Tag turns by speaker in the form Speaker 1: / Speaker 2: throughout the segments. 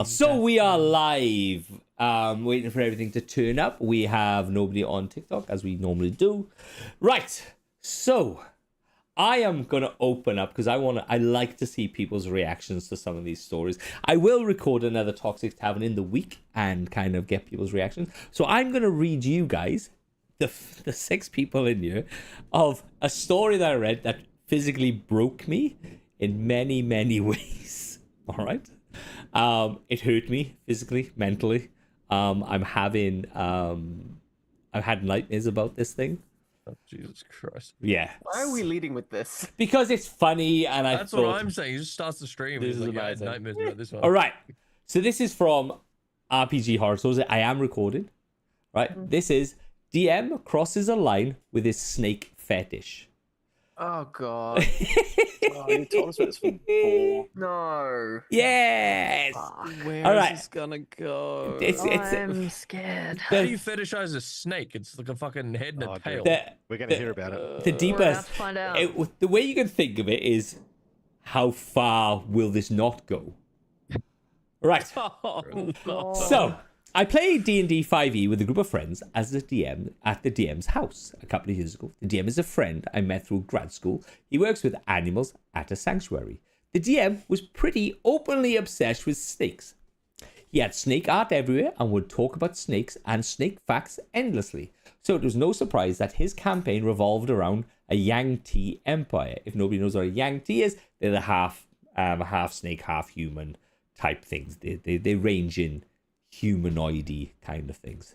Speaker 1: So we are live, waiting for everything to turn up. We have nobody on TikTok as we normally do. Right, so I am gonna open up because I like to see people's reactions to some of these stories. I will record another Toxic Tavern in the week and kind of get people's reactions. So I'm gonna read you guys, the 6 people in here, of a story that I read that physically broke me in many, many ways. All right. It hurt me physically, mentally. I've had nightmares about this thing.
Speaker 2: Oh, Jesus Christ.
Speaker 1: Yeah.
Speaker 3: Why are we leading with this?
Speaker 1: Because it's funny and I
Speaker 2: That's
Speaker 1: thought...
Speaker 2: what I'm saying. He just starts the stream.
Speaker 3: This
Speaker 2: He's
Speaker 3: is
Speaker 2: like, "Yeah, I had
Speaker 3: amazing.
Speaker 2: nightmares about this one."
Speaker 1: All right. So this is from RPG Horror Stories. I am recording. Right. This is DM crosses a line with his snake fetish.
Speaker 3: Oh god.
Speaker 4: Oh, you told us what it's for.
Speaker 3: No.
Speaker 1: Yes.
Speaker 3: Where
Speaker 1: All
Speaker 3: is
Speaker 1: right.
Speaker 3: this gonna go?
Speaker 5: I'm scared.
Speaker 2: How do you fetishize a snake? It's like a fucking head and a
Speaker 4: Oh,
Speaker 2: tail.
Speaker 4: dude. We're going to hear about it.
Speaker 1: The
Speaker 5: We're about
Speaker 1: deepest...
Speaker 5: to find out.
Speaker 1: The way you can think of it is, how far will this not go? Right.
Speaker 3: Oh, no.
Speaker 1: So, I played D&D 5e with a group of friends as the DM at the DM's house a couple of years ago. The DM is a friend I met through grad school. He works with animals at a sanctuary. The DM was pretty openly obsessed with snakes. He had snake art everywhere and would talk about snakes and snake facts endlessly. So it was no surprise that his campaign revolved around a Yang T empire. If nobody knows what a Yang T is, they're the half snake, half human type things. They range in humanoidy kind of things.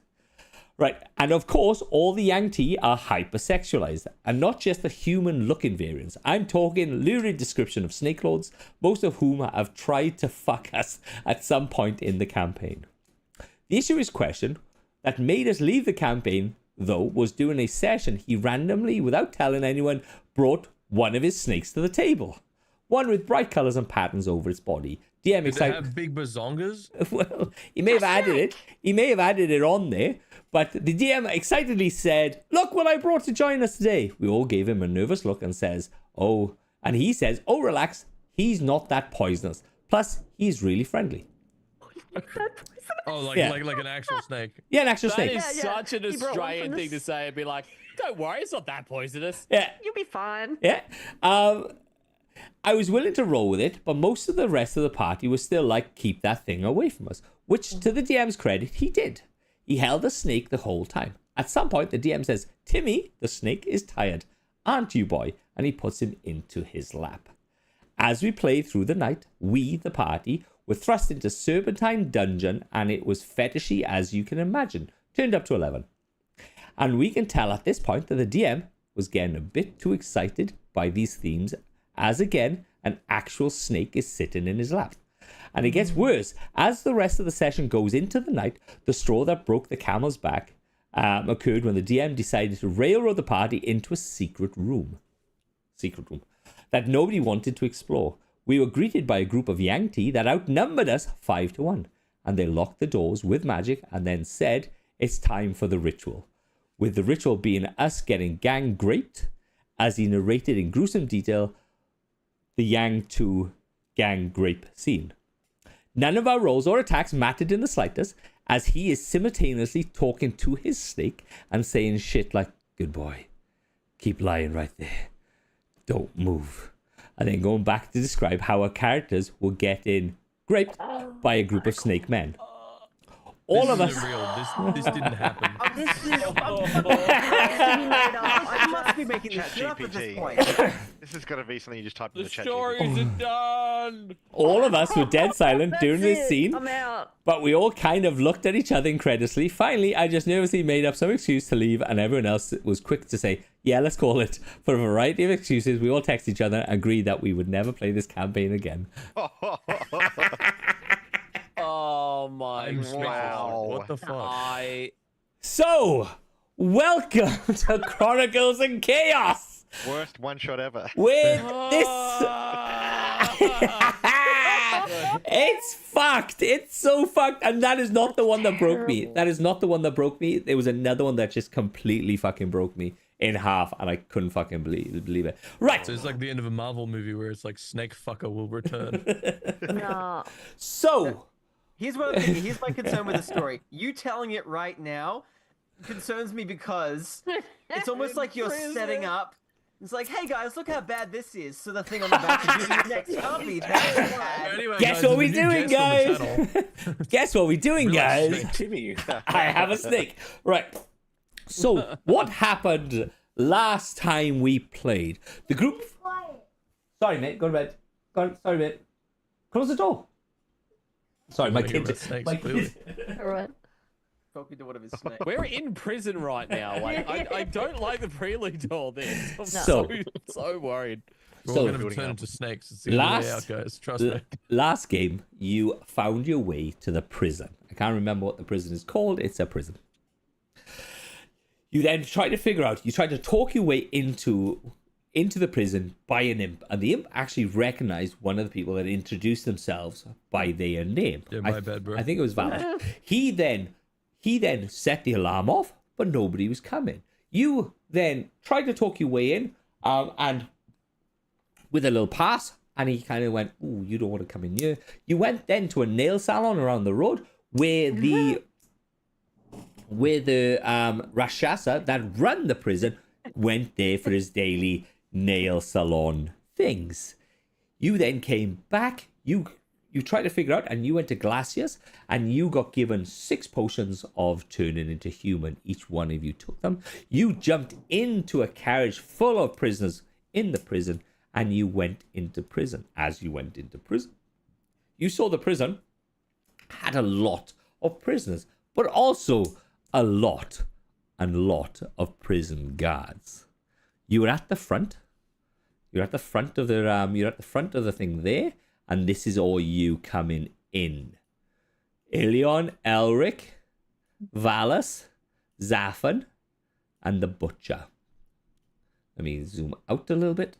Speaker 1: Right, and of course, all the Yang T are hypersexualized, and not just the human-looking variants. I'm talking lurid description of snake lords, most of whom have tried to fuck us at some point in the campaign. The issue is question that made us leave the campaign, though, was during a session he randomly, without telling anyone, brought one of his snakes to the table. One with bright colors and patterns over its body. DM
Speaker 2: Did they
Speaker 1: excited.
Speaker 2: have big bazongas?
Speaker 1: Well, he may have added it. He may have added it on there. But the DM excitedly said, "Look what I brought to join us today." We all gave him a nervous look and says, "Oh," and he says, "Oh, relax. He's not that poisonous. Plus, he's really friendly."
Speaker 2: Oh, like
Speaker 1: Yeah.
Speaker 2: like an actual snake.
Speaker 1: Yeah, an actual
Speaker 3: That
Speaker 1: snake.
Speaker 3: is
Speaker 5: Yeah, yeah.
Speaker 3: such an
Speaker 5: You brought one
Speaker 3: Australian
Speaker 5: from
Speaker 3: thing to
Speaker 5: this-
Speaker 3: say and be like, don't worry, it's not that poisonous.
Speaker 1: Yeah,
Speaker 5: You'll be fine.
Speaker 1: yeah. I was willing to roll with it, but most of the rest of the party was still like, "Keep that thing away from us," which, to the DM's credit, he did. He held the snake the whole time. At some point, the DM says, "Timmy, the snake is tired. Aren't you, boy?" And he puts him into his lap. As we played through the night, we, the party, were thrust into Serpentine Dungeon, and it was fetishy as you can imagine. Turned up to 11. And we can tell at this point that the DM was getting a bit too excited by these themes, as again, an actual snake is sitting in his lap. And it gets worse. As the rest of the session goes into the night, the straw that broke the camel's back occurred when the DM decided to railroad the party into a secret room that nobody wanted to explore. We were greeted by a group of Yang T that outnumbered us 5-1, and they locked the doors with magic and then said, "It's time for the ritual," with the ritual being us getting gang graped, as he narrated in gruesome detail the Yang 2 gang grape scene. None of our rolls or attacks mattered in the slightest, as he is simultaneously talking to his snake and saying shit like, "Good boy, keep lying right there, don't move," and then going back to describe how our characters were getting graped by a group of snake men. All of
Speaker 2: This
Speaker 1: us...
Speaker 2: isn't real. This didn't happen.
Speaker 5: This is
Speaker 3: I must be making this shit up at this point.
Speaker 4: This has got to be something you just typed in
Speaker 3: The
Speaker 4: the chat.
Speaker 3: stories are done.
Speaker 1: All of us were dead silent during
Speaker 5: That's
Speaker 1: this
Speaker 5: it.
Speaker 1: scene,
Speaker 5: I'm out.
Speaker 1: but we all kind of looked at each other incredulously. Finally, I just nervously made up some excuse to leave, and everyone else was quick to say, "Yeah, let's call it." For a variety of excuses, we all texted each other and agreed that we would never play this campaign again.
Speaker 3: Oh my
Speaker 2: I'm speechless.
Speaker 3: wow.
Speaker 2: What the fuck?
Speaker 1: So, welcome to Chronicles and Chaos
Speaker 4: Worst one shot ever.
Speaker 1: with this... It's fucked. It's so fucked. And that is not the one that broke me. That is not the one that broke me. There was another one that just completely fucking broke me in half, and I couldn't fucking believe it. Right.
Speaker 2: So it's like the end of a Marvel movie where it's like Snake Fucker will return.
Speaker 5: No.
Speaker 1: So,
Speaker 6: Here's what I'm thinking. Here's my concern with the story. You telling it right now concerns me because it's almost like you're setting up. It's like, hey guys, look how bad this is. So the thing on the back of your next can't be that bad.
Speaker 2: Anyway,
Speaker 1: Guess
Speaker 2: guys,
Speaker 1: what
Speaker 2: there's
Speaker 1: we
Speaker 2: a new
Speaker 1: doing,
Speaker 2: guest on the
Speaker 1: guys?
Speaker 2: channel.
Speaker 1: Guess what we doing,
Speaker 2: Relax,
Speaker 1: guys?
Speaker 2: Snake.
Speaker 4: Timmy.
Speaker 1: I have a snake. Right. So, what happened last time we played? The group. Sorry, mate. Go to bed. Go on. Sorry, mate. Close the door. Sorry, my
Speaker 2: Thinking
Speaker 1: kid.
Speaker 2: about snakes,
Speaker 1: My
Speaker 2: clearly.
Speaker 1: kid.
Speaker 5: All right.
Speaker 6: Talking to one of his snakes.
Speaker 3: We're in prison right now. Like, I don't like the prelude to all this. I'm
Speaker 1: So-
Speaker 3: so worried.
Speaker 2: We're
Speaker 1: So-
Speaker 2: all going to turn into snakes. It's the only way out, guys. Trust me.
Speaker 1: Last game, you found your way to the prison. I can't remember what the prison is called. It's a prison. You then try to figure out. You try to talk your way into the prison by an imp, and the imp actually recognized one of the people that introduced themselves by their name.
Speaker 2: Yeah, my bad, bro.
Speaker 1: I think it was Val. He then set the alarm off, but nobody was coming. You then tried to talk your way in, and with a little pass, and he kind of went, "Ooh, you don't want to come in here." You went then to a nail salon around the road where the Rakshasa that run the prison went there for his daily nail salon things. You then came back. You tried to figure out, and you went to Glacius, and you got given 6 potions of turning into human. Each one of you took them. You jumped into a carriage full of prisoners in the prison, and you went into prison. As you went into prison, you saw the prison had a lot of prisoners, but also a lot of prison guards. You were at the front. You're at the front of the You're at the front of the thing there, and this is all you coming in. Ilion, Elric, Valus, Zaphon, and the Butcher. Let me zoom out a little bit.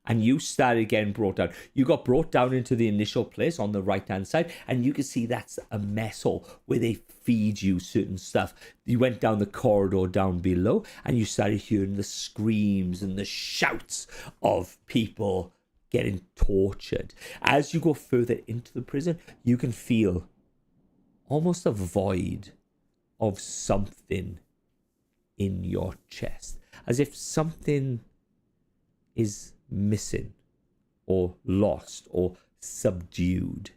Speaker 1: And you started getting brought down. You got brought down into the initial place on the right-hand side, and you can see that's a mess hall where they feed you certain stuff. You went down the corridor down below, and you started hearing the screams and the shouts of people getting tortured. As you go further into the prison, you can feel almost a void of something in your chest, as if something is missing or lost or subdued.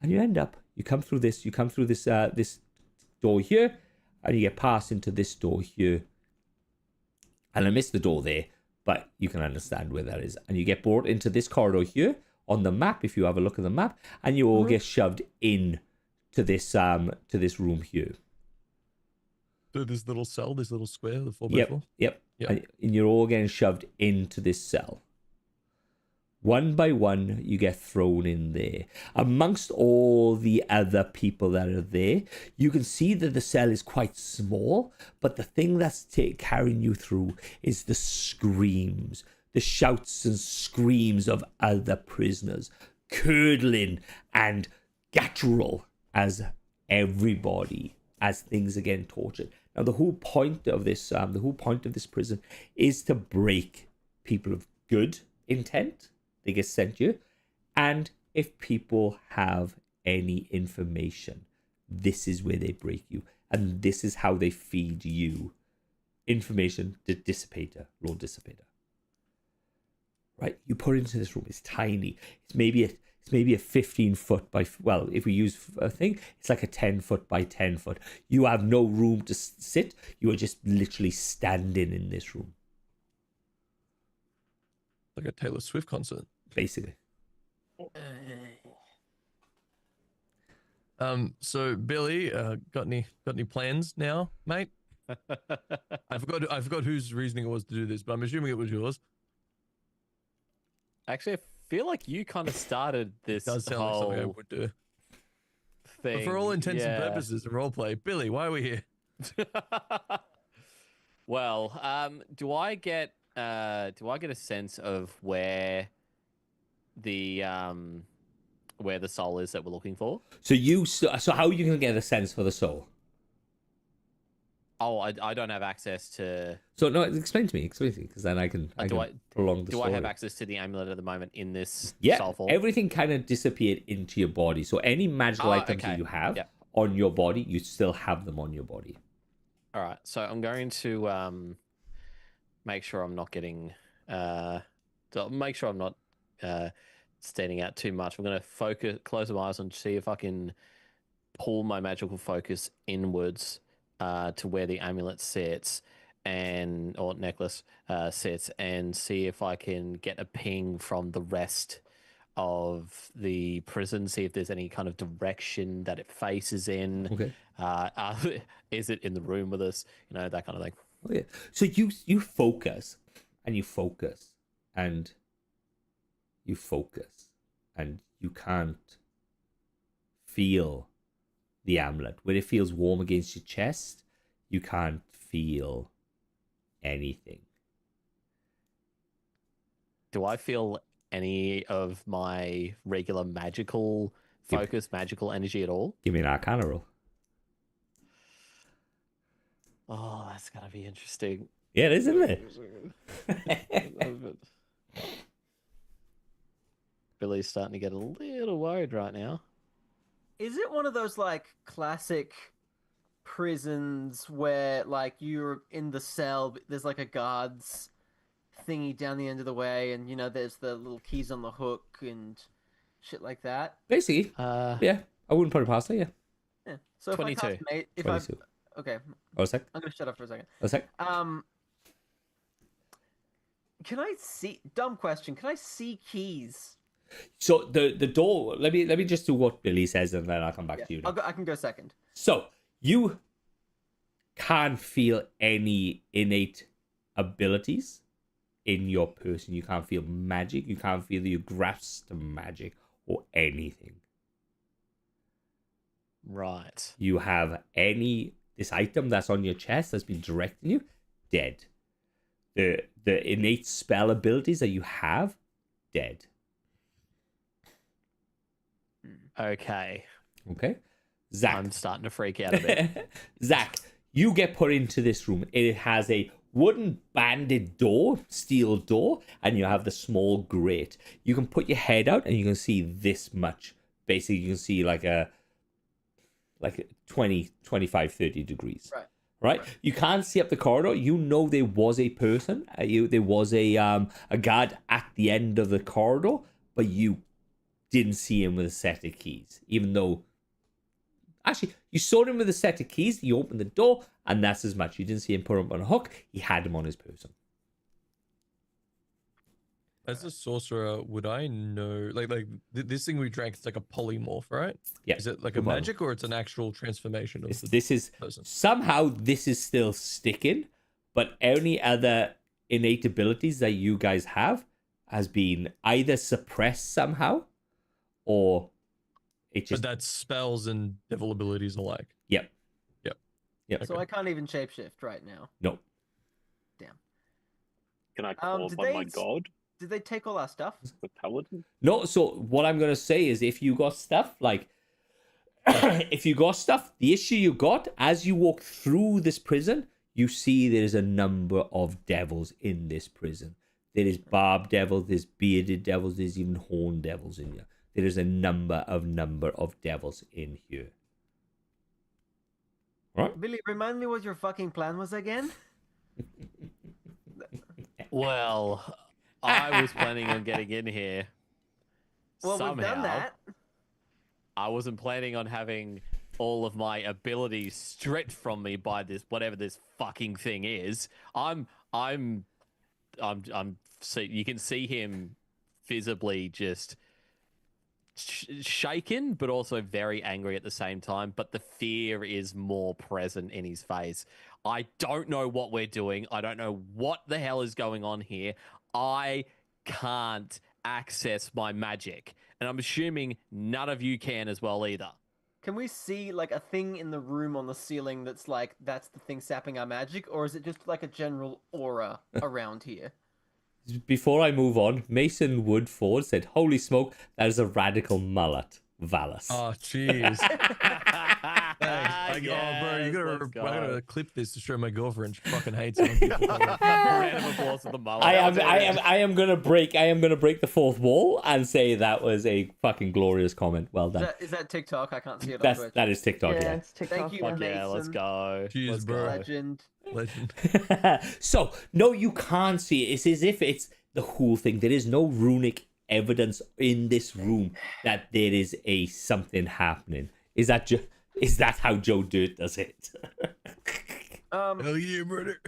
Speaker 1: And you come through this this door here, and you get passed into this door here. And I missed the door there, but you can understand where that is. And you get brought into this corridor here on the map, if you have a look at the map, and you all get shoved in to this room here.
Speaker 2: So this little cell, this little square, the 4x4.
Speaker 1: Yep.
Speaker 2: Yep.
Speaker 1: And you're all getting shoved into this cell. One by one, you get thrown in there. Amongst all the other people that are there, you can see that the cell is quite small, but the thing that's carrying you through is the screams, the shouts and screams of other prisoners, curdling and guttural as things are getting tortured. Now, the whole point of this prison is to break people of good intent. They get sent you, and if people have any information, this is where they break you, and this is how they feed you information. The Dissipator, Lord Dissipator. Right, you put it into this room. It's tiny. It's maybe a 15-foot by, well, if we use a thing, it's like a 10-foot by 10-foot. You have no room to sit. You are just literally standing in this room,
Speaker 2: Like a Taylor Swift concert.
Speaker 1: basically.
Speaker 2: So Billy, got any plans now, mate? I forgot whose reasoning it was to do this, but I'm assuming it was yours.
Speaker 3: Actually, I feel like you kind of started this
Speaker 2: It does sound like something I
Speaker 3: whole
Speaker 2: would do.
Speaker 3: thing.
Speaker 2: But for all intents and
Speaker 3: yeah.
Speaker 2: purposes and roleplay, Billy, why are we here?
Speaker 3: Well, do I get a sense of where the soul is that we're looking for?
Speaker 1: So how are you going to get a sense for the soul?
Speaker 3: Oh, I don't have access to.
Speaker 1: So no, explain to me, because then I can prolong the
Speaker 3: Do
Speaker 1: story.
Speaker 3: I have access to the amulet at the moment in this
Speaker 1: Yeah,
Speaker 3: soul form?
Speaker 1: everything kind of disappeared into your body. So any magical items that
Speaker 3: okay.
Speaker 1: you have
Speaker 3: Yep.
Speaker 1: on your body, you still have them on your body.
Speaker 3: All right, so I'm going to make sure I'm not getting to make sure I'm not standing out too much. I'm going to close my eyes and see if I can pull my magical focus inwards to where the amulet sits or necklace sits, and see if I can get a ping from the rest of the prison, see if there's any kind of direction that it faces in.
Speaker 1: Okay.
Speaker 3: Is it in the room with us? You know, that kind of thing.
Speaker 1: Oh, yeah. So you focus and you focus and you focus and you can't feel the amulet. When it feels warm against your chest, you can't feel anything.
Speaker 3: Do I feel any of my regular magical focus, magical energy at all?
Speaker 1: Give me an Arcana roll.
Speaker 3: Oh, that's gonna be interesting.
Speaker 1: Yeah, it is, isn't it?
Speaker 3: Billy's starting to get a little worried right now.
Speaker 6: Is it one of those like classic prisons where like you're in the cell, but there's like a guard's thingy down the end of the way, and you know there's the little keys on the hook and shit like that?
Speaker 1: Basically, yeah. I wouldn't put it past it, yeah.
Speaker 6: Yeah. So
Speaker 3: 22.
Speaker 6: if I cast mate, if I
Speaker 1: 22.
Speaker 6: okay,
Speaker 1: Oh, a sec.
Speaker 6: I'm gonna shut up for a second.
Speaker 1: A sec.
Speaker 6: Can I see? Dumb question. Can I see keys?
Speaker 1: So the door. Let me just do what Billy says, and then I'll come back to you.
Speaker 6: I'll go, I can go second.
Speaker 1: So you can't feel any innate abilities in your person. You can't feel magic. You can't feel your grasp to magic or anything.
Speaker 3: Right.
Speaker 1: You have this item that's on your chest that's been directing you, dead. The innate spell abilities that you have, dead.
Speaker 3: Okay.
Speaker 1: Okay, Zach.
Speaker 3: I'm starting to freak out a bit.
Speaker 1: Zach, you get put into this room. It has a wooden banded door, steel door, and you have the small grate. You can put your head out and you can see this much. Basically, you can see like 20, 25, 30 degrees. Right? You can't see up the corridor. You know there was a person. There was a guard at the end of the corridor, but you didn't see him with a set of keys. Even though, actually, you saw him with a set of keys. You opened the door, and that's as much. You didn't see him put him on a hook. He had him on his person.
Speaker 2: As a sorcerer, would I know this thing we drank? It's like a polymorph, right?
Speaker 1: Yeah.
Speaker 2: Is it like a
Speaker 1: Good one.
Speaker 2: magic or it's an actual transformation of the
Speaker 1: This is
Speaker 2: person?
Speaker 1: somehow this is still sticking, but any other innate abilities that you guys have has been either suppressed somehow, or it
Speaker 2: But
Speaker 1: just
Speaker 2: that's spells and devil abilities alike.
Speaker 1: yep.
Speaker 6: So I can't even shapeshift right now.
Speaker 1: No.
Speaker 7: Can I call
Speaker 6: did
Speaker 7: upon my
Speaker 6: they-
Speaker 7: god,
Speaker 6: Did they take all our stuff?
Speaker 7: the paladin?
Speaker 1: No, so what I'm gonna say is if you got stuff, like if you got stuff, the issue you got as you walk through this prison, you see there's a number of devils in this prison. There is barb devils, there's bearded devils, there's even horned devils in here. There is a number of devils in here. Right?
Speaker 6: Billy, remind me what your fucking plan was again?
Speaker 3: Well, I was planning on getting in here.
Speaker 6: Well,
Speaker 3: somehow.
Speaker 6: we've done that.
Speaker 3: I wasn't planning on having all of my abilities stripped from me by this whatever this fucking thing is. So you can see him visibly just shaken, but also very angry at the same time. But the fear is more present in his face. I don't know what we're doing. I don't know what the hell is going on here. I can't access my magic. And I'm assuming none of you can as well either.
Speaker 6: Can we see like a thing in the room on the ceiling that's like that's the thing sapping our magic, or is it just like a general aura around here?
Speaker 1: Before I move on, Mason Woodford said, "Holy smoke, that is a radical mullet, Valis."
Speaker 2: Oh, jeez. Like, oh, bro,
Speaker 3: Yes,
Speaker 2: I
Speaker 3: let's
Speaker 2: gotta
Speaker 3: go.
Speaker 2: clip this to show my girlfriend. She fucking hates it. When people talk about
Speaker 3: Round of applause for the mullet.
Speaker 1: I am gonna break the fourth wall and say that was a fucking glorious comment. Well done.
Speaker 6: Is that TikTok? I can't see it on
Speaker 1: That's
Speaker 6: Twitch.
Speaker 1: that is TikTok,
Speaker 5: Yeah,
Speaker 1: yeah.
Speaker 5: it's TikTok.
Speaker 6: Thank you,
Speaker 3: Fuck yeah, let's
Speaker 6: Mason.
Speaker 3: go.
Speaker 2: Cheers,
Speaker 3: Let's
Speaker 2: bro.
Speaker 3: go.
Speaker 6: Legend.
Speaker 2: legend.
Speaker 1: So no, you can't see it. It's as if it's the whole thing. There is no runic evidence in this room that there is a something happening. Is that how Joe Dirt does it?
Speaker 2: Hell yeah, brother.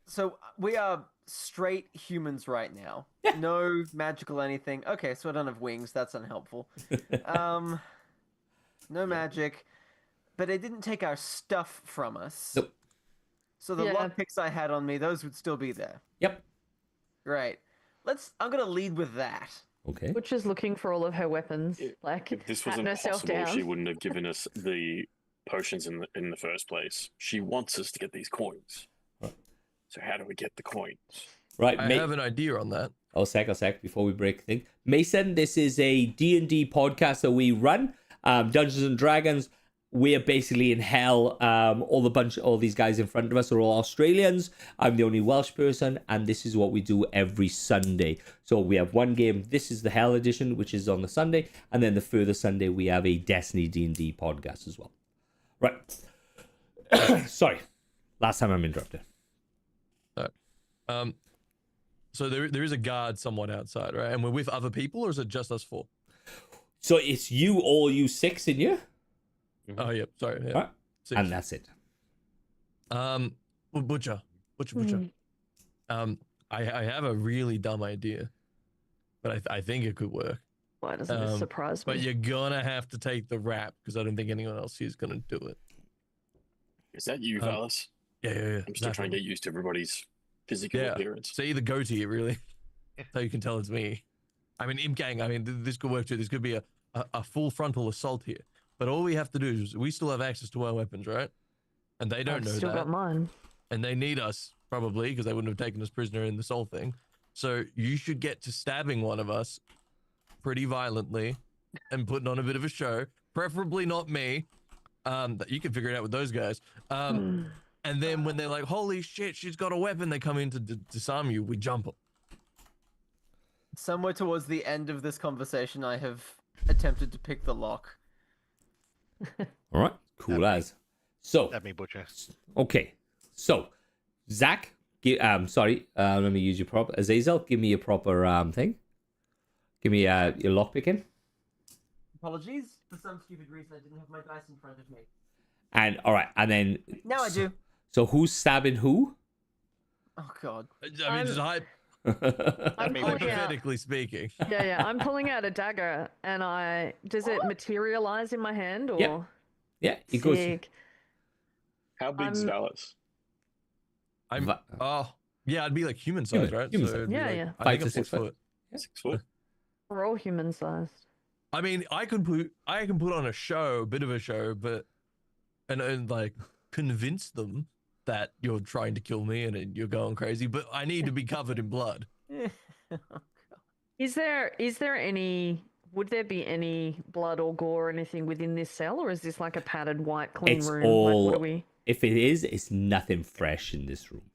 Speaker 6: So we are straight humans right now. No magical anything. Okay, so I don't have wings. That's unhelpful. No magic, but it didn't take our stuff from us.
Speaker 1: Nope.
Speaker 6: So the
Speaker 5: Yeah.
Speaker 6: lockpicks I had on me, those would still be there.
Speaker 1: Yep.
Speaker 6: Right. I'm gonna lead with that.
Speaker 1: Okay.
Speaker 5: Which is looking for all of her weapons, like
Speaker 7: If this
Speaker 5: patting
Speaker 7: wasn't
Speaker 5: herself
Speaker 7: possible,
Speaker 5: down.
Speaker 7: she wouldn't have given us the potions in the first place. She wants us to get these coins.
Speaker 1: Right.
Speaker 7: So how do we get the coins?
Speaker 1: Right.
Speaker 2: I have an idea on that.
Speaker 1: A sec, before we break the thing. Mason, this is a D&D podcast that we run. Dungeons and Dragons. We're basically in hell. All these guys in front of us are all Australians. I'm the only Welsh person, and this is what we do every Sunday. So we have one game. This is the Hell edition, which is on the Sunday, and then the further Sunday we have a Destiny D&D podcast as well. Right. Sorry. Last time I'm interrupted.
Speaker 2: So there is a guard somewhat outside, right? And we're with other people, or is it just us four?
Speaker 1: So it's you six in here,
Speaker 2: Oh, yep. Sorry. Yeah.
Speaker 1: right?
Speaker 2: Six.
Speaker 1: And that's it.
Speaker 2: Well, Butcher. I have a really dumb idea, but I think it could work.
Speaker 5: Why doesn't this surprise me?
Speaker 2: But you're gonna have to take the rap because I don't think anyone else here is gonna do it.
Speaker 7: Is that you,
Speaker 2: Um,
Speaker 7: Valis?
Speaker 2: Yeah.
Speaker 7: I'm still trying to get used to everybody's physical
Speaker 2: Yeah.
Speaker 7: appearance.
Speaker 2: See the goatee, really. So you can tell it's me. I mean, Imp Gang. I mean, this could work too. This could be a full frontal assault here. But all we have to do is we still have access to our weapons, right? And they don't
Speaker 5: I've
Speaker 2: know
Speaker 5: still
Speaker 2: that.
Speaker 5: got mine.
Speaker 2: And they need us probably because they wouldn't have taken us prisoner in this whole thing. So you should get to stabbing one of us pretty violently and putting on a bit of a show, preferably not me. That you can figure it out with those guys. And then when they're like, "Holy shit, she's got a weapon," they come in to disarm you. We jump them.
Speaker 6: Somewhere towards the end of this conversation, I have attempted to pick the lock.
Speaker 1: All right. Cool as. So,
Speaker 4: At me, Butcher.
Speaker 1: okay. So, Zach, let me use your prop. Azazel, give me a proper thing. Give me your lockpicking.
Speaker 6: Apologies. For some stupid reason, I didn't have my dice in front of me.
Speaker 1: And all right, and then
Speaker 6: Now I do.
Speaker 1: So who's stabbing who?
Speaker 6: Oh god.
Speaker 2: I mean, just
Speaker 5: I'm
Speaker 4: mean,
Speaker 5: pulling out.
Speaker 2: hypothetically speaking.
Speaker 5: Yeah. I'm pulling out a dagger, and does it materialize in my hand or?
Speaker 1: Yep. Yeah, it goes.
Speaker 5: Sick.
Speaker 7: How big's
Speaker 5: I'm-
Speaker 7: Valis?
Speaker 2: Yeah, I'd be like human size,
Speaker 1: Human-
Speaker 2: right?
Speaker 1: human
Speaker 2: So
Speaker 1: size.
Speaker 2: it'd be
Speaker 5: Yeah,
Speaker 2: like,
Speaker 5: yeah.
Speaker 2: I
Speaker 1: 5
Speaker 2: think
Speaker 1: to
Speaker 2: a
Speaker 1: 6
Speaker 2: foot.
Speaker 1: foot.
Speaker 7: 6 foot.
Speaker 5: We're all human sized.
Speaker 2: I mean, I can put on a show, a bit of a show, but and like convince them that you're trying to kill me and you're going crazy, but I need to be covered in blood.
Speaker 5: Is there any? Would there be any blood or gore or anything within this cell, or is this like a padded white clean
Speaker 1: It's
Speaker 5: room?
Speaker 1: all.
Speaker 5: Like, what are we?
Speaker 1: If it is, it's nothing fresh in this room.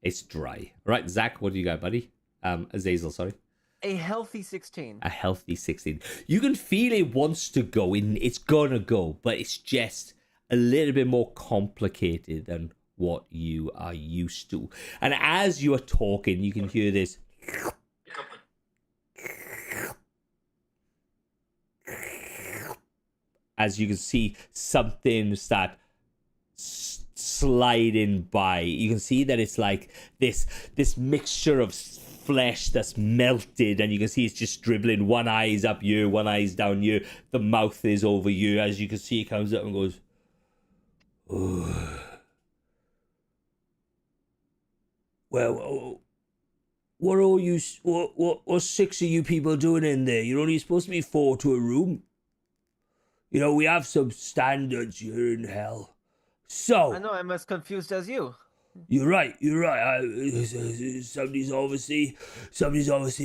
Speaker 1: It's dry. Right, Zach, what do you got, buddy? Azazel, sorry.
Speaker 6: A healthy 16.
Speaker 1: A healthy 16. You can feel it wants to go in. It's gonna go, but it's just a little bit more complicated than what you are used to. And as you are talking, you can hear this. As you can see, something start sliding by. You can see that it's like this mixture of flesh that's melted, and you can see it's just dribbling. One eye is up here, one eye is down here. The mouth is over here. As you can see, it comes up and goes. Well, what are you? What 6 of you people doing in there? You're only supposed to be 4 to a room. You know, we have some standards here in hell. So
Speaker 6: I know I'm as confused as you.
Speaker 1: You're right. Somebody's obviously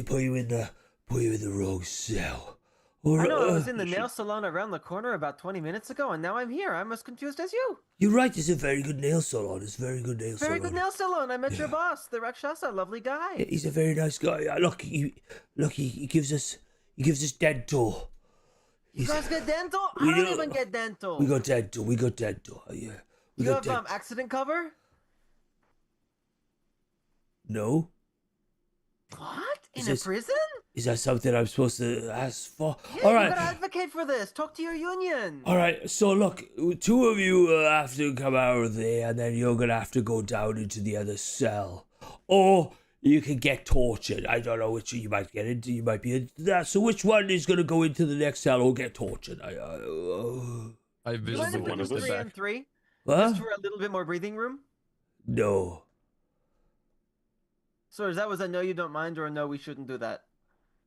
Speaker 1: put you in the wrong cell.
Speaker 6: I know I was in the nail salon around the corner about 20 minutes ago, and now I'm here. I'm as confused as you.
Speaker 8: You're right. It's a very good nail salon. It's a very good nail salon.
Speaker 6: Very good nail salon. I met your
Speaker 8: Yeah.
Speaker 6: boss, the Rakshasa, lovely guy.
Speaker 8: He's a very nice guy. He gives us dental.
Speaker 6: You guys get dental?
Speaker 8: We
Speaker 6: I don't
Speaker 8: do.
Speaker 6: even get dental.
Speaker 8: We got dental. Yeah. We
Speaker 6: You
Speaker 8: got
Speaker 6: have accident cover?
Speaker 8: No.
Speaker 6: What?
Speaker 8: Is
Speaker 6: In a
Speaker 8: this-
Speaker 6: prison?
Speaker 8: Is that something I'm supposed to ask for?
Speaker 6: Yeah,
Speaker 8: All
Speaker 6: you
Speaker 8: right.
Speaker 6: gotta advocate for this. Talk to your union.
Speaker 8: All right. So look, two of you have to come out of there, and then you're gonna have to go down into the other cell, or you can get tortured. I don't know which you might get into. You might be into that. So which one is gonna go into the next cell or get tortured?
Speaker 2: I
Speaker 6: You mind
Speaker 2: visibly
Speaker 6: if we
Speaker 2: want
Speaker 6: do
Speaker 2: to step
Speaker 6: 3
Speaker 2: back.
Speaker 6: and 3?
Speaker 8: What?
Speaker 6: Just for a little bit more breathing room?
Speaker 8: No.
Speaker 6: So is that was a no, you don't mind, or a no, we shouldn't do that?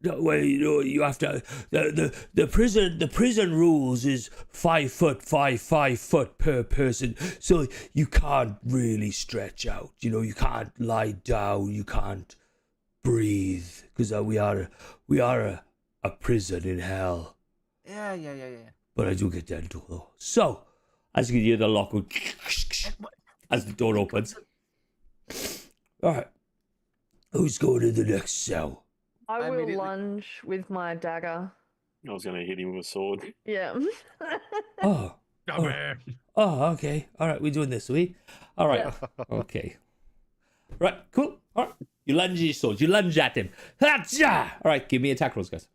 Speaker 8: No, well, you have to. The prison rules is 5 foot, 5 foot per person, so you can't really stretch out. You can't lie down. You can't breathe because we are a prison in hell.
Speaker 6: Yeah.
Speaker 8: But I do get dental though. So
Speaker 1: As you can hear the lock go as the door opens.
Speaker 8: all right, who's going to the next cell?
Speaker 5: I will
Speaker 6: immediately-
Speaker 5: lunge with my dagger.
Speaker 7: I was going to hit him with a sword.
Speaker 5: Yeah.
Speaker 8: Oh.
Speaker 2: Come here.
Speaker 8: Oh, okay. All right, we're doing this, are we?
Speaker 1: All right. Okay. Right. Cool. All right. You lunge your sword. You lunge at him. Hacha! All right. Give me attack rolls, guys.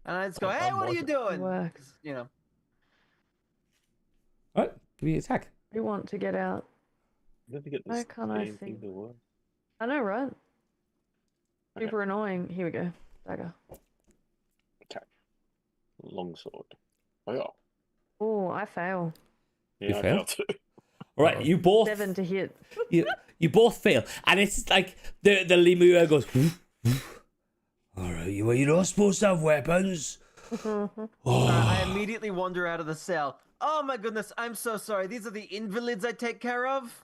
Speaker 6: And I just go, hey, what are you doing?
Speaker 5: Work.
Speaker 6: 'Cause, you know.
Speaker 1: All right. Give me attack.
Speaker 5: We want to get out.
Speaker 7: Don't forget
Speaker 5: Why
Speaker 7: this
Speaker 5: can't I
Speaker 7: damn thing
Speaker 5: see?
Speaker 7: to work.
Speaker 5: I know, right?
Speaker 7: Okay.
Speaker 5: Super annoying. Here we go. Dagger.
Speaker 7: Attack. Longsword. Oh, yeah.
Speaker 5: Oh, I fail.
Speaker 7: Yeah,
Speaker 1: You
Speaker 7: I
Speaker 1: failed?
Speaker 7: failed too.
Speaker 1: All right. You both.
Speaker 5: 7 to hit.
Speaker 1: You both fail, and it's like the lemur goes.
Speaker 8: All right, you're not supposed to have weapons.
Speaker 6: I immediately wander out of the cell. Oh my goodness, I'm so sorry. These are the invalids I take care of.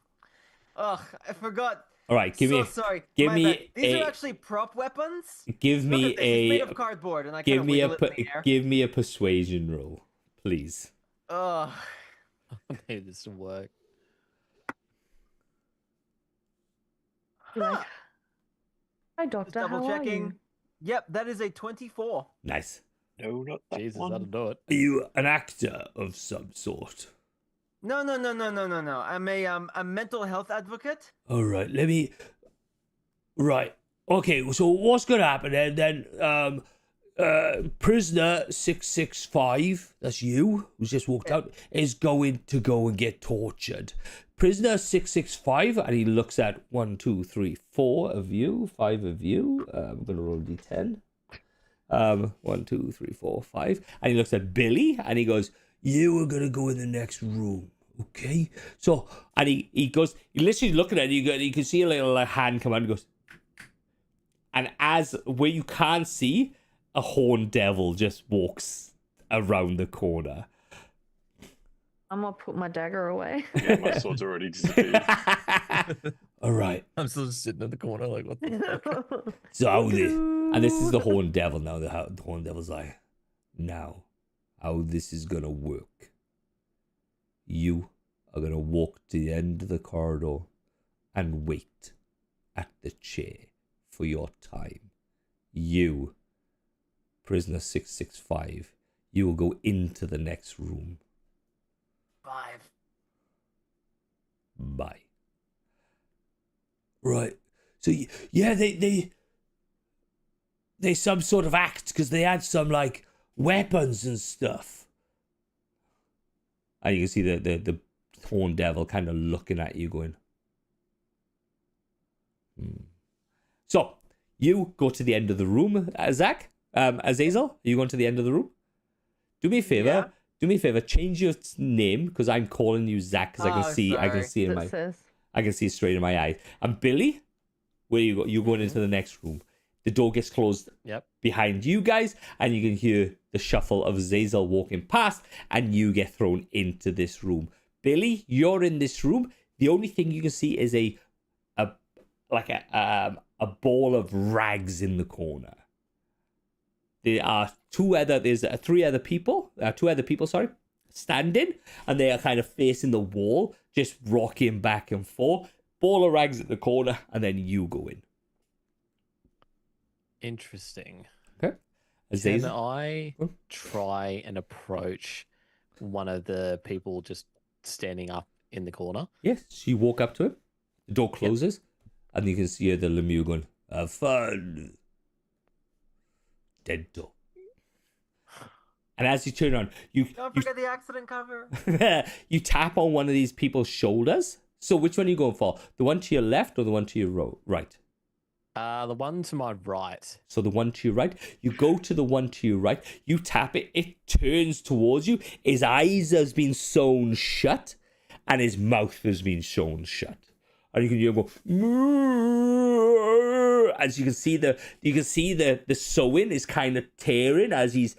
Speaker 6: Ugh, I forgot.
Speaker 1: All right. Give
Speaker 6: so
Speaker 1: me.
Speaker 6: sorry.
Speaker 1: give
Speaker 6: My
Speaker 1: me
Speaker 6: bad. These
Speaker 1: a-
Speaker 6: are actually prop weapons.
Speaker 1: Give
Speaker 6: Look
Speaker 1: me
Speaker 6: at this. It's made
Speaker 1: a.
Speaker 6: of cardboard, and I
Speaker 1: Give
Speaker 6: kind of
Speaker 1: me a.
Speaker 6: wiggle it in the air.
Speaker 1: Give me a persuasion roll, please.
Speaker 6: Ugh.
Speaker 3: Maybe this will work.
Speaker 5: Be like, hi,
Speaker 6: Just
Speaker 5: doctor.
Speaker 6: double
Speaker 5: How are
Speaker 6: checking.
Speaker 5: you?
Speaker 6: Yep, that is a 24.
Speaker 1: Nice.
Speaker 7: No, not that
Speaker 3: Jesus,
Speaker 7: one.
Speaker 3: that'll do it.
Speaker 8: Are you an actor of some sort?
Speaker 6: No. I'm a mental health advocate.
Speaker 8: All right, let me. Right. Okay. So what's gonna happen then? Prisoner 665, that's you, who's just walked out, is going to go and get tortured. Prisoner 665, and he looks at 1, 2, 3, 4 of you, 5 of you. I'm gonna roll d10. 1, 2, 3, 4, 5, and he looks at Billy, and he goes, "You are gonna go in the next room." Okay, so and he goes, he literally looking at you, you can see a little hand come out and goes, and as where you can't see, a horned devil just walks around the corner.
Speaker 5: I'm going to put my dagger away.
Speaker 7: Yeah, my sword's already disappeared.
Speaker 8: All right.
Speaker 2: I'm still just sitting in the corner like, what the fuck?
Speaker 8: So how this,
Speaker 1: And this is the horned devil now. The horned devil's like, now, how this is gonna work. You are gonna walk to the end of the corridor and wait at the chair for your time. You, prisoner 665, you will go into the next room.
Speaker 6: 5.
Speaker 1: Bye.
Speaker 8: right. So yeah, they some sort of act because they had some like weapons and stuff.
Speaker 1: And you can see the horned devil kind of looking at you going, So, you go to the end of the room, Zach. Azazel, are you going to the end of the room? Do me a favor.
Speaker 6: Yeah.
Speaker 1: Do me a favor. Change your name because I'm calling you Zach because I can
Speaker 6: Oh,
Speaker 1: see. I can
Speaker 6: sorry.
Speaker 1: see in
Speaker 5: That
Speaker 1: my.
Speaker 5: says.
Speaker 1: I can see it straight in my eyes. And Billy, where you go? You're going into the next room. The door gets closed
Speaker 3: Yep.
Speaker 1: behind you guys, and you can hear the shuffle of Zazel walking past, and you get thrown into this room. Billy, you're in this room. The only thing you can see is a ball of rags in the corner. there are three other people, sorry, standing, and they are kind of facing the wall, just rocking back and forth. Ball of rags at the corner, and then you go in.
Speaker 3: Interesting.
Speaker 1: Okay.
Speaker 3: Can
Speaker 1: Azazel?
Speaker 3: I try and approach one of the people just standing up in the corner?
Speaker 1: Yes, you walk up to him. The door closes, and you can see the Lemieux going, "Have fun." Dead door. And as you turn around,
Speaker 6: Don't forget the accident cover.
Speaker 1: you tap on one of these people's shoulders. So which one are you going for? The one to your left or the one to your right?
Speaker 3: The one to my right.
Speaker 1: So the one to your right, you go to the one to your right, you tap it, it turns towards you. His eyes has been sewn shut, and his mouth has been sewn shut. And you can hear him go, "Moo." As you can see the sewing is kind of tearing as he's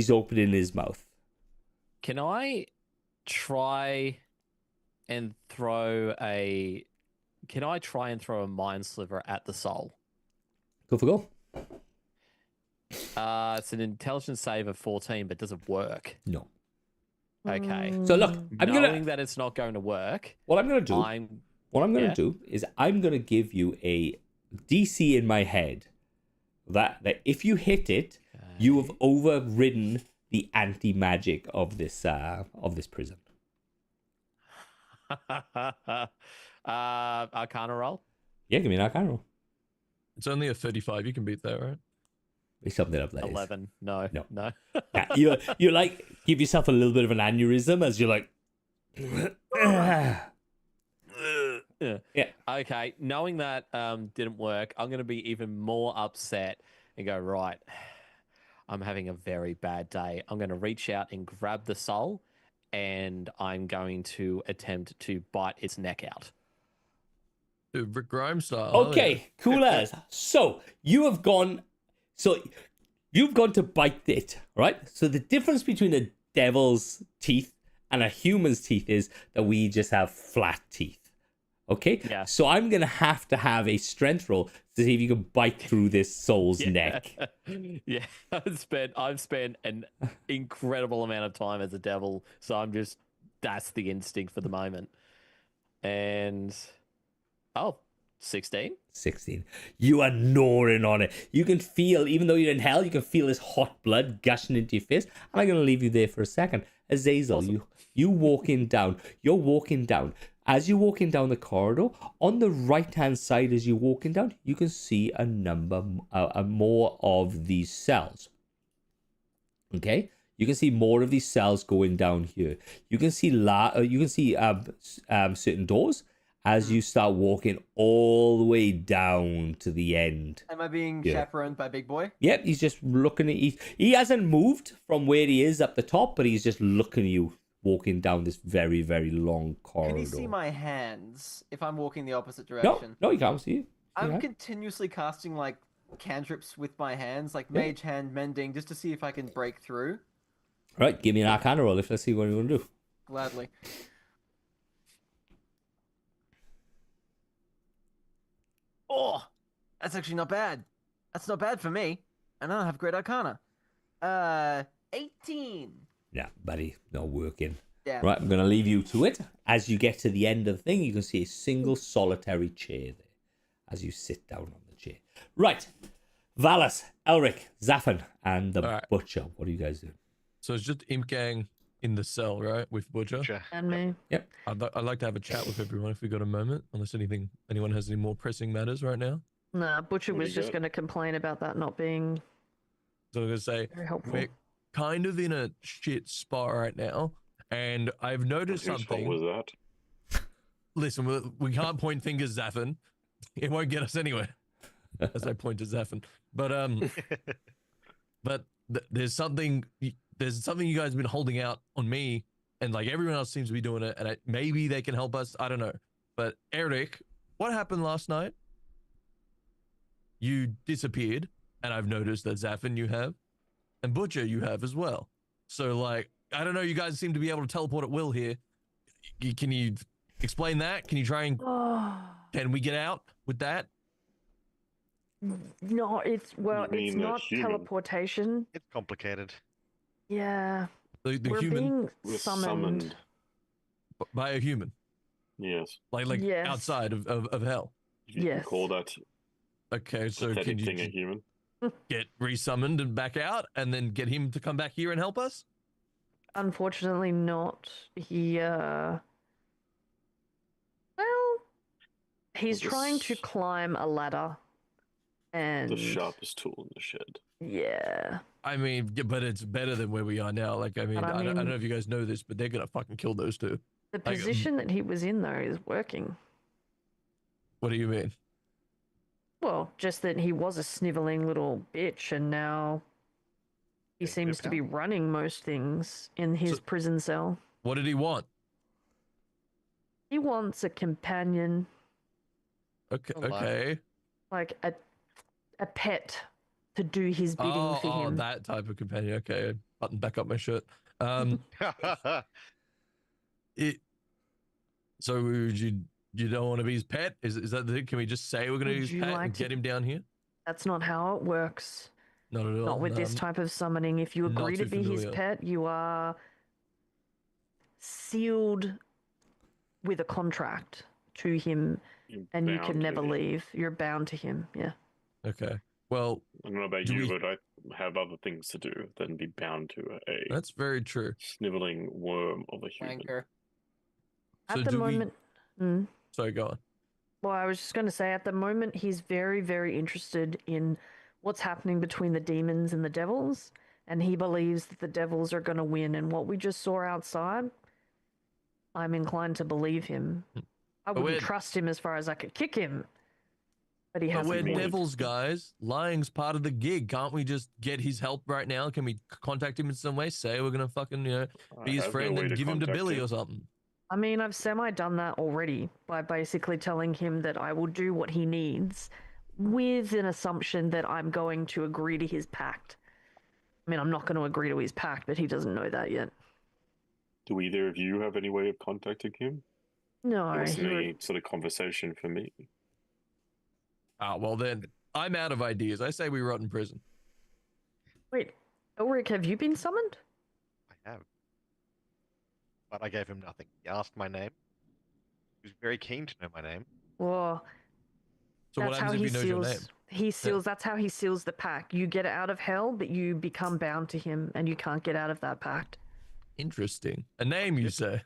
Speaker 1: opening his mouth.
Speaker 3: Can I try and throw a mind sliver at the soul?
Speaker 1: Go for goal.
Speaker 3: It's an intelligence save of 14, but does it work?
Speaker 1: No.
Speaker 3: Okay.
Speaker 1: So look,
Speaker 3: Knowing that it's not going to work,
Speaker 1: what I'm gonna do is I'm gonna give you a DC in my head that if you hit it, you have overridden the anti-magic of this prison.
Speaker 3: Arcana roll.
Speaker 1: Yeah, give me an Arcana roll.
Speaker 2: It's only a 35. You can beat that, right?
Speaker 1: Be something up there.
Speaker 3: 11. No.
Speaker 1: Yeah, you like give yourself a little bit of an aneurysm as you're like. Yeah.
Speaker 3: Okay. Knowing that didn't work, I'm going to be even more upset and go, right, I'm having a very bad day. I'm going to reach out and grab the soul, and I'm going to attempt to bite its neck out.
Speaker 2: Dude, Rick Grimes style.
Speaker 1: Okay, cool as. So you've gone to bite it, right? So the difference between a devil's teeth and a human's teeth is that we just have flat teeth. Okay?
Speaker 3: Yeah.
Speaker 1: So I'm gonna have to have a strength roll to see if you can bite through this soul's neck.
Speaker 3: Yeah, I've spent an incredible amount of time as a devil, so that's the instinct for the moment. And 16?
Speaker 1: 16. You are gnawing on it. You can feel, even though you're in hell, you can feel this hot blood gushing into your face. And I'm going to leave you there for a second. Azazel,
Speaker 3: Awesome.
Speaker 1: you're walking down. As you're walking down the corridor, on the right-hand side as you're walking down, you can see a number more of these cells. Okay? You can see more of these cells going down here. You can see certain doors as you start walking all the way down to the end.
Speaker 6: Am I being chaperoned by Big Boy?
Speaker 1: Yep, he's just looking at you. He hasn't moved from where he is up the top, but he's just looking at you walking down this very, very long corridor.
Speaker 6: Can he see my hands if I'm walking the opposite direction?
Speaker 1: No, he can't see you.
Speaker 6: I'm continuously casting like cantrips with my hands, like
Speaker 1: Yeah.
Speaker 6: mage hand mending, just to see if I can break through.
Speaker 1: Right, give me an Arcana roll if let's see what you want to do.
Speaker 6: Gladly. Oh, that's actually not bad. That's not bad for me. And I don't have great arcana. 18.
Speaker 1: Yeah, buddy, not working.
Speaker 6: Yeah.
Speaker 1: Right, I'm going to leave you to it. As you get to the end of the thing, you can see a single solitary chair there as you sit down on the chair. Right, Valis, Elric, Zaffin, and the
Speaker 2: All right.
Speaker 1: Butcher. What do you guys do?
Speaker 2: So it's just Imp Gang in the cell, right? With Butcher.
Speaker 4: Sure.
Speaker 5: And me.
Speaker 2: I'd like to have a chat with everyone if we got a moment, unless anyone has any more pressing matters right now.
Speaker 5: Nah, Butcher
Speaker 7: What do
Speaker 5: was
Speaker 7: you
Speaker 5: just
Speaker 7: got?
Speaker 5: going to complain about that not being
Speaker 2: So I'm gonna say
Speaker 5: very helpful.
Speaker 2: we're kind of in a shit spot right now, and I've noticed
Speaker 7: Whose fault
Speaker 2: something.
Speaker 7: was that?
Speaker 2: Listen, we can't point fingers, Zaffin. It won't get us anywhere. As I point to Zaffin, but there's something you guys have been holding out on me, and like everyone else seems to be doing it, and maybe they can help us. I don't know. But Eric, what happened last night? You disappeared, and I've noticed that Zaffin you have, and Butcher you have as well. So like, I don't know. You guys seem to be able to teleport at will here. Can you explain that? Can you try and
Speaker 5: Oh,
Speaker 2: can we get out with that?
Speaker 5: No, it's
Speaker 7: You
Speaker 5: it's
Speaker 7: mean a
Speaker 5: not
Speaker 7: human?
Speaker 5: teleportation.
Speaker 4: It's complicated.
Speaker 5: Yeah,
Speaker 2: The
Speaker 5: we're
Speaker 2: human
Speaker 5: being
Speaker 7: Was
Speaker 5: summoned.
Speaker 2: by a human,
Speaker 7: Yes.
Speaker 2: like
Speaker 5: Yes.
Speaker 2: outside of hell.
Speaker 7: If you can
Speaker 5: Yes.
Speaker 7: call that
Speaker 2: Okay, so can
Speaker 7: pathetic
Speaker 2: you
Speaker 7: thing a
Speaker 2: just
Speaker 7: human.
Speaker 2: get resummoned and back out, and then get him to come back here and help us?
Speaker 5: Unfortunately, not. Well, he's
Speaker 7: Well,
Speaker 5: trying to
Speaker 7: this-
Speaker 5: climb a ladder, and
Speaker 7: The sharpest tool in the shed.
Speaker 5: yeah,
Speaker 2: I mean, yeah, but it's better than where we are now. Like, I mean,
Speaker 5: I
Speaker 2: I don't
Speaker 5: mean-
Speaker 2: know if you guys know this, but they're gonna fucking kill those two.
Speaker 5: the
Speaker 2: Like,
Speaker 5: position that he was in though is working.
Speaker 2: What do you mean?
Speaker 5: Well, just that he was a sniveling little bitch, and now he
Speaker 4: Getting
Speaker 5: seems
Speaker 4: whipped
Speaker 5: to be running most things in his
Speaker 2: So-
Speaker 5: prison cell.
Speaker 2: What did he want?
Speaker 5: He wants a companion,
Speaker 2: Okay,
Speaker 4: A lot.
Speaker 2: okay.
Speaker 5: like a pet, to do his bidding for him.
Speaker 2: That type of companion. Okay, button back up my shirt. It. So you don't want to be his pet? Is that the thing? Can we just say we're gonna
Speaker 5: Would
Speaker 2: use
Speaker 5: you
Speaker 2: pet
Speaker 5: like
Speaker 2: and
Speaker 5: to-
Speaker 2: get him down here?
Speaker 5: That's not how it works.
Speaker 2: Not at all.
Speaker 5: Not with this
Speaker 2: Um,
Speaker 5: type of summoning. If you
Speaker 2: not
Speaker 5: agree to
Speaker 2: too
Speaker 5: be his
Speaker 2: familiar.
Speaker 5: pet, you are sealed with a contract to him,
Speaker 7: You're
Speaker 5: and you
Speaker 7: bound
Speaker 5: can
Speaker 7: to
Speaker 5: never
Speaker 7: him.
Speaker 5: leave. You're bound to him. Yeah.
Speaker 2: Okay. Well,
Speaker 7: I don't know about
Speaker 2: Do
Speaker 7: you,
Speaker 2: we-
Speaker 7: but I have other things to do than be bound to a
Speaker 2: that's very true.
Speaker 7: sniveling worm of a human.
Speaker 6: Wanker.
Speaker 5: At
Speaker 2: So
Speaker 5: the
Speaker 2: do we-
Speaker 5: moment, mm,
Speaker 2: Sorry, go on.
Speaker 5: well, I was just going to say, at the moment, he's very, very interested in what's happening between the demons and the devils, and he believes that the devils are going to win. And what we just saw outside, I'm inclined to believe him. I
Speaker 2: But
Speaker 5: wouldn't
Speaker 2: we're-
Speaker 5: trust him as far as I could kick him, but he
Speaker 2: But
Speaker 5: hasn't
Speaker 2: we're
Speaker 7: been.
Speaker 5: won.
Speaker 2: devils, guys. Lying's part of the gig. Can't we just get his help right now? Can we contact him in some way? Say we're gonna fucking
Speaker 7: I
Speaker 2: be his
Speaker 7: have no
Speaker 2: friend
Speaker 7: way
Speaker 2: and
Speaker 7: to
Speaker 2: give him to
Speaker 7: contact
Speaker 2: Billy
Speaker 7: him.
Speaker 2: or something.
Speaker 5: I mean, I've semi-done that already by basically telling him that I will do what he needs with an assumption that I'm going to agree to his pact. I mean, I'm not going to agree to his pact, but he doesn't know that yet.
Speaker 7: Do either of you have any way of contacting him?
Speaker 5: No,
Speaker 7: There wasn't
Speaker 5: he
Speaker 7: any sort of conversation for me.
Speaker 2: Ah, well then, I'm out of ideas. I say we rot in prison.
Speaker 5: Wait, Ulrich, have you been summoned?
Speaker 4: I have. But I gave him nothing. He asked my name. He was very keen to know my name.
Speaker 5: Well,
Speaker 2: So what
Speaker 5: that's how
Speaker 2: happens
Speaker 5: he
Speaker 2: if he knows your name?
Speaker 5: seals. He seals. That's how he seals the pact. You get out of hell, but you become bound to him, and you can't get out of that pact.
Speaker 2: Interesting. A name, you say?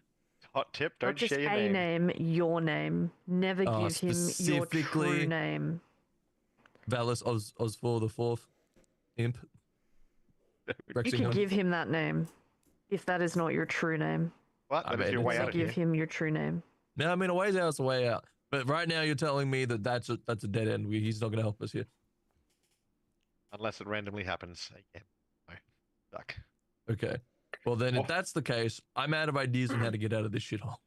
Speaker 4: Hot tip,
Speaker 5: Not
Speaker 4: don't
Speaker 5: just
Speaker 4: share your
Speaker 5: a
Speaker 4: name.
Speaker 5: your name. Never
Speaker 2: Oh,
Speaker 5: give him your
Speaker 2: specifically-
Speaker 5: true name.
Speaker 2: Valis Osfor the Fourth, Imp.
Speaker 5: You
Speaker 2: Rexingham.
Speaker 5: can give him that name, if that is not your true name.
Speaker 4: What?
Speaker 2: I
Speaker 4: That is
Speaker 2: mean,
Speaker 4: your way
Speaker 2: it's-
Speaker 4: out of
Speaker 5: Give
Speaker 4: here.
Speaker 5: him your true name.
Speaker 2: No, I mean a ways out, it's a way out. But right now, you're telling me that that's a dead end. He's not gonna help us here.
Speaker 4: Unless it randomly happens again. No. Duck.
Speaker 2: Okay. Well, then, if that's the case, I'm out of ideas on how to get out of this shithole.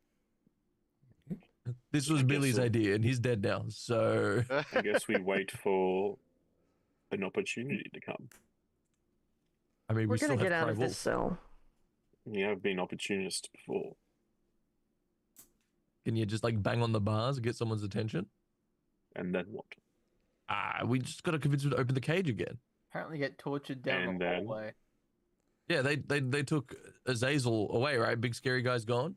Speaker 2: This was
Speaker 7: I guess
Speaker 2: Billy's
Speaker 7: so.
Speaker 2: idea, and he's dead now. So,
Speaker 7: I guess we wait for an opportunity to come.
Speaker 2: I mean,
Speaker 5: We're
Speaker 2: we still
Speaker 5: gonna
Speaker 2: have
Speaker 5: get out
Speaker 2: Cry
Speaker 5: of
Speaker 2: Wolf.
Speaker 5: this cell.
Speaker 7: We have been opportunists before.
Speaker 2: Can you just like bang on the bars and get someone's attention?
Speaker 7: And then what?
Speaker 2: We just got to convince him to open the cage again.
Speaker 6: Apparently get tortured down
Speaker 7: And
Speaker 6: the
Speaker 7: then-
Speaker 6: hallway.
Speaker 2: Yeah, they took Azazel away, right? Big scary guy's gone,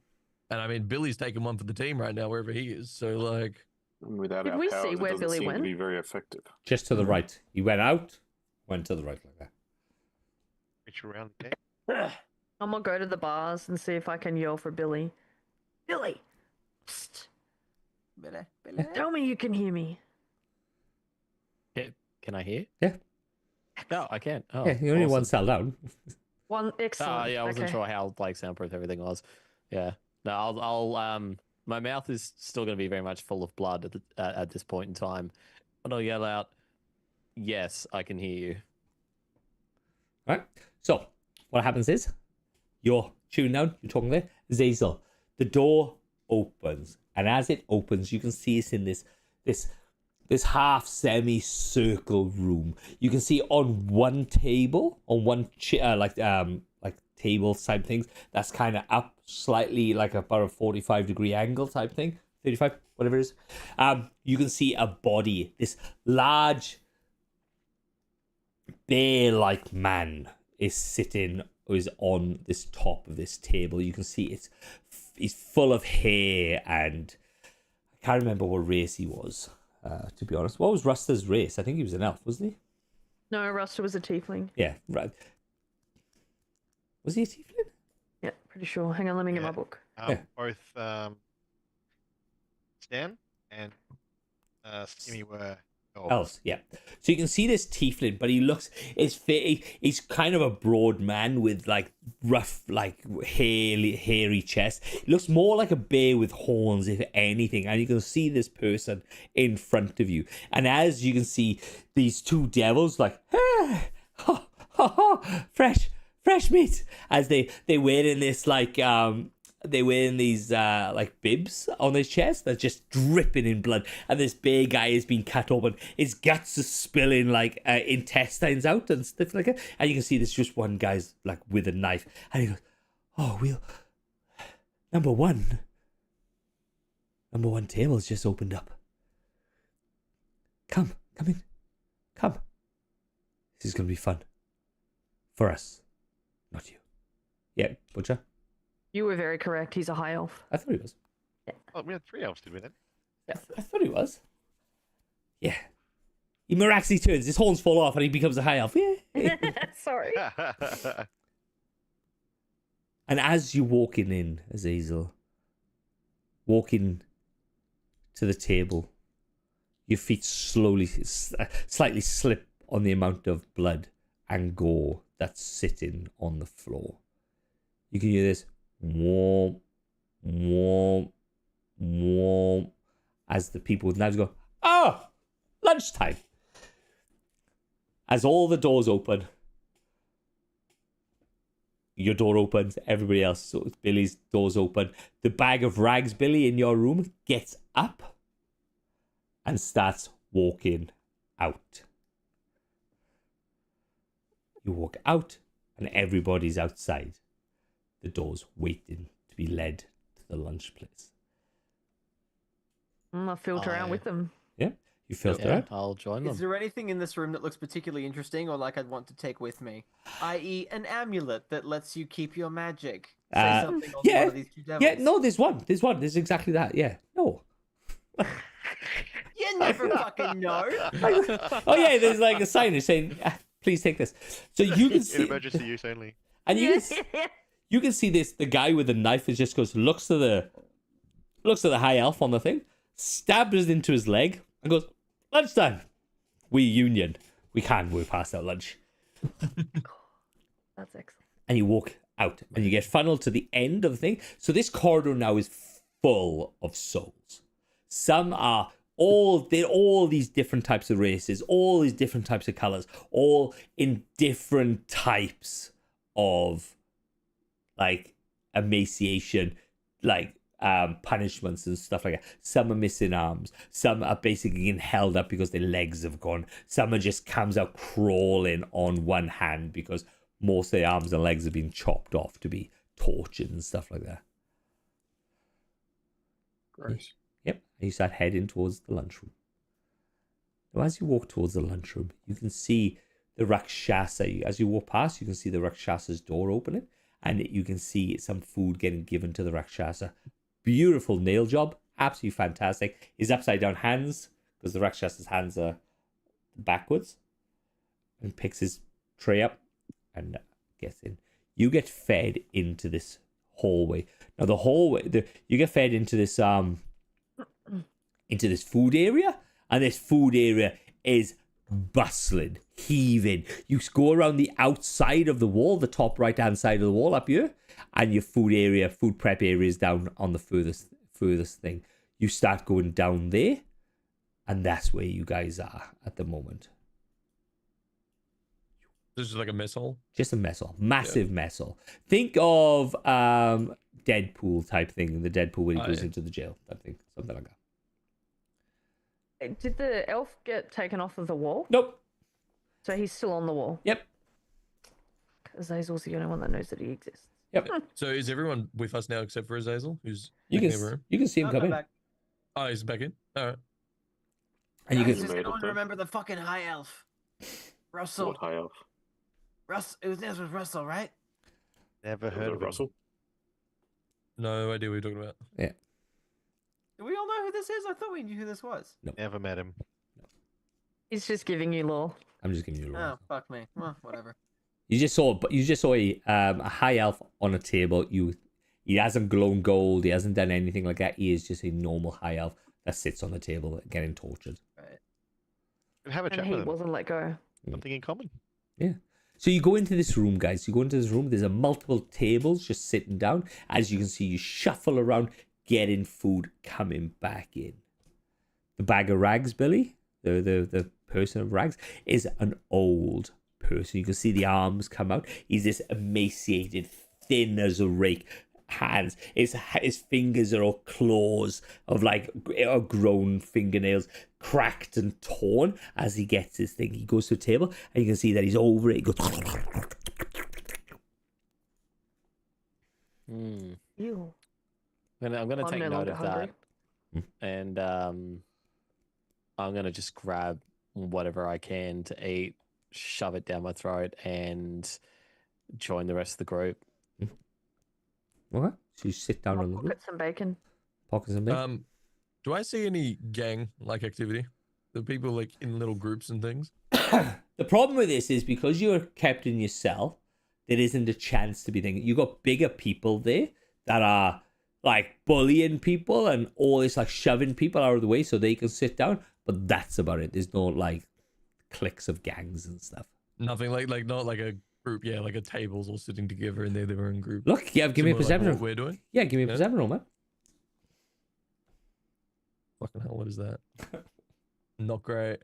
Speaker 2: and I mean Billy's taking one for the team right now wherever he is. So like,
Speaker 7: And without
Speaker 5: Did
Speaker 7: our
Speaker 5: we see
Speaker 7: powers,
Speaker 5: where
Speaker 7: it doesn't
Speaker 5: Billy
Speaker 7: seem
Speaker 5: went?
Speaker 7: to be very effective.
Speaker 1: Just to the right. He went out, went to the right like that.
Speaker 4: Reach around the table.
Speaker 5: I'm gonna go to the bars and see if I can yell for Billy. Billy! Psst!
Speaker 6: Billy, Billy.
Speaker 5: Tell me you can hear me.
Speaker 3: Can I hear?
Speaker 1: Yeah.
Speaker 3: No, I can. Oh,
Speaker 1: Yeah, you only
Speaker 3: awesome.
Speaker 1: one cell down.
Speaker 5: One
Speaker 3: Oh,
Speaker 5: excellent.
Speaker 3: yeah, I wasn't
Speaker 5: okay.
Speaker 3: sure how like soundproof everything was. Yeah. No, I'll my mouth is still going to be very much full of blood at this point in time. But I'll yell out, "Yes, I can hear you."
Speaker 1: Right? So, what happens is, you're tuning down, you're talking there, Zazel, the door opens, and as it opens, you can see it's in this half semi-circle room. You can see on one table, on one chair, like table type things, that's kind of up slightly, like about a 45-degree angle type thing, 35, whatever it is. You can see a body, this large bear-like man is on this top of this table. You can see he's full of hair, and I can't remember what race he was, to be honest. What was Rusta's race? I think he was an elf, wasn't he?
Speaker 5: No, Rusta was a tiefling.
Speaker 1: Yeah, right. Was he a tiefling?
Speaker 5: Yeah, pretty sure. Hang on, let me get my book.
Speaker 1: Yeah.
Speaker 4: Both Stan and Skimmy were
Speaker 1: Elves, yeah. So you can see this tiefling, but he's kind of a broad man with like rough, like hairy chest. He looks more like a bear with horns, if anything. And you can see this person in front of you. And as you can see, these two devils like, ha, ha, ha, fresh meat, as they wearing this like they wearing these like bibs on his chest that's just dripping in blood, and this bear guy has been cut open. His guts are spilling like intestines out and stuff like that. And you can see there's just one guy's like with a knife, and he goes, "Oh, we'll number one table's just opened up. Come in, come. This is gonna be fun for us, not you." Yeah, Butcher.
Speaker 5: You were very correct. He's a high elf.
Speaker 1: I thought he was.
Speaker 4: Oh, we had 3 elves, did we then?
Speaker 1: I thought he was. Yeah. He miraculously turns, his horns fall off, and he becomes a high elf. Yeah.
Speaker 5: Sorry.
Speaker 1: And as you walking in, Azazel, walking to the table, your feet slowly, slightly slip on the amount of blood and gore that's sitting on the floor. You can hear this womp, womp, womp, as the people with knives go, "Oh, lunchtime." As all the doors open, your door opens, everybody else, so Billy's doors open. The bag of rags, Billy, in your room gets up and starts walking out. You walk out, and everybody's outside the doors waiting to be led to the lunch place.
Speaker 5: I'll filter out with them.
Speaker 1: Yeah, you filter
Speaker 3: Yeah,
Speaker 1: out.
Speaker 3: I'll join
Speaker 6: Is
Speaker 3: them.
Speaker 6: there anything in this room that looks particularly interesting or like I'd want to take with me? I.e. an amulet that lets you keep your magic. Say something on one of these two devils.
Speaker 1: Yeah, no, there's one. There's exactly that. Yeah, no.
Speaker 6: You never fucking know.
Speaker 1: Oh yeah, there's like a sign saying, "Please take this." So you can
Speaker 4: In
Speaker 1: see,
Speaker 4: emergency use only.
Speaker 1: and you can see this. The guy with the knife is just goes, looks to the high elf on the thing, stabs it into his leg, and goes, "Lunchtime. We union. We can't move past our lunch."
Speaker 5: That's excellent.
Speaker 1: And you walk out, and you get funneled to the end of the thing. So this corridor now is full of souls. Some are they're all these different types of races, all these different types of colors, all in different types of like emaciation, like punishments and stuff like that. Some are missing arms, some are basically getting held up because their legs have gone, some are just comes out crawling on one hand because most of their arms and legs have been chopped off to be tortured and stuff like that.
Speaker 7: Gross.
Speaker 1: Yep, and you start heading towards the lunchroom. Now, as you walk towards the lunchroom, you can see the Rakshasa. As you walk past, you can see the Rakshasa's door opening, and you can see some food getting given to the Rakshasa. Beautiful nail job, absolutely fantastic. His upside down hands, because the Rakshasa's hands are backwards, and picks his tray up and gets in. You get fed into this hallway. Now the hallway, you get fed into this food area, and this food area is bustling, heaving. You go around the outside of the wall, the top right hand side of the wall up here, and your food prep area is down on the furthest thing. You start going down there, and that's where you guys are at the moment.
Speaker 2: This is like a mess hall.
Speaker 1: Just a mess hall, massive mess hall. Think of Deadpool type thing, the Deadpool when he goes into the jail type thing, something like that.
Speaker 5: Did the elf get taken off of the wall?
Speaker 1: Nope.
Speaker 5: So he's still on the wall.
Speaker 1: Yep.
Speaker 5: Azazel's the only one that knows that he exists.
Speaker 1: Yep.
Speaker 2: So is everyone with us now except for Azazel, who's
Speaker 1: You
Speaker 2: in
Speaker 1: can
Speaker 2: the room?
Speaker 1: you can see him
Speaker 6: Oh,
Speaker 1: come
Speaker 6: I'm
Speaker 1: in,
Speaker 6: back.
Speaker 2: Oh, he's back in. All right.
Speaker 1: and you
Speaker 6: Guys,
Speaker 1: can
Speaker 6: just
Speaker 7: made it
Speaker 6: don't
Speaker 7: though.
Speaker 6: remember the fucking high elf. Russell.
Speaker 7: What high elf?
Speaker 6: His name was Russell, right?
Speaker 4: Never
Speaker 7: Was
Speaker 4: heard
Speaker 7: it
Speaker 4: of him.
Speaker 7: Russell?
Speaker 2: No idea what you're talking about.
Speaker 6: Do we all know who this is? I thought we knew who this was.
Speaker 4: Never met him.
Speaker 5: He's just giving you lore.
Speaker 1: I'm just giving you a little.
Speaker 6: Oh, fuck me. Well, whatever.
Speaker 1: You just saw a high elf on a table. He hasn't glown gold. He hasn't done anything like that. He is just a normal high elf that sits on the table getting tortured.
Speaker 6: Right.
Speaker 4: Could have a
Speaker 5: And
Speaker 4: chat
Speaker 5: he
Speaker 4: with him.
Speaker 5: wasn't let go.
Speaker 4: Something in common.
Speaker 1: Yeah. So you go into this room, guys. You go into this room. There's a multiple tables just sitting down. As you can see, you shuffle around, getting food, coming back in. The bag of rags, Billy, the person of rags, is an old person. You can see the arms come out. He's this emaciated, thin as a rake. Hands, his fingers are all claws of like grown fingernails, cracked and torn. As he gets this thing, he goes to the table and you can see that he's over it. He goes.
Speaker 5: Ew.
Speaker 3: I'm gonna
Speaker 5: I'm
Speaker 3: take
Speaker 5: no
Speaker 3: note
Speaker 5: longer
Speaker 3: of
Speaker 5: hungry.
Speaker 3: that, and I'm gonna just grab whatever I can to eat, shove it down my throat, and join the rest of the group.
Speaker 1: Okay. So you sit down
Speaker 5: I'll
Speaker 1: on the
Speaker 5: pocket some bacon.
Speaker 1: pockets and bacon.
Speaker 2: Do I see any gang like activity? The people like in little groups and things.
Speaker 1: The problem with this is because you're kept in your cell, there isn't a chance to be thinking. You got bigger people there that are like bullying people and all this like shoving people out of the way so they can sit down. But that's about it. There's no like cliques of gangs and stuff.
Speaker 2: Nothing like not like a group. Yeah, like a tables all sitting together and they're their own group.
Speaker 1: Look, yeah, give me a
Speaker 2: Similar, like,
Speaker 1: perception.
Speaker 2: what we're doing.
Speaker 1: Yeah, give me a
Speaker 2: Yeah.
Speaker 1: perception roll, man.
Speaker 2: Fucking hell, what is that? Not great.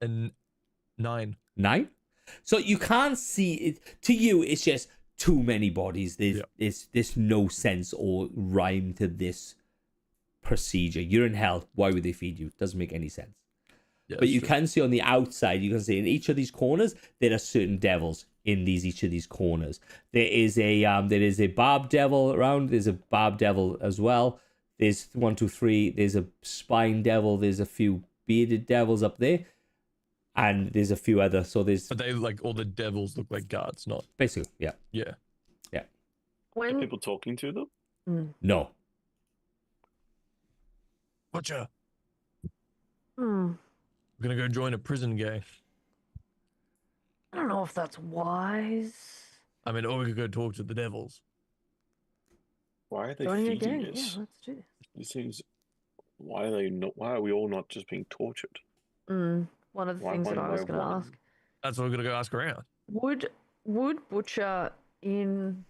Speaker 2: And 9.
Speaker 1: 9. So you can't see it. To you, it's just too many bodies. There's no sense or rhyme to this procedure. You're in hell. Why would they feed you? Doesn't make any sense.
Speaker 2: Yeah,
Speaker 1: But you
Speaker 2: true.
Speaker 1: can see on the outside, you can see in each of these corners, there are certain devils in each of these corners. There is a barb devil around. There's a barb devil as well. There's 1, 2, 3. There's a spine devil. There's a few bearded devils up there. And there's a few other. So there's
Speaker 2: But they like all the devils look like guards, not
Speaker 1: basically, yeah.
Speaker 2: yeah.
Speaker 7: Are
Speaker 5: When
Speaker 7: people talking to them?
Speaker 1: No.
Speaker 2: Butcher.
Speaker 5: Hmm,
Speaker 2: We're gonna go join a prison gang.
Speaker 5: I don't know if that's wise.
Speaker 2: I mean, or we could go talk to the devils.
Speaker 7: Why are they
Speaker 5: Joining a
Speaker 7: feeding
Speaker 5: gang. Yeah,
Speaker 7: this?
Speaker 5: let's do this.
Speaker 7: It seems. Why are they not? Why are we all not just being tortured?
Speaker 5: One of the
Speaker 7: Why
Speaker 5: things that
Speaker 7: one
Speaker 5: I was
Speaker 7: way
Speaker 5: going to
Speaker 7: one?
Speaker 5: ask.
Speaker 2: That's what we're gonna go ask around.
Speaker 5: Would Butcher in...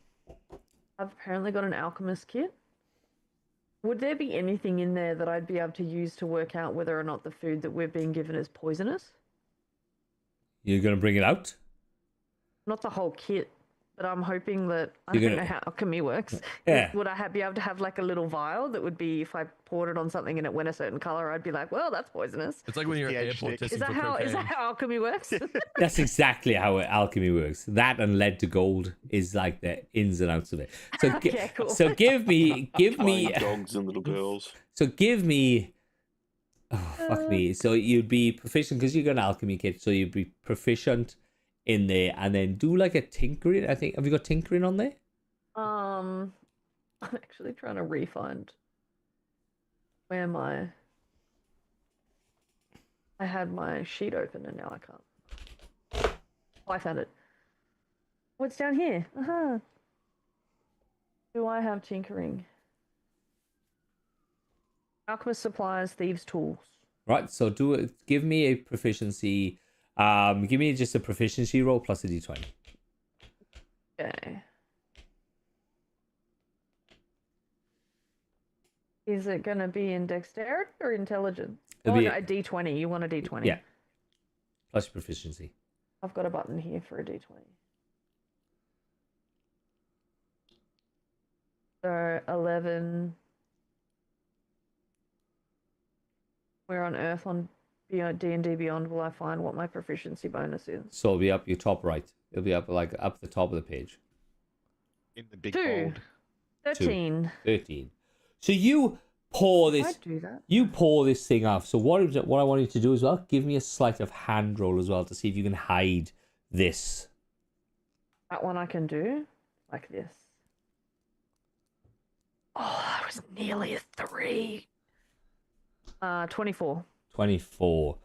Speaker 5: I've apparently got an alchemist kit. Would there be anything in there that I'd be able to use to work out whether or not the food that we're being given is poisonous?
Speaker 1: You're going to bring it out?
Speaker 5: Not the whole kit, but I'm hoping that... I
Speaker 1: You're
Speaker 5: don't
Speaker 1: gonna-
Speaker 5: know how alchemy works.
Speaker 1: Yeah.
Speaker 5: Would I be able to have like a little vial that would be, if I poured it on something and it went a certain color, I'd be like, well, that's poisonous.
Speaker 2: It's like when you're at
Speaker 4: The edge
Speaker 2: airport
Speaker 4: stick.
Speaker 2: testing
Speaker 5: Is that
Speaker 2: for
Speaker 5: how
Speaker 2: cocaine.
Speaker 5: is that how alchemy works?
Speaker 1: That's exactly how alchemy works. That and lead to gold is like the ins and outs of it. So,
Speaker 5: Okay, cool.
Speaker 1: so give me,
Speaker 7: Flying dogs and little girls.
Speaker 1: so give me. Oh fuck me! So you'd be proficient because you got an alchemy kit. So you'd be proficient in there, and then do like a tinkering. I think have you got tinkering on there?
Speaker 5: I'm actually trying to re-find where I had my sheet open and now I can't. Oh, I found it. Oh, it's down here. Do I have tinkering? Alchemist supplies, thieves' tools.
Speaker 1: Right. So do it. Give me a proficiency. Give me just a proficiency roll plus a d20.
Speaker 5: Okay. Is it going to be in dexterity or intelligence?
Speaker 1: It'll
Speaker 5: Oh,
Speaker 1: be-
Speaker 5: no, a d20. You want a d20?
Speaker 1: Yeah. Plus your proficiency.
Speaker 5: I've got a button here for a d20. So 11. Where on earth on D&D Beyond will I find what my proficiency bonus is?
Speaker 1: So it'll be up your top right. It'll be up like up the top of the page.
Speaker 4: In the big
Speaker 5: 2.
Speaker 4: bold.
Speaker 5: 13.
Speaker 1: 13. So you pour
Speaker 5: I
Speaker 1: this.
Speaker 5: do that.
Speaker 1: You pour this thing off. So what I want you to do as well, give me a sleight of hand roll as well to see if you can hide this.
Speaker 5: That one I can do like this. Oh, that was nearly a 3. 24.
Speaker 1: 24.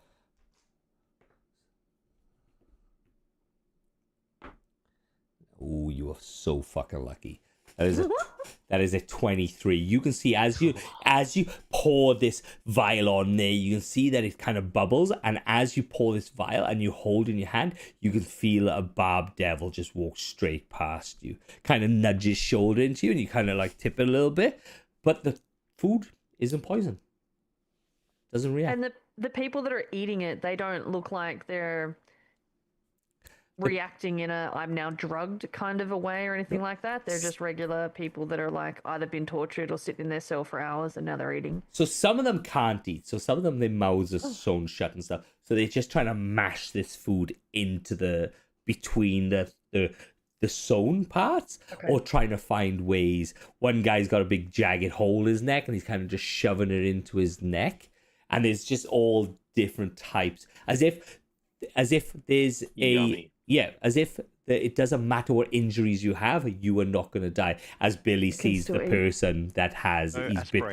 Speaker 1: Ooh, you are so fucking lucky. That is a 23. You can see as you pour this vial on there, you can see that it kind of bubbles, and as you pour this vial and you hold in your hand, you can feel a barb devil just walk straight past you, kind of nudge his shoulder into you, and you kind of like tip it a little bit, but the food isn't poison. Doesn't react.
Speaker 5: And the people that are eating it, they don't look like they're reacting in a I'm now drugged kind of a way or anything like that. They're just regular people that are like either been tortured or sitting in their cell for hours and now they're eating.
Speaker 1: So some of them can't eat. So some of them, their mouths are sewn shut and stuff. So they're just trying to mash this food into between the sewn parts, or trying to find ways. One guy's got a big jagged hole in his neck and he's kind of just shoving it into his neck. And it's just all different types, as if there's
Speaker 7: Yummy.
Speaker 1: as if it doesn't matter what injuries you have, you are not going to die. As Billy sees the
Speaker 5: still eat.
Speaker 1: person that he's bit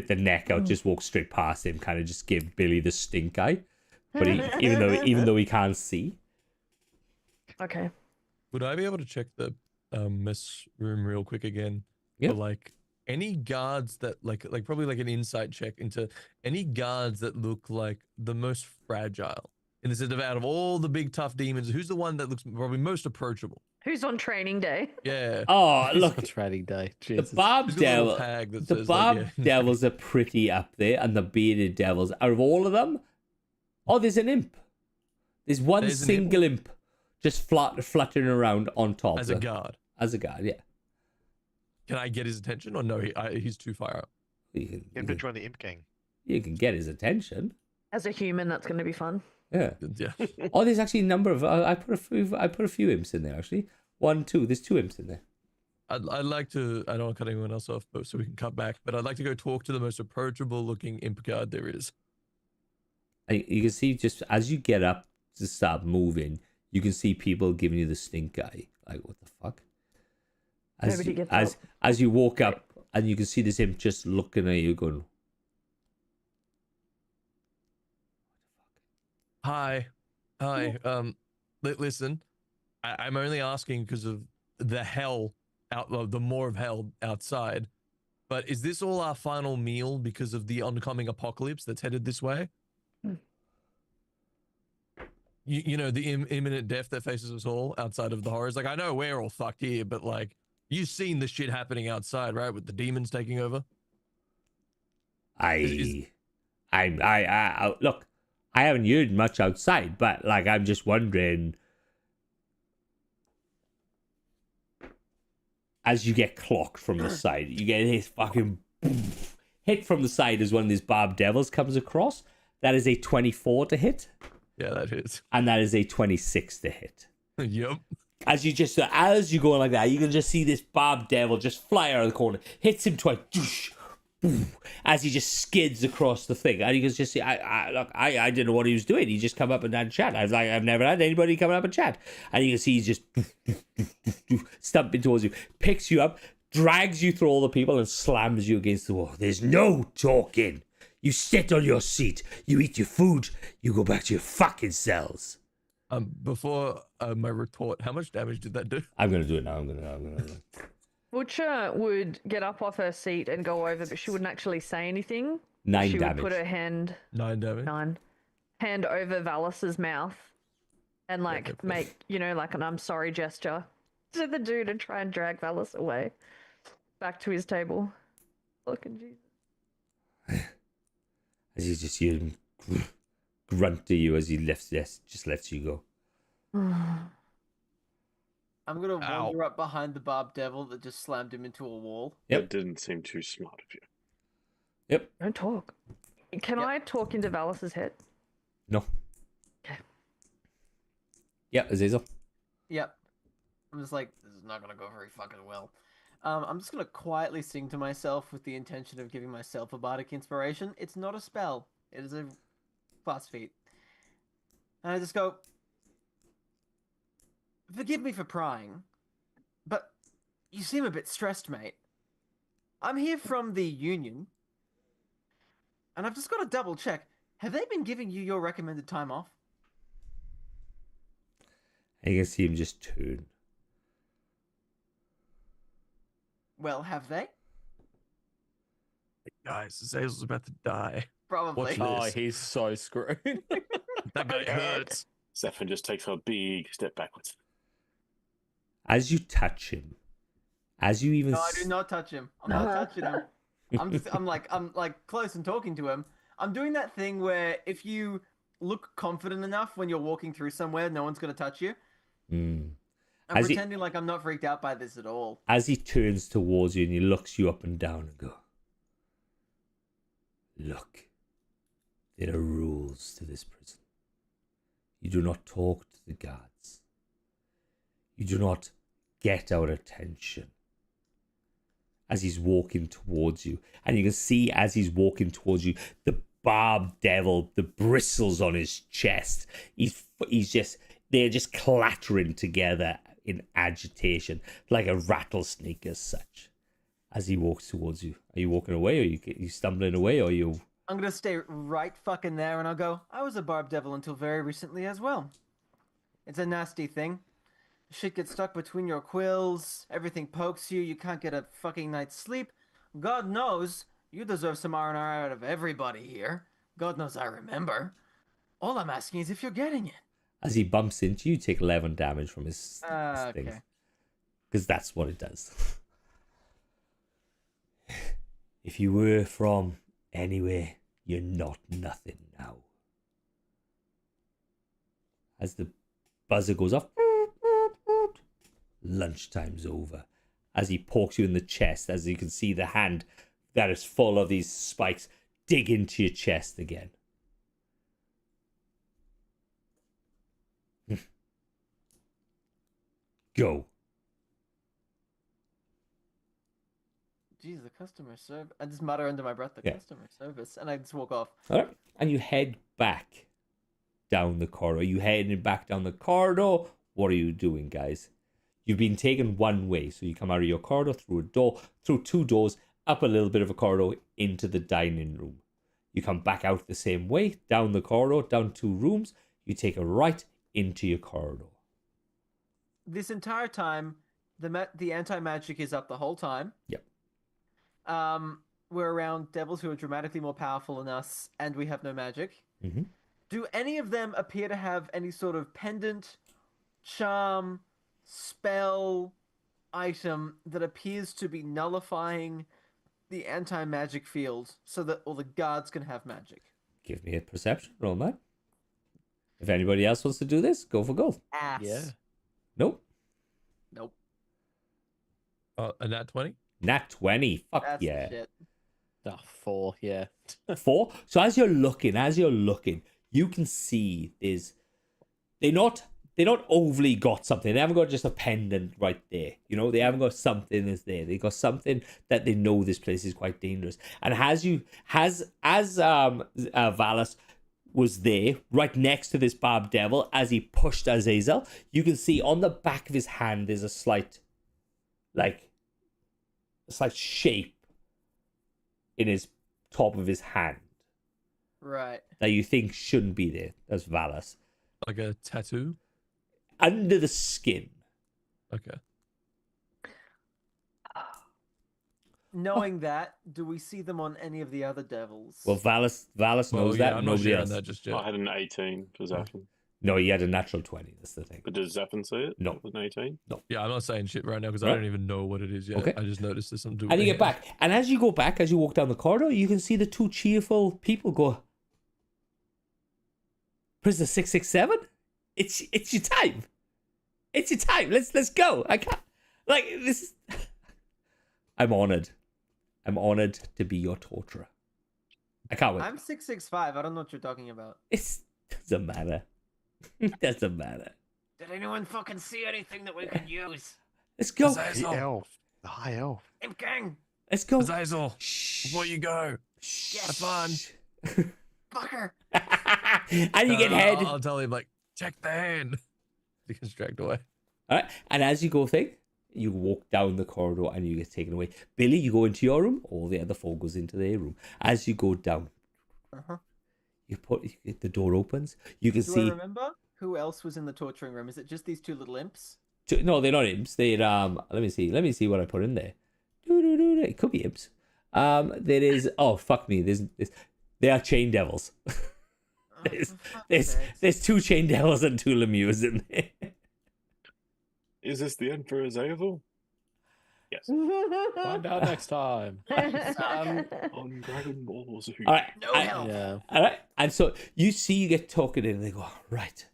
Speaker 1: the neck out, just walk straight past him, kind of just give Billy the stink eye. But even though he can't see.
Speaker 5: Okay.
Speaker 2: Would I be able to check the mess room real quick again?
Speaker 1: Yeah.
Speaker 2: For like any guards that like probably like an insight check into any guards that look like the most fragile. In the sense of out of all the big tough demons, who's the one that looks probably most approachable?
Speaker 5: Who's on training day?
Speaker 2: Yeah.
Speaker 1: Oh, look,
Speaker 3: Trading day.
Speaker 1: the
Speaker 3: Jesus.
Speaker 1: barb
Speaker 2: Who's got a little
Speaker 1: devil.
Speaker 2: tag that
Speaker 1: The
Speaker 2: says,
Speaker 1: barb
Speaker 2: like, yeah.
Speaker 1: devils are pretty up there, and the bearded devils. Out of all of them, there's an imp. There's one
Speaker 2: There's an
Speaker 1: single imp just fluttering around on top.
Speaker 2: As a guard.
Speaker 1: As a guard, yeah.
Speaker 2: Can I get his attention or no? He's too far out.
Speaker 1: You
Speaker 4: Get him to join the imp gang.
Speaker 1: can get his attention.
Speaker 5: As a human, that's going to be fun.
Speaker 1: Yeah.
Speaker 2: Yeah.
Speaker 1: Oh, there's actually a number of. I put a few imps in there actually. 1, 2. There's 2 imps in there.
Speaker 2: I'd like to. I don't want to cut anyone else off, but so we can cut back. But I'd like to go talk to the most approachable looking imp guard there is.
Speaker 1: And you can see just as you get up to start moving, you can see people giving you the stink eye. Like, what the fuck?
Speaker 5: Nobody gets up.
Speaker 1: As you walk up, and you can see this imp just looking at you, going,
Speaker 2: Hi. Listen, I'm only asking because of the hell the more of hell outside. But is this all our final meal because of the oncoming apocalypse that's headed this way? You know, the imminent death that faces us all outside of the horrors. Like, I know we're all fucked here, but like, you've seen the shit happening outside, right? With the demons taking over.
Speaker 1: Look, I haven't heard much outside, but like, I'm just wondering, as you get clocked from the side, you get this fucking hit from the side as one of these barb devils comes across. That is a 24 to hit.
Speaker 2: Yeah, that is.
Speaker 1: And that is a 26 to hit.
Speaker 2: Yep.
Speaker 1: As you go like that, you can just see this barb devil just fly out of the corner, hits him twice, as he just skids across the thing, and you can just see. I didn't know what he was doing. He just come up and had chat. I was like, I've never had anybody come up and chat, and you can see he's just stumping towards you, picks you up, drags you through all the people, and slams you against the wall. There's no talking. You sit on your seat. You eat your food. You go back to your fucking cells.
Speaker 2: Before my retort, how much damage did that do?
Speaker 1: I'm gonna do it now. I'm gonna.
Speaker 5: Butcher would get up off her seat and go over, but she wouldn't actually say anything.
Speaker 1: 9
Speaker 5: she
Speaker 1: damage.
Speaker 5: would put her hand
Speaker 2: 9 damage.
Speaker 5: hand over Valus's mouth and like
Speaker 2: okay.
Speaker 5: make, like an I'm sorry gesture to the dude and try and drag Valus away back to his table. Fucking Jesus.
Speaker 1: As you just hear him grunt to you as he just lets you go.
Speaker 6: I'm gonna wander up behind the barb devil that just slammed him into a wall.
Speaker 1: Yep.
Speaker 7: That didn't seem too smart of you.
Speaker 1: Yep.
Speaker 5: Don't talk. Can I talk into Valus's head?
Speaker 1: No.
Speaker 5: Okay.
Speaker 1: Yep, Azazel.
Speaker 6: Yep. I'm just like, this is not gonna go very fucking well. I'm just gonna quietly sing to myself with the intention of giving myself a bardic inspiration. It's not a spell. It is a fast feat. And I just go, forgive me for prying, but you seem a bit stressed, mate. I'm here from the Union, and I've just got to double check. Have they been giving you your recommended time off?
Speaker 8: And you can see him just turn.
Speaker 6: Well, have they?
Speaker 2: Guys, Azazel's about to die.
Speaker 6: Probably.
Speaker 2: Watch
Speaker 3: Oh,
Speaker 2: this.
Speaker 3: he's so screwed.
Speaker 2: That guy hurts.
Speaker 7: Zephyr just takes a big step backwards.
Speaker 8: As you touch him, as you even
Speaker 6: No, I do not touch him. I'm not touching him. I'm like close and talking to him. I'm doing that thing where if you look confident enough when you're walking through somewhere, no one's gonna touch you.
Speaker 8: Mm.
Speaker 6: I'm
Speaker 8: As he-
Speaker 6: pretending like I'm not freaked out by this at all.
Speaker 8: As he turns towards you and he looks you up and down and go, look, there are rules to this prison. You do not talk to the guards. You do not get our attention. As he's walking towards you, and you can see as he's walking towards you, the barbed devil, the bristles on his chest. They're just clattering together in agitation, like a rattlesnake as such. As he walks towards you, are you walking away, or are you stumbling away, or are you?
Speaker 6: I'm gonna stay right fucking there, and I'll go. I was a barbed devil until very recently as well. It's a nasty thing. Shit gets stuck between your quills. Everything pokes you. You can't get a fucking night's sleep. God knows you deserve some R&R out of everybody here. God knows I remember. All I'm asking is if you're getting it.
Speaker 8: As he bumps into you, take 11 damage from his
Speaker 6: Okay.
Speaker 8: things. Because that's what it does. If you were from anywhere, you're not nothing now. As the buzzer goes off, lunchtime's over. As he pokes you in the chest, as you can see the hand that is full of these spikes dig into your chest again. Go.
Speaker 6: Jeez, the customer service. I just mutter under my breath, the
Speaker 8: Yeah.
Speaker 6: customer service, and I just walk off.
Speaker 8: All right. And you head back down the corridor. You heading back down the corridor. What are you doing, guys? You've been taken one way, so you come out of your corridor through a door, through two doors, up a little bit of a corridor into the dining room. You come back out the same way, down the corridor, down two rooms. You take a right into your corridor.
Speaker 6: This entire time, the anti-magic is up the whole time.
Speaker 8: Yep.
Speaker 6: We're around devils who are dramatically more powerful than us, and we have no magic.
Speaker 8: Mm-hmm.
Speaker 6: Do any of them appear to have any sort of pendant, charm, spell, item that appears to be nullifying the anti-magic field so that all the guards can have magic?
Speaker 8: Give me a perception roll, man. If anybody else wants to do this, go for gold.
Speaker 6: Ass.
Speaker 3: Yeah.
Speaker 8: Nope.
Speaker 6: Nope.
Speaker 2: A nat 20?
Speaker 8: Nat 20. Fuck
Speaker 6: That's
Speaker 8: yeah.
Speaker 6: the shit.
Speaker 3: Oh, 4, yeah.
Speaker 8: 4. So as you're looking, you can see they're not overly got something. They haven't got just a pendant right there. You know, they haven't got something that's there. They got something that they know this place is quite dangerous. And as Valis was there right next to this barbed devil, as he pushed Azazel, you can see on the back of his hand there's a slight shape in his top of his hand
Speaker 6: Right.
Speaker 8: that you think shouldn't be there. That's Valis.
Speaker 2: Like a tattoo?
Speaker 8: Under the skin.
Speaker 2: Okay.
Speaker 6: Knowing that, do we see them on any of the other devils?
Speaker 8: Well, Valis knows
Speaker 2: Well,
Speaker 8: that.
Speaker 2: I'm not
Speaker 8: Nobody
Speaker 2: sharing
Speaker 8: else.
Speaker 2: that just yet.
Speaker 7: I had an 18 for Zappin.
Speaker 8: No, he had a natural 20. That's the thing.
Speaker 7: But does Zappin see it?
Speaker 8: No.
Speaker 7: It was an 18?
Speaker 2: Yeah, I'm not saying shit right now because
Speaker 8: Right.
Speaker 2: I don't even know what it is yet.
Speaker 8: Okay.
Speaker 2: I just noticed there's some doing.
Speaker 8: And you get back. And as you go back, as you walk down the corridor, you can see the two cheerful people go, Prisoner 667? It's your time. It's your time. Let's go. I can't. Like, this is... I'm honored. I'm honored to be your torturer. I can't wait.
Speaker 6: I'm 665. I don't know what you're talking about.
Speaker 8: It doesn't matter. It doesn't matter.
Speaker 6: Did anyone fucking see anything that we could use?
Speaker 8: Let's go.
Speaker 4: The elf. The high elf.
Speaker 6: Imp gang,
Speaker 1: Let's go.
Speaker 2: Azazel,
Speaker 1: Shh.
Speaker 2: before you go, have fun.
Speaker 6: fucker.
Speaker 1: And you get head.
Speaker 2: I'll tell him, like, check the hand. He gets dragged away.
Speaker 1: All right. And as you go you walk down the corridor and you get taken away. Billy, you go into your room. All the other four goes into their room. As you go down, the door opens. You can
Speaker 6: Do
Speaker 1: see.
Speaker 6: I remember who else was in the torturing room? Is it just these two little imps?
Speaker 1: No, they're not imps. They're Let me see what I put in there. It could be imps. There is. Oh fuck me. They are chain devils. There's two chain devils and two Lemures in there.
Speaker 7: Is this the end for Azazel? Yes.
Speaker 3: Find out next time.
Speaker 7: On Dragon Ball Z.
Speaker 1: All right.
Speaker 6: No help.
Speaker 3: Yeah.
Speaker 1: All right. And so you get talking in and they go, right.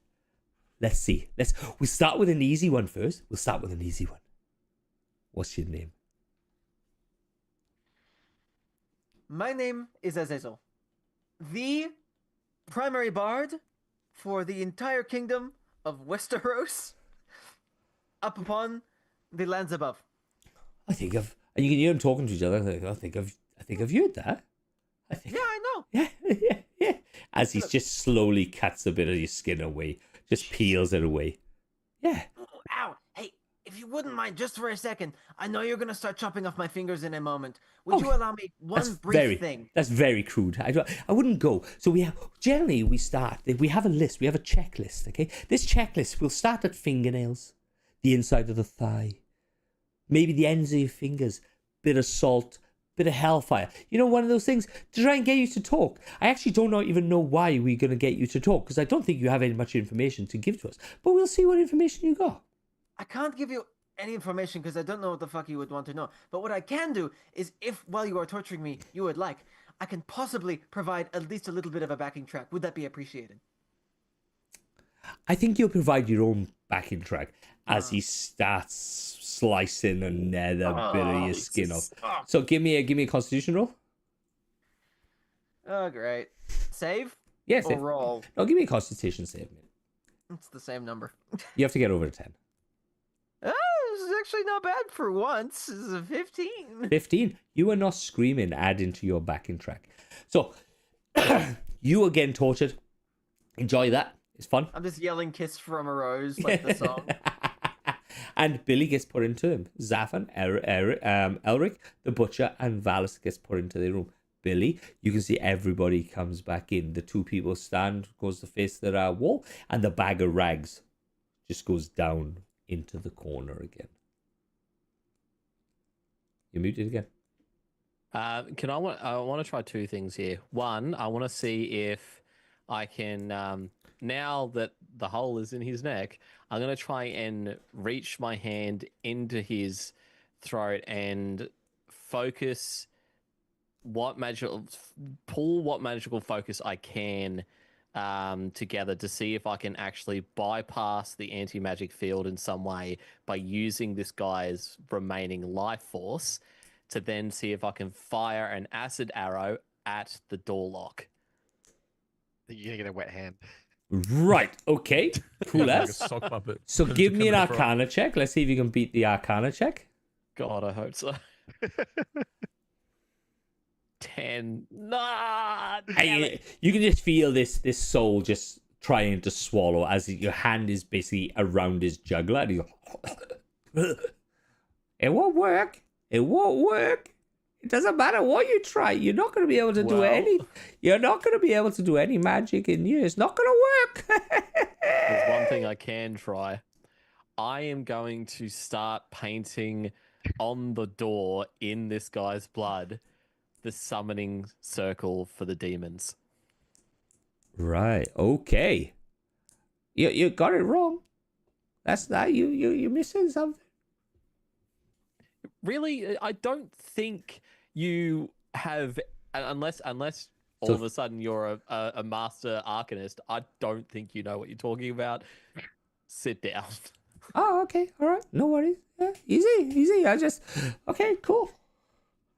Speaker 1: Let's see. We'll start with an easy one first. What's your name?
Speaker 6: My name is Azazel, the primary bard for the entire kingdom of Westeros, up upon the lands above.
Speaker 1: And you can hear them talking to each other. I think I've heard that.
Speaker 6: Yeah, I know.
Speaker 1: Yeah. As he just slowly cuts a bit of your skin away, just peels it away. Yeah.
Speaker 6: Ow! Hey, if you wouldn't mind, just for a second, I know you're gonna start chopping off my fingers in a moment. Would you allow me one brief thing?
Speaker 1: That's very crude. I wouldn't go. So we have a list. We have a checklist. Okay, this checklist will start at fingernails, the inside of the thigh, maybe the ends of your fingers, bit of salt, bit of hellfire. You know, one of those things to try and get you to talk. I actually don't even know why we're going to get you to talk, because I don't think you have any much information to give to us. But we'll see what information you got.
Speaker 6: I can't give you any information because I don't know what the fuck you would want to know. But what I can do is, if while you are torturing me, you would like, I can possibly provide at least a little bit of a backing track. Would that be appreciated?
Speaker 1: I think you'll provide your own backing track as he starts slicing another bit of your skin off. So give me a constitution roll.
Speaker 6: Oh, great. Save?
Speaker 1: Yes.
Speaker 6: Or roll?
Speaker 1: No, give me a constitution save, man.
Speaker 6: It's the same number.
Speaker 1: You have to get over a 10.
Speaker 6: Oh, this is actually not bad for once. This is a 15.
Speaker 1: 15. You are not screaming, add into your backing track. So, you are getting tortured. Enjoy that. It's fun.
Speaker 6: I'm just yelling "Kiss from a Rose" like the song.
Speaker 1: And Billy gets put into him. Zafan, Elric, the Butcher, and Valis gets put into their room. Billy, you can see everybody comes back in. The two people stand, goes to face the wall, and the bag of rags just goes down into the corner again. You're muted again.
Speaker 3: I want to try two things here. One, I want to see if I can, now that the hole is in his neck, I'm going to try and reach my hand into his throat and focus pull what magical focus I can together to see if I can actually bypass the anti-magic field in some way by using this guy's remaining life force to then see if I can fire an acid arrow at the door lock.
Speaker 4: You're gonna get a wet hand.
Speaker 1: Right. Okay. Cool.
Speaker 2: Like a
Speaker 1: as.
Speaker 2: sock puppet.
Speaker 1: So
Speaker 2: Comes
Speaker 1: give
Speaker 2: to
Speaker 1: me an
Speaker 2: come in the front.
Speaker 1: Arcana check. Let's see if you can beat the Arcana check.
Speaker 3: God, I hope so. 10. Nah, damn it.
Speaker 1: You can just feel this soul just trying to swallow as your hand is basically around his jugular. And you go, it won't work. It won't work. It doesn't matter what you try. You're not going to be able to do any. You're not going to be able to do any magic in you. It's not going to work.
Speaker 3: There's one thing I can try. I am going to start painting on the door in this guy's blood the summoning circle for the demons.
Speaker 1: Right. Okay. You got it wrong. That's that. You're missing something.
Speaker 3: Really, I don't think you have, unless all of a sudden you're a master arcanist. I don't think you know what you're talking about. Sit down.
Speaker 1: Oh, okay. All right. No worries. Yeah, easy. Okay, cool.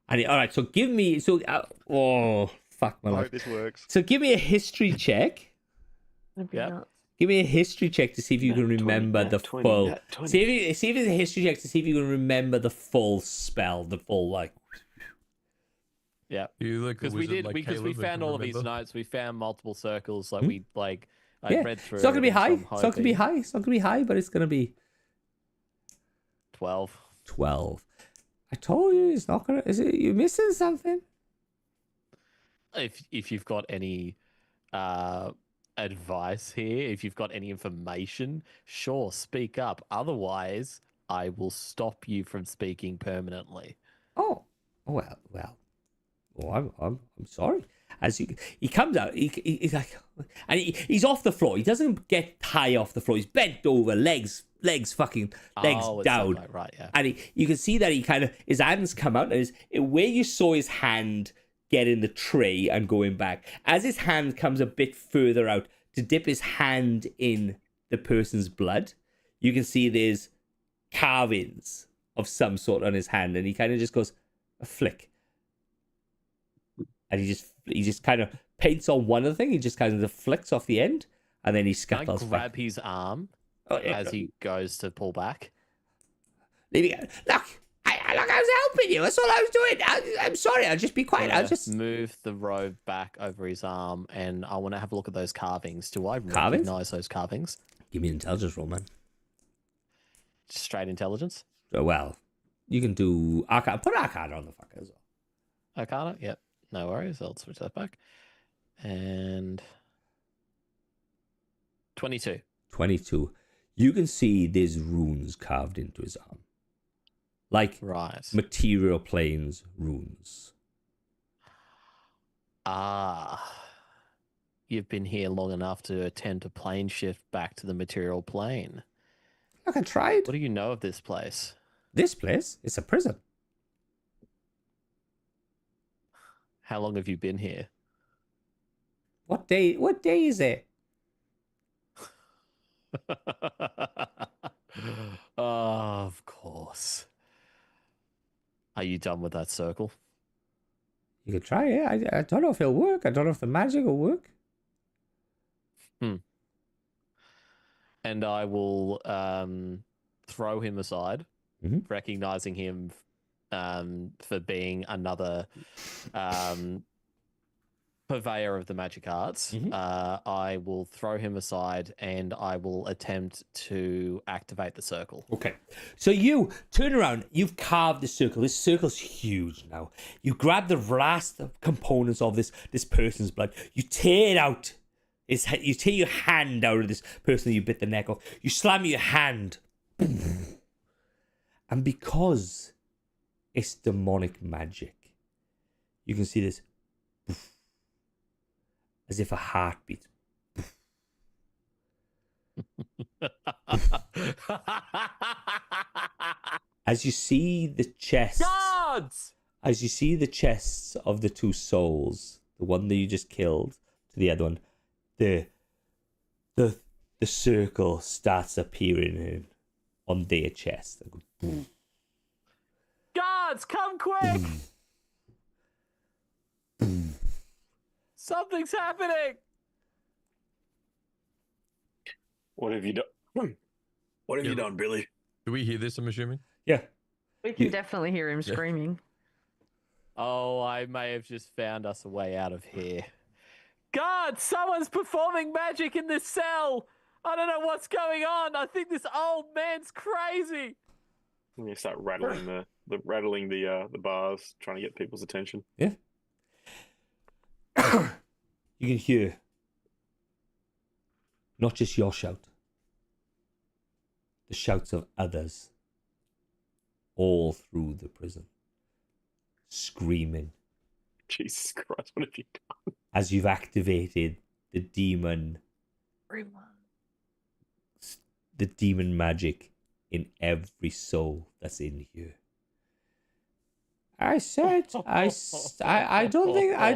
Speaker 1: And all right. So give me. Oh, fuck my
Speaker 4: I
Speaker 1: life.
Speaker 4: hope this works.
Speaker 1: So give me a history check.
Speaker 5: That'd be
Speaker 3: Yep.
Speaker 5: nuts.
Speaker 1: Give me a history check to see if you can
Speaker 7: 20,
Speaker 1: remember the
Speaker 7: 20,
Speaker 1: full.
Speaker 7: 20.
Speaker 1: See if it's a history check to see if you can remember the full spell, the full like.
Speaker 3: Yeah.
Speaker 2: You look
Speaker 3: Because we did, because we found all of these notes. We found multiple circles. Like we like. I
Speaker 1: Yeah,
Speaker 3: read through.
Speaker 1: it's not gonna be
Speaker 3: it, so
Speaker 1: high.
Speaker 3: I'm
Speaker 1: It's not gonna be
Speaker 3: hoping
Speaker 1: high. It's not gonna be high, but it's gonna be
Speaker 3: 12.
Speaker 1: 12. I told you it's not gonna. Is it? You missing something?
Speaker 3: If you've got any advice here, if you've got any information, sure, speak up. Otherwise, I will stop you from speaking permanently.
Speaker 1: Oh, well. Oh, I'm sorry. As he comes out, he's like, and he's off the floor. He doesn't get high off the floor. He's bent over, legs fucking legs
Speaker 3: Oh, it's
Speaker 1: down.
Speaker 3: like, right, yeah.
Speaker 1: And you can see that his hands come out, and where you saw his hand get in the tray and going back, as his hand comes a bit further out to dip his hand in the person's blood, you can see there's carvings of some sort on his hand, and he kind of just goes a flick, and he just kind of paints on one of the thing. He just kind of flicks off the end, and then he
Speaker 3: Can I
Speaker 1: scuttles
Speaker 3: grab
Speaker 1: back.
Speaker 3: his arm
Speaker 1: Yeah.
Speaker 3: as he goes to pull back?
Speaker 1: Look, I was helping you. That's all I was doing. I'm sorry. I'll just be quiet. I'll just
Speaker 3: move the robe back over his arm, and I want to have a look at those carvings. Do I
Speaker 1: Carvings?
Speaker 3: recognize those carvings?
Speaker 1: give me an intelligence roll, man.
Speaker 3: Just straight intelligence.
Speaker 1: Well, you can do Arcana. Put Arcana on the fucker as well.
Speaker 3: Arcana? Yep. No worries. I'll switch that back. And 22.
Speaker 1: 22. You can see there's runes carved into his arm. Like
Speaker 3: Right.
Speaker 1: material planes runes.
Speaker 3: Ah. You've been here long enough to attempt a plane shift back to the material plane.
Speaker 1: Look, I tried.
Speaker 3: What do you know of this place?
Speaker 1: This place is a prison.
Speaker 3: How long have you been here?
Speaker 1: What day is it?
Speaker 3: Of course. Are you done with that circle?
Speaker 1: You could try it. I don't know if it'll work. I don't know if the magic will work.
Speaker 3: And I will throw him aside,
Speaker 1: Mhm.
Speaker 3: recognizing him for being another purveyor of the magic arts.
Speaker 1: Mhm.
Speaker 3: I will throw him aside and I will attempt to activate the circle.
Speaker 1: Okay. So you turn around, you've carved the circle. This circle's huge now. You grab the last components of this person's blood. You tear it out. You tear your hand out of this person you bit the neck off. You slam your hand. And because it's demonic magic, you can see this as if a heartbeat. As you see the chests,
Speaker 3: Guards!
Speaker 1: as you see the chests of the two souls, the one that you just killed to the other one, the circle starts appearing on their chest.
Speaker 3: Guards, come quick! Something's happening!
Speaker 7: What have you done? What have you done, Billy?
Speaker 2: Do we hear this, I'm assuming?
Speaker 1: Yeah.
Speaker 5: We can
Speaker 1: You-
Speaker 5: definitely hear him screaming.
Speaker 3: Oh, I may have just found us a way out of here. God, someone's performing magic in this cell! I don't know what's going on. I think this old man's crazy.
Speaker 7: And you start rattling the bars, trying to get people's attention.
Speaker 1: Yeah. You can hear not just your shout, the shouts of others all through the prison, screaming
Speaker 7: Jesus Christ, what have you done?
Speaker 1: as you've activated the demon magic in every soul that's in here. I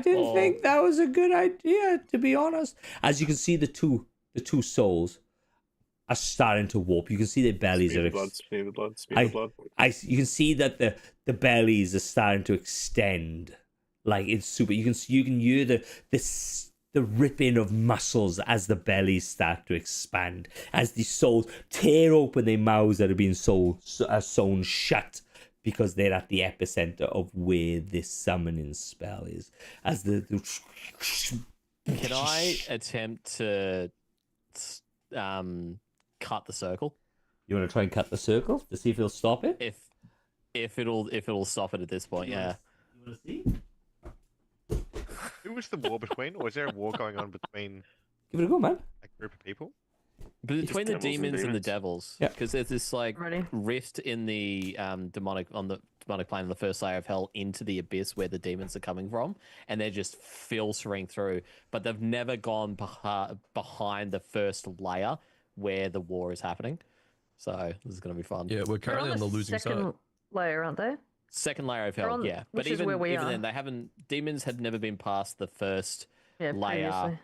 Speaker 1: didn't think that was a good idea, to be honest. As you can see, the two souls are starting to warp. You can see their bellies
Speaker 7: Smear
Speaker 1: are.
Speaker 7: the blood, smear the blood, smear the blood.
Speaker 1: You can see that the bellies are starting to extend, like it's super. You can hear
Speaker 8: the ripping of muscles as the bellies start to expand, as the souls tear open their mouths that have been sewn shut because they're at the epicenter of where this summoning spell is. As the
Speaker 3: Can I attempt to cut the circle?
Speaker 8: You want to try and cut the circle to see if it'll stop it?
Speaker 3: If it'll stop it at this point, yeah.
Speaker 8: You want to see?
Speaker 4: Who was the war between? Or was there a war going on between
Speaker 8: Give it a go, man.
Speaker 4: a group of people?
Speaker 3: Between the
Speaker 7: devils and
Speaker 3: demons and the
Speaker 7: demons.
Speaker 3: devils,
Speaker 8: Yeah.
Speaker 3: because there's this like
Speaker 5: Ready?
Speaker 3: rift in the demonic plane, the first layer of hell, into the abyss where the demons are coming from, and they're just filtering through. But they've never gone behind the first layer where the war is happening. So this is gonna be fun.
Speaker 2: Yeah, we're
Speaker 5: They're
Speaker 2: currently on the losing
Speaker 5: second
Speaker 2: side.
Speaker 5: layer, aren't they?
Speaker 3: Second layer of
Speaker 5: They're
Speaker 3: hell,
Speaker 5: on-
Speaker 3: yeah. But
Speaker 5: which is
Speaker 3: even
Speaker 5: where we
Speaker 3: even
Speaker 5: are.
Speaker 3: then, they haven't. Demons have never been past the first
Speaker 5: Yeah,
Speaker 3: layer
Speaker 5: previously.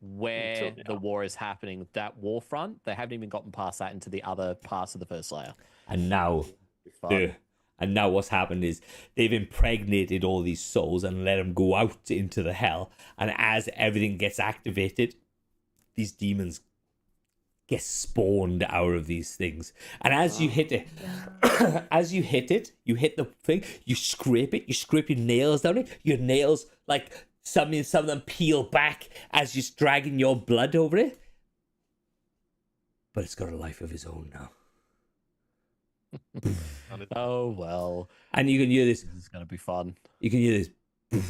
Speaker 3: where
Speaker 7: Until
Speaker 3: the
Speaker 7: now.
Speaker 3: war is happening. That war front, they haven't even gotten past that into the other parts of the first layer.
Speaker 8: And now,
Speaker 3: Fun.
Speaker 8: and now what's happened is they've impregnated all these souls and let them go out into the hell. And as everything gets activated, these demons get spawned out of these things. And as you hit it, as you hit it, you hit the thing, you scrape it, you scrape your nails down it, your nails, like some of them peel back as you're dragging your blood over it. But it's got a life of its own now.
Speaker 3: Oh well,
Speaker 8: And you can hear this,
Speaker 3: this is gonna be fun.
Speaker 8: you can hear this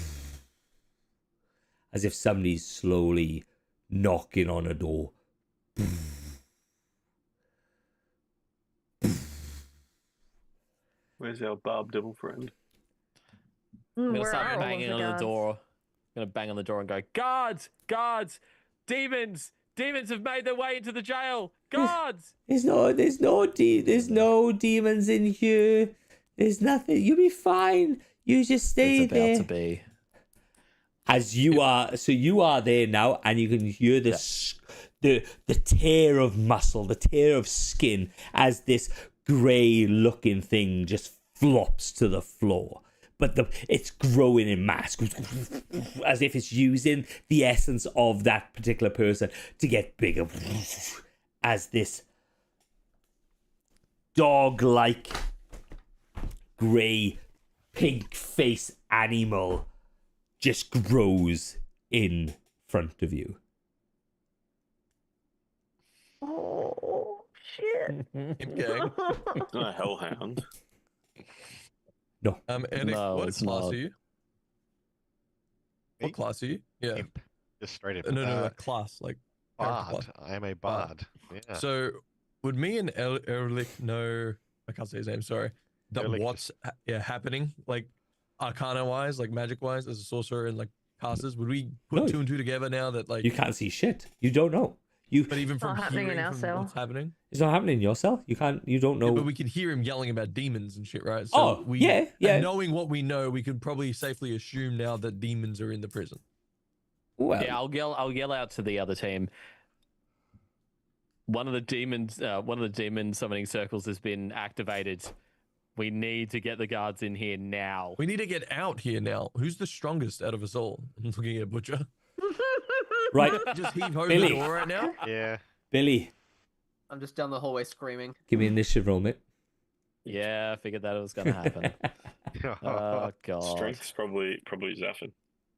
Speaker 8: as if somebody's slowly knocking on a door.
Speaker 7: Where's our barb devil friend?
Speaker 3: I'm gonna
Speaker 5: Where are
Speaker 3: start
Speaker 5: all of
Speaker 3: banging on the
Speaker 5: guards?
Speaker 3: door. I'm gonna bang on the door and go, guards, guards, demons, demons have made their way into the jail. Guards.
Speaker 8: There's no demons in here. There's nothing. You'll be fine. You just stay
Speaker 3: It's about
Speaker 8: there.
Speaker 3: to be.
Speaker 8: As you are, so you are there now, and you can hear the tear of muscle, the tear of skin, as this grey-looking thing just flops to the floor. But it's growing in mass, as if it's using the essence of that particular person to get bigger. As this dog-like, grey, pig-face animal just grows in front of you.
Speaker 5: Oh shit!
Speaker 2: Keep going.
Speaker 7: It's not a hellhound.
Speaker 2: Eric,
Speaker 3: No,
Speaker 2: what
Speaker 3: it's
Speaker 2: class
Speaker 3: not.
Speaker 2: are you?
Speaker 4: Me?
Speaker 2: What class are you? Yeah.
Speaker 4: Imp. Just straight up.
Speaker 2: No, like class, like character
Speaker 4: Bard.
Speaker 2: class.
Speaker 4: I am a bard. Yeah.
Speaker 2: So, would me and Erlich know? I can't say his name. Sorry. That
Speaker 4: Erlich
Speaker 2: what's happening, like arcana wise, like magic wise, as a sorcerer and like casters? Would we put
Speaker 8: No.
Speaker 2: two and two together now that like?
Speaker 8: You can't see shit. You don't know.
Speaker 2: But even
Speaker 5: It's not
Speaker 2: from
Speaker 5: happening in
Speaker 2: hearing
Speaker 5: our
Speaker 2: from
Speaker 5: cell.
Speaker 2: what's happening.
Speaker 8: It's not happening in your cell. You can't. You don't know.
Speaker 2: Yeah, but we can hear him yelling about demons and shit, right? So
Speaker 8: Oh,
Speaker 2: we,
Speaker 8: yeah, yeah.
Speaker 2: And knowing what we know, we could probably safely assume now that demons are in the prison.
Speaker 8: Well,
Speaker 3: Yeah, I'll yell out to the other team. One of the demon summoning circles has been activated. We need to get the guards in here now.
Speaker 2: We need to get out here now. Who's the strongest out of us all? I'm looking at Butcher.
Speaker 8: right,
Speaker 2: Just heave home
Speaker 8: Billy.
Speaker 2: the door right now.
Speaker 4: Yeah.
Speaker 8: Billy,
Speaker 6: I'm just down the hallway screaming.
Speaker 8: give me an initiative roll, mate.
Speaker 3: Yeah, I figured that was gonna happen. Oh god.
Speaker 7: Strength's probably Zaffin.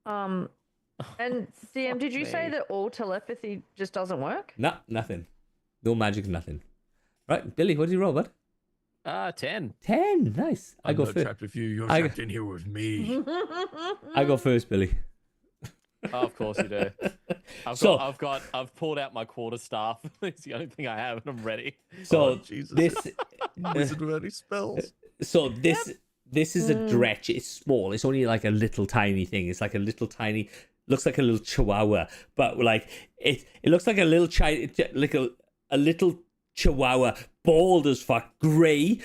Speaker 5: And DM, did you say
Speaker 3: Me.
Speaker 5: that all telepathy just doesn't work?
Speaker 8: Nothing. No magic, nothing. Right, Billy, what did you roll, bud?
Speaker 3: 10.
Speaker 8: 10. Nice. I
Speaker 2: I'm
Speaker 8: go
Speaker 2: not
Speaker 8: first.
Speaker 2: trapped with you. You're
Speaker 8: I-
Speaker 2: trapped in here with me.
Speaker 8: I go first, Billy.
Speaker 3: Oh, of course you do.
Speaker 8: So-
Speaker 3: I've pulled out my quarterstaff. It's the only thing I have, and I'm ready.
Speaker 8: So
Speaker 2: Oh, Jesus.
Speaker 8: this,
Speaker 2: Wizard without any spells.
Speaker 8: so this is a dretch. It's small. It's only like a little tiny thing. It's like a little tiny. Looks like a little chihuahua, but like it looks like a little like a little chihuahua, bald as fuck, grey,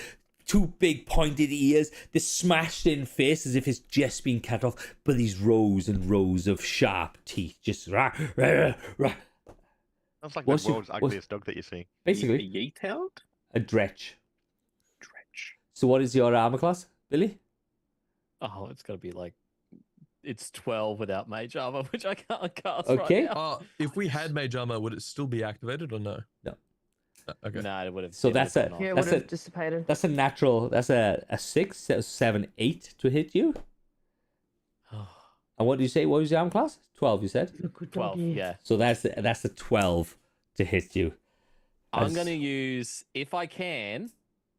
Speaker 8: two big pointed ears, this smashed in face as if it's just been cut off, but these rows and rows of sharp teeth, just rah, rah, rah.
Speaker 4: Sounds like
Speaker 8: What's
Speaker 4: the
Speaker 8: your-
Speaker 4: world's
Speaker 8: what's-
Speaker 4: ugliest dog that you see.
Speaker 8: Basically
Speaker 7: Yeet hound?
Speaker 8: a dretch.
Speaker 7: Dretch.
Speaker 8: So what is your armor class, Billy?
Speaker 3: Oh, it's gotta be like it's 12 without mage armor, which I can't cast
Speaker 1: Okay.
Speaker 3: right now.
Speaker 2: Oh, if we had mage armor, would it still be activated or no?
Speaker 1: No.
Speaker 2: Okay.
Speaker 3: No, it would have.
Speaker 1: So
Speaker 3: it would've
Speaker 1: that's
Speaker 3: gone
Speaker 1: it.
Speaker 3: off.
Speaker 5: Yeah, it
Speaker 1: That's
Speaker 5: would have
Speaker 1: it.
Speaker 5: dissipated.
Speaker 1: That's a natural. That's a 6, 7, 8 to hit you. And what did you say? What was your arm class? 12. You said.
Speaker 3: 12. Yeah.
Speaker 1: So that's the 12 to hit you.
Speaker 3: I'm
Speaker 1: As-
Speaker 3: going to use, if I can,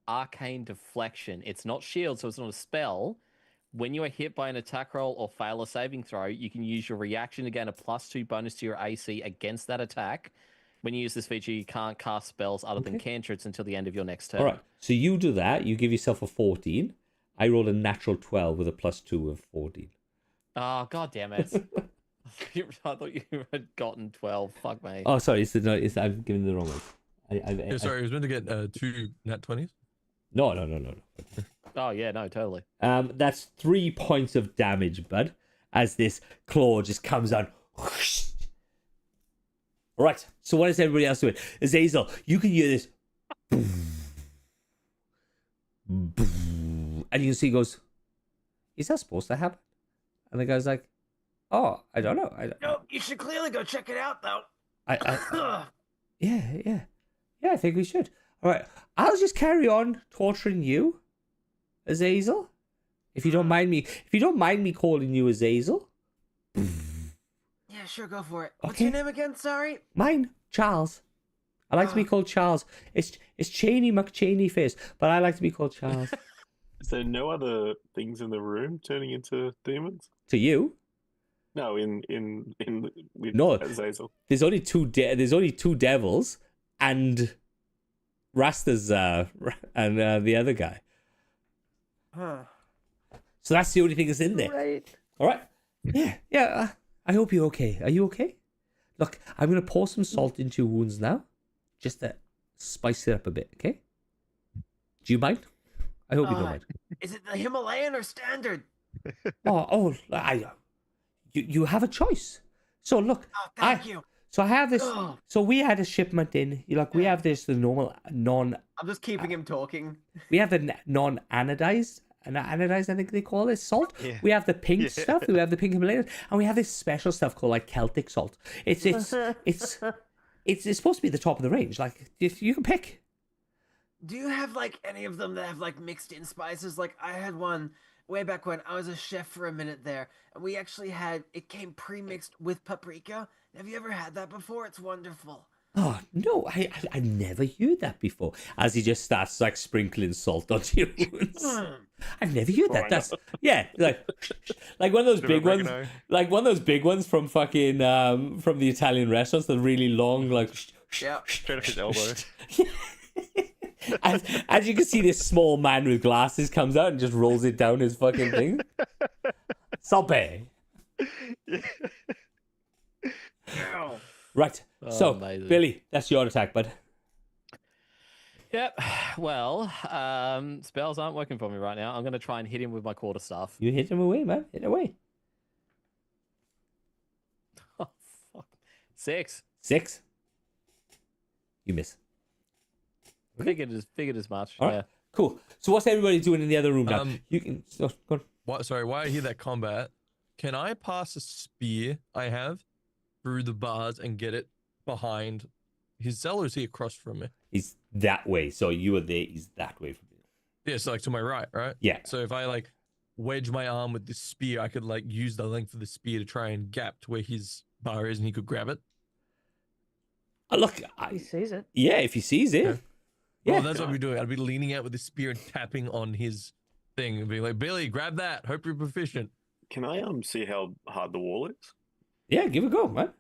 Speaker 3: Arcane Deflection. It's not shield, so it's not a spell. When you are hit by an attack roll or fail a saving throw, you can use your reaction to gain a +2 bonus to your AC against that attack. When you use this feature, you can't cast spells other than cantrips until the end of your next turn.
Speaker 1: All right. So you do that. You give yourself a 14. I rolled a natural 12 with a +2 of 14.
Speaker 3: Oh, god damn it. I thought you had gotten 12. Fuck me.
Speaker 1: Oh, sorry. I'm giving the wrong one.
Speaker 2: Yeah, sorry, I was meant to get 2 nat 20s.
Speaker 1: No.
Speaker 3: Oh, yeah, no, totally.
Speaker 1: That's 3 points of damage, bud. As this claw just comes on. All right. So what is everybody else doing? Azazel, you can hear this. And you can see he goes, is that supposed to happen? And the guy's like, oh, I don't know.
Speaker 6: No, you should clearly go check it out, though.
Speaker 1: Yeah, I think we should. All right. I'll just carry on torturing you, Azazel. If you don't mind me calling you Azazel.
Speaker 6: Yeah, sure, go for it. What's
Speaker 1: Okay.
Speaker 6: your name again? Sorry.
Speaker 1: Mine, Charles. I like to be called Charles. It's Cheney McChaney face, but I like to be called Charles.
Speaker 7: Is there no other things in the room turning into demons?
Speaker 1: To you,
Speaker 7: No, in with
Speaker 1: No.
Speaker 7: Azazel.
Speaker 1: there's only two devils and Rasta's and the other guy.
Speaker 6: Huh.
Speaker 1: So that's the only thing that's in there.
Speaker 5: Right.
Speaker 1: All right. Yeah. I hope you're okay. Are you okay? Look, I'm gonna pour some salt into your wounds now, just to spice it up a bit. Okay? Do you mind? I hope you don't mind.
Speaker 6: Is it the Himalayan or standard?
Speaker 1: You have a choice. So look,
Speaker 6: Oh, thank you.
Speaker 1: So I have this.
Speaker 6: Oh.
Speaker 1: So we had a shipment in. We have this the normal non.
Speaker 6: I'm just keeping him talking.
Speaker 1: We have the non-anodized. Anodized, I think they call it salt.
Speaker 4: Yeah.
Speaker 1: We have the pink stuff. We have the pink Himalayan, and we have this special stuff called like Celtic salt. It's supposed to be the top of the range. Like you can pick.
Speaker 6: Do you have like any of them that have like mixed in spices? Like I had one way back when I was a chef for a minute there, and we actually had it came pre-mixed with paprika. Have you ever had that before? It's wonderful.
Speaker 1: Oh no, I never heard that before. As he just starts like sprinkling salt onto your wounds. I've never heard that. That's like one of those
Speaker 4: Bit of
Speaker 1: big ones,
Speaker 4: oregano.
Speaker 1: like one of those big ones from fucking from the Italian restaurants. The really long like.
Speaker 6: Yeah.
Speaker 4: Straight off his elbow.
Speaker 1: As you can see, this small man with glasses comes out and just rolls it down his fucking thing. Sobe.
Speaker 6: Ow.
Speaker 1: Right.
Speaker 3: Oh,
Speaker 1: So,
Speaker 3: amazing.
Speaker 1: Billy, that's your attack, bud.
Speaker 3: Yep. Well, spells aren't working for me right now. I'm going to try and hit him with my quarterstaff.
Speaker 1: You hit him away, man. Hit away.
Speaker 3: Oh, fuck. 6.
Speaker 1: 6. You miss.
Speaker 3: Figured as much.
Speaker 1: All right.
Speaker 3: Yeah.
Speaker 1: Cool. So what's everybody doing in the other room now?
Speaker 2: Um,
Speaker 1: You can. Oh, go on.
Speaker 2: While I hear that combat, can I pass a spear I have through the bars and get it behind his cell, or is he across from me?
Speaker 1: He's that way. So you are there. He's that way from you.
Speaker 2: Yeah, so like to my right, right?
Speaker 1: Yeah.
Speaker 2: So if I like wedge my arm with this spear, I could like use the length of the spear to try and gap to where his bar is and he could grab it.
Speaker 1: Look.
Speaker 5: He sees it.
Speaker 1: Yeah, if he sees it.
Speaker 2: Yeah.
Speaker 1: Yeah.
Speaker 2: Well, that's what we're doing. I'd be leaning out with the spear and tapping on his thing and being like, Billy, grab that. Hope you're proficient.
Speaker 7: Can I see how hard the wall is?
Speaker 1: Yeah, give it a go, man.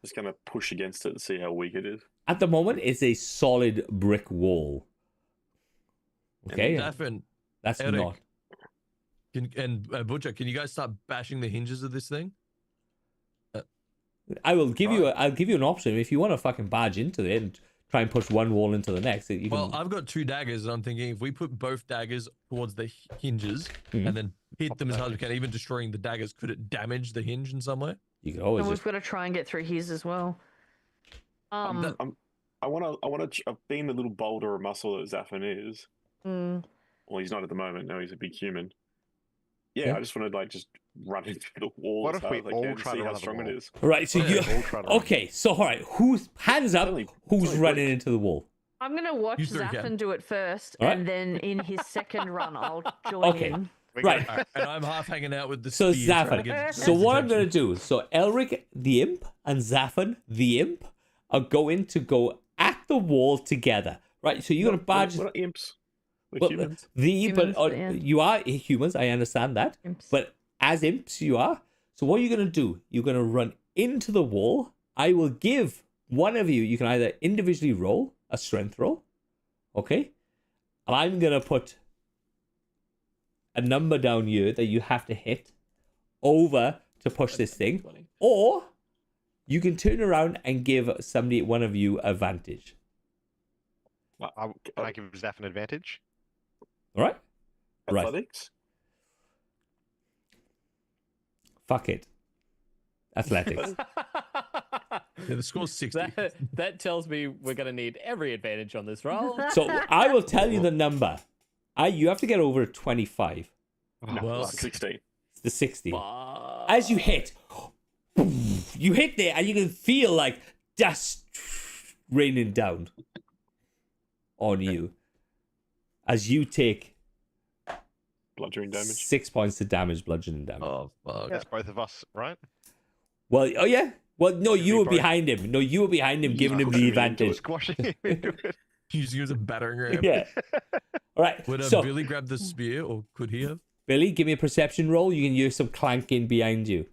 Speaker 7: Just gonna push against it and see how weak it is.
Speaker 1: At the moment, it's a solid brick wall. Okay,
Speaker 2: Daffin,
Speaker 1: that's
Speaker 2: Eric,
Speaker 1: not.
Speaker 2: Butcher, can you guys start bashing the hinges of this thing?
Speaker 1: I will give you. I'll give you an option if you want to fucking barge into it and try and push one wall into the next. You can,
Speaker 2: Well, I've got 2 daggers, and I'm thinking if we put both daggers towards the hinges
Speaker 1: Mhm.
Speaker 2: and then hit them as hard as we can, even destroying the daggers, could it damage the hinge in some way?
Speaker 1: you can always
Speaker 5: And
Speaker 1: just.
Speaker 5: we've got to try and get through his as well.
Speaker 7: I wanna. Being the little boulder of muscle that Zaffin is.
Speaker 5: Mm,
Speaker 7: Well, he's not at the moment. No, he's a big human. Yeah,
Speaker 1: Yeah.
Speaker 7: I just want to like just run into the wall.
Speaker 4: What
Speaker 7: as
Speaker 4: if we
Speaker 7: hard as I
Speaker 4: all
Speaker 7: can to
Speaker 4: try to
Speaker 7: see
Speaker 4: run
Speaker 7: how
Speaker 4: at the
Speaker 7: strong it
Speaker 4: wall?
Speaker 7: is?
Speaker 1: Right, so you
Speaker 4: All try to run.
Speaker 1: okay? So all right, who's hands up?
Speaker 7: Only-
Speaker 1: Who's
Speaker 7: only
Speaker 1: running
Speaker 7: brick.
Speaker 1: into the wall?
Speaker 5: I'm gonna watch
Speaker 2: You three can.
Speaker 5: Zaffin do it first,
Speaker 1: All right.
Speaker 5: and then in his second run, I'll join
Speaker 1: Okay.
Speaker 5: in.
Speaker 4: We're
Speaker 1: Right.
Speaker 4: gonna-
Speaker 2: And I'm half hanging out with the
Speaker 1: So
Speaker 2: spear trying to
Speaker 1: Zaffin.
Speaker 2: get
Speaker 1: So
Speaker 2: his
Speaker 1: what I'm gonna
Speaker 2: attention.
Speaker 1: do? So Elric the Imp and Zaffin the Imp are going to go at the wall together. Right. So you're gonna badge.
Speaker 7: We're not imps. We're
Speaker 1: Well,
Speaker 7: humans.
Speaker 5: Humans,
Speaker 1: but
Speaker 5: but yeah.
Speaker 1: you are humans. I understand that.
Speaker 5: Imps.
Speaker 1: But as imps, you are. So what you're gonna do? You're gonna run into the wall. I will give one of you. You can either individually roll a strength roll, okay? And I'm gonna put a number down here that you have to hit over to push this thing,
Speaker 3: 20.
Speaker 1: or you can turn around and give one of you advantage.
Speaker 4: Can I give Zeph an advantage?
Speaker 1: All right? Right.
Speaker 7: Athletics?
Speaker 1: Fuck it. Athletics.
Speaker 2: Yeah, the score's 60.
Speaker 3: That tells me we're going to need every advantage on this roll.
Speaker 1: So I will tell you the number. You have to get over a 25.
Speaker 7: No,
Speaker 2: Well,
Speaker 7: 16.
Speaker 1: It's the 60.
Speaker 3: Fuck.
Speaker 1: As you hit, you hit there and you can feel like dust raining down on you as you take
Speaker 7: Bludgeoning damage.
Speaker 1: 6 points of damage, bludgeoning damage.
Speaker 2: Oh, fuck.
Speaker 4: That's both of us, right?
Speaker 1: Well, oh yeah. Well, no, you were
Speaker 4: both.
Speaker 1: behind him. No, you were behind him, giving him
Speaker 7: Squashing
Speaker 1: the
Speaker 7: me into
Speaker 1: advantage.
Speaker 4: Squashing him into it.
Speaker 2: Using it as a battering ram.
Speaker 1: Yeah. All right.
Speaker 2: Would
Speaker 1: So,
Speaker 2: Billy grab the spear, or could he have?
Speaker 1: Billy, give me a perception roll. You can use some clanking behind you.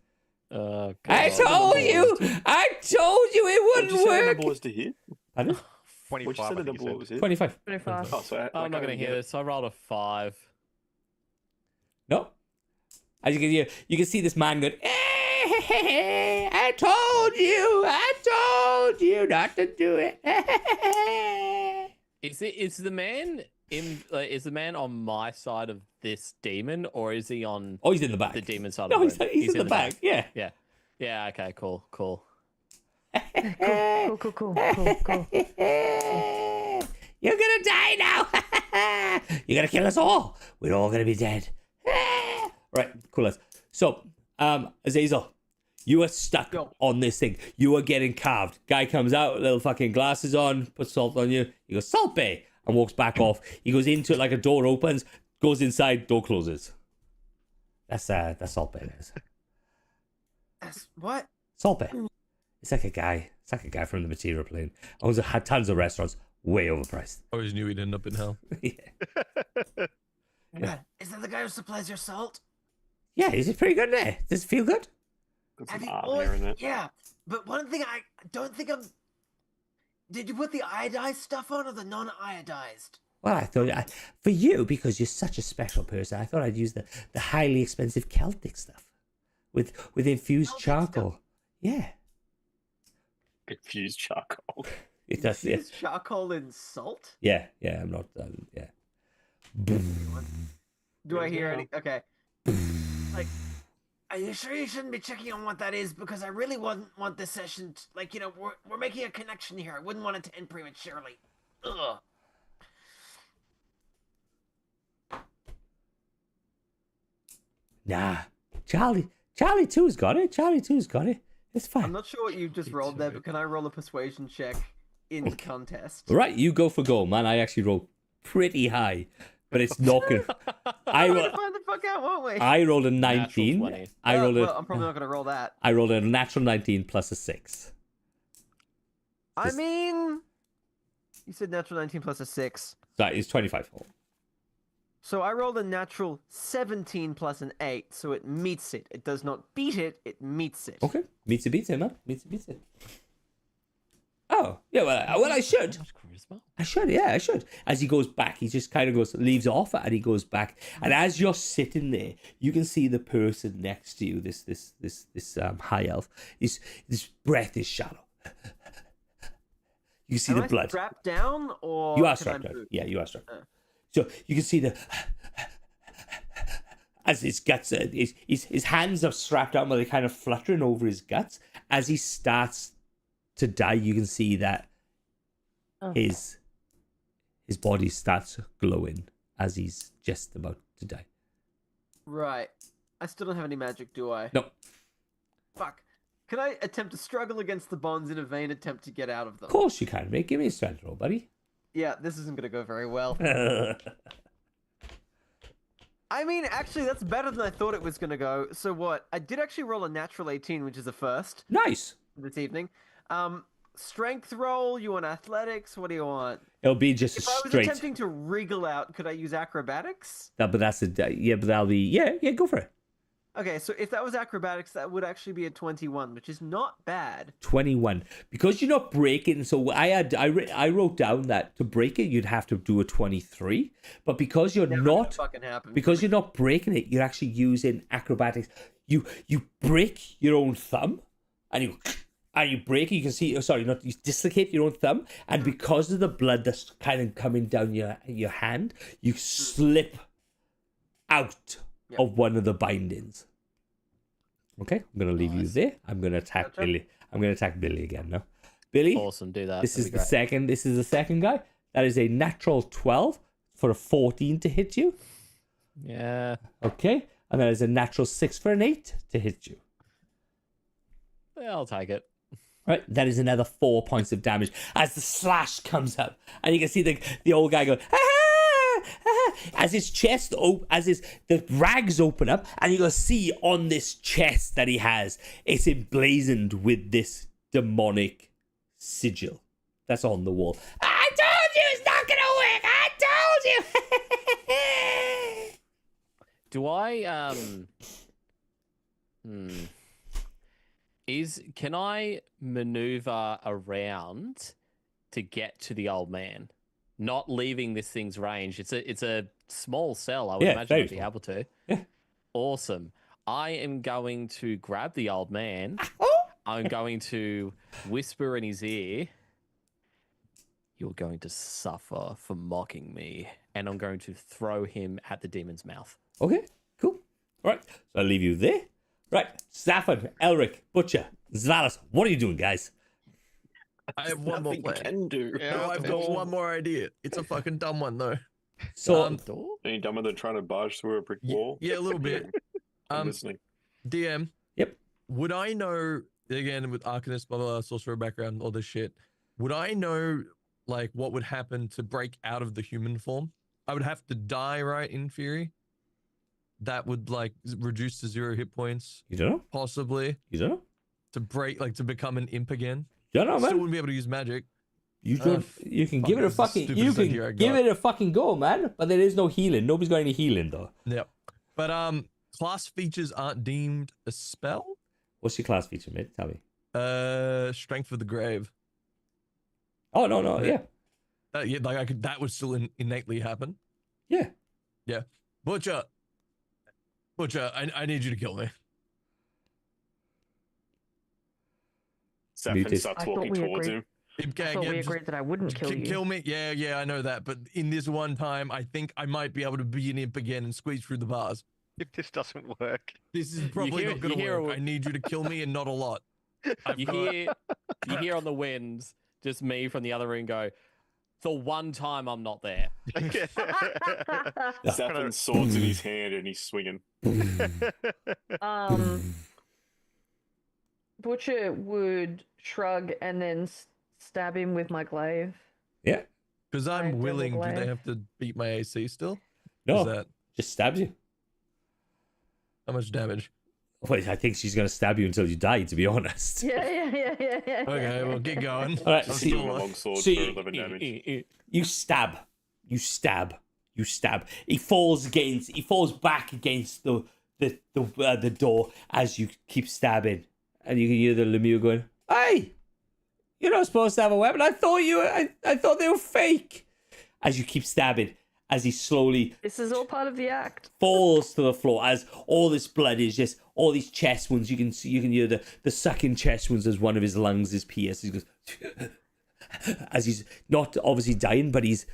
Speaker 3: Oh,
Speaker 1: I
Speaker 3: God.
Speaker 1: told you. I told you it
Speaker 7: What did you
Speaker 1: wouldn't
Speaker 7: say the
Speaker 1: work.
Speaker 7: number was to hit?
Speaker 1: Pardon?
Speaker 4: 25,
Speaker 7: What did you say
Speaker 4: I
Speaker 7: the
Speaker 4: think
Speaker 7: number
Speaker 4: you
Speaker 7: was
Speaker 4: said.
Speaker 7: hit?
Speaker 1: 25.
Speaker 5: 25.
Speaker 7: Oh, so
Speaker 3: I'm not going to hear this. I rolled a 5.
Speaker 1: No. As you can see this man going, I told you not to do it.
Speaker 3: Is the man is the man on my side of this demon, or is he on
Speaker 1: Oh, he's in the back.
Speaker 3: the demon side
Speaker 1: No,
Speaker 3: of
Speaker 1: he's,
Speaker 3: the room?
Speaker 1: he's in the back. Yeah.
Speaker 3: Yeah. Yeah, okay, cool.
Speaker 5: Cool.
Speaker 1: You're gonna die now. You're gonna kill us all. We're all gonna be dead. Right, cool. Lads. So, Azazel, you are stuck on this thing. You are getting carved. Guy comes out, little fucking glasses on, puts salt on you. He goes, Salt Bay, and walks back off. He goes into it like a door opens, goes inside, door closes. That's Salt Bay.
Speaker 6: That's what?
Speaker 1: Salt Bay. It's like a guy. It's like a guy from the material plane. Owns had tons of restaurants, way overpriced.
Speaker 2: I always knew he'd end up in hell.
Speaker 1: Yeah.
Speaker 6: Yeah. Is that the guy who supplies your salt?
Speaker 1: Yeah, is it pretty good there? Does it feel good?
Speaker 7: Got
Speaker 6: Have
Speaker 7: some
Speaker 6: you
Speaker 7: art
Speaker 6: always...
Speaker 7: there in it.
Speaker 6: Yeah, but one thing I don't think I'm. Did you put the iodized stuff on or the non-iodized?
Speaker 1: Well, I thought for you, because you're such a special person, I thought I'd use the highly expensive Celtic stuff with infused
Speaker 6: Celtic
Speaker 1: charcoal.
Speaker 6: stuff?
Speaker 1: Yeah,
Speaker 7: Infused charcoal.
Speaker 1: it does. Yeah,
Speaker 6: Is charcoal in salt?
Speaker 1: yeah. I'm not. Yeah.
Speaker 6: Do I hear any? Okay. Like, are you sure you shouldn't be checking on what that is? Because I really wouldn't want this session. Like, you know, we're making a connection here. I wouldn't want it to end prematurely. Ugh.
Speaker 1: Nah, Charlie too's got it. Charlie too's got it. It's fine.
Speaker 6: I'm not sure what you just rolled there, but can I roll a persuasion check in contest?
Speaker 1: Right, you go for goal, man. I actually rolled pretty high, but it's not good. I
Speaker 6: We're
Speaker 1: rolled.
Speaker 6: gonna find the fuck out, won't we?
Speaker 1: I rolled a 19.
Speaker 3: 20.
Speaker 1: I rolled
Speaker 6: well, I'm probably not gonna roll that.
Speaker 1: I rolled a natural 19 plus a 6.
Speaker 6: I
Speaker 1: Just-
Speaker 6: mean, you said natural 19 plus a 6.
Speaker 1: That is 25.
Speaker 6: So I rolled a natural 17 plus an 8, so it meets it. It does not beat it, it meets it.
Speaker 1: Okay, meets it, beats it, man. Meets it, beats it. Oh, yeah, well, I should.
Speaker 3: Charisma?
Speaker 1: I should, yeah, I should. As he goes back, he just kind of leaves off, and he goes back. And as you're sitting there, you can see the person next to you, this high elf. His breath is shallow. You see
Speaker 6: Am
Speaker 1: the
Speaker 6: I
Speaker 1: blood.
Speaker 6: strapped down, or
Speaker 1: You are
Speaker 6: can I
Speaker 1: strapped down.
Speaker 6: move?
Speaker 1: Yeah, you are strapped down. So you can see as his guts, his hands are strapped down, but they're kind of fluttering over his guts. As he starts to die, you can see that his body starts glowing as he's just about to die.
Speaker 6: Right. I still don't have any magic, do I?
Speaker 1: No.
Speaker 6: Fuck. Can I attempt to struggle against the bonds in a vain attempt to get out of them?
Speaker 1: Of course you can, mate. Give me a strength roll, buddy.
Speaker 6: Yeah, this isn't gonna go very well. I mean, actually, that's better than I thought it was gonna go. So what? I did actually roll a natural 18, which is a first
Speaker 1: Nice.
Speaker 6: this evening. Strength roll. You want athletics? What do you want?
Speaker 1: It'll be just
Speaker 6: If
Speaker 1: a
Speaker 6: I was
Speaker 1: straight.
Speaker 6: attempting to wriggle out, could I use acrobatics?
Speaker 1: No, but that's a yeah. But that'll be yeah. Go for it.
Speaker 6: Okay, so if that was acrobatics, that would actually be a 21, which is not bad.
Speaker 1: 21 because you're not breaking. So I wrote down that to break it you'd have to do a 23, but because you're
Speaker 6: Never gonna
Speaker 1: not
Speaker 6: fucking happen.
Speaker 1: because you're not breaking it, you're actually using acrobatics. You break your own thumb and you break it. You can see, oh, sorry, not you dislocate your own thumb, and because of the blood that's kind of coming down your hand, you slip out of one of the bindings. Okay, I'm gonna leave you there. I'm gonna attack
Speaker 6: Gotcha.
Speaker 1: Billy. I'm gonna attack Billy again now. Billy,
Speaker 3: Awesome, do that.
Speaker 1: this
Speaker 3: That'd
Speaker 1: is
Speaker 3: be
Speaker 1: the
Speaker 3: great.
Speaker 1: second. This is the second guy. That is a natural 12 for a 14 to hit you.
Speaker 3: Yeah.
Speaker 1: Okay, and that is a natural 6 for an 8 to hit you.
Speaker 3: Yeah, I'll take it.
Speaker 1: Right, that is another 4 points of damage as the slash comes up, and you can see the old guy go as his chest the rags open up, and you can see on this chest that he has, it's emblazoned with this demonic sigil that's on the wall. I told you it's not gonna work. I told you.
Speaker 3: Do I can I maneuver around to get to the old man? Not leaving this thing's range. It's a small cell. I would
Speaker 1: Yeah,
Speaker 3: imagine
Speaker 1: very
Speaker 3: I'd be
Speaker 1: small.
Speaker 3: able to.
Speaker 1: Yeah.
Speaker 3: Awesome. I am going to grab the old man.
Speaker 1: Oh!
Speaker 3: I'm going to whisper in his ear. You're going to suffer for mocking me. And I'm going to throw him at the demon's mouth.
Speaker 1: Okay, cool. All right, so I'll leave you there. Right, Stafford, Elric, Butcher, Zvalas, what are you doing, guys?
Speaker 2: I have one more
Speaker 7: Nothing you
Speaker 2: plan.
Speaker 7: can do.
Speaker 2: No, I've got one more idea. It's a fucking dumb one though.
Speaker 1: So,
Speaker 3: Door?
Speaker 7: Any dumber than trying to barge through a brick wall?
Speaker 2: Yeah, a little bit.
Speaker 7: I'm listening.
Speaker 2: DM.
Speaker 1: Yep.
Speaker 2: Would I know again with Arcanist, blah blah, blah, sorcerer background, all this shit? Would I know like what would happen to break out of the human form? I would have to die, right? In theory, that would like reduce to 0 hit points,
Speaker 1: you don't know?
Speaker 2: possibly
Speaker 1: You don't know?
Speaker 2: to break, like to become an imp again.
Speaker 1: You don't know,
Speaker 2: Still
Speaker 1: man.
Speaker 2: wouldn't be able to use magic.
Speaker 1: You don't. You can
Speaker 2: fuck,
Speaker 1: give it a
Speaker 2: this is the
Speaker 1: fucking. You
Speaker 2: stupidest
Speaker 1: can
Speaker 2: idea I
Speaker 1: give
Speaker 2: got.
Speaker 1: it a fucking go, man. But there is no healing. Nobody's got any healing though.
Speaker 2: Yep. But class features aren't deemed a spell.
Speaker 1: What's your class feature, mate? Tell me.
Speaker 2: Strength of the grave.
Speaker 1: Oh no, yeah,
Speaker 2: Yeah, like I could. That would still innately happen.
Speaker 1: yeah.
Speaker 2: Yeah. Butcher, I need you to kill me.
Speaker 7: Saffron
Speaker 1: Muted.
Speaker 7: starts
Speaker 5: I thought
Speaker 7: walking
Speaker 5: we
Speaker 7: towards
Speaker 5: agreed.
Speaker 7: him.
Speaker 5: I thought we agreed that I wouldn't kill you.
Speaker 2: Kill me. Yeah, I know that. But in this one time, I think I might be able to be an imp again and squeeze through the bars.
Speaker 4: If this doesn't work,
Speaker 2: This is probably
Speaker 3: hear-
Speaker 2: not going
Speaker 3: you
Speaker 2: to
Speaker 3: hear
Speaker 2: work.
Speaker 3: a-
Speaker 2: I need you to kill me and not a lot.
Speaker 3: You hear on the winds just me from the other room go, the one time I'm not there.
Speaker 7: Saffron's sword's in his hand and he's swinging.
Speaker 5: Butcher would shrug and then stab him with my glaive.
Speaker 1: Yeah.
Speaker 2: Because
Speaker 5: Right,
Speaker 2: I'm
Speaker 5: double
Speaker 2: willing. Do they
Speaker 5: glaive.
Speaker 2: have to beat my AC still?
Speaker 1: No,
Speaker 2: Is that
Speaker 1: just stabs you.
Speaker 2: how much damage?
Speaker 1: Wait, I think she's gonna stab you until you die. To be honest.
Speaker 5: Yeah.
Speaker 2: Okay, well, get going.
Speaker 1: All right,
Speaker 2: I'm
Speaker 1: see-
Speaker 7: Give
Speaker 2: still
Speaker 7: him a
Speaker 2: alive.
Speaker 7: long sword
Speaker 1: See-
Speaker 7: for 11 damage.
Speaker 1: You stab. He falls back against the door as you keep stabbing, and you can hear the Lemieux going, "Hey, you're not supposed to have a weapon. I thought they were fake." As you keep stabbing, as he slowly
Speaker 5: This is all part of the act.
Speaker 1: falls to the floor, as all this blood is just all these chest wounds. You can hear the sucking chest wounds as one of his lungs is pierced. He goes as he's not obviously dying, but he's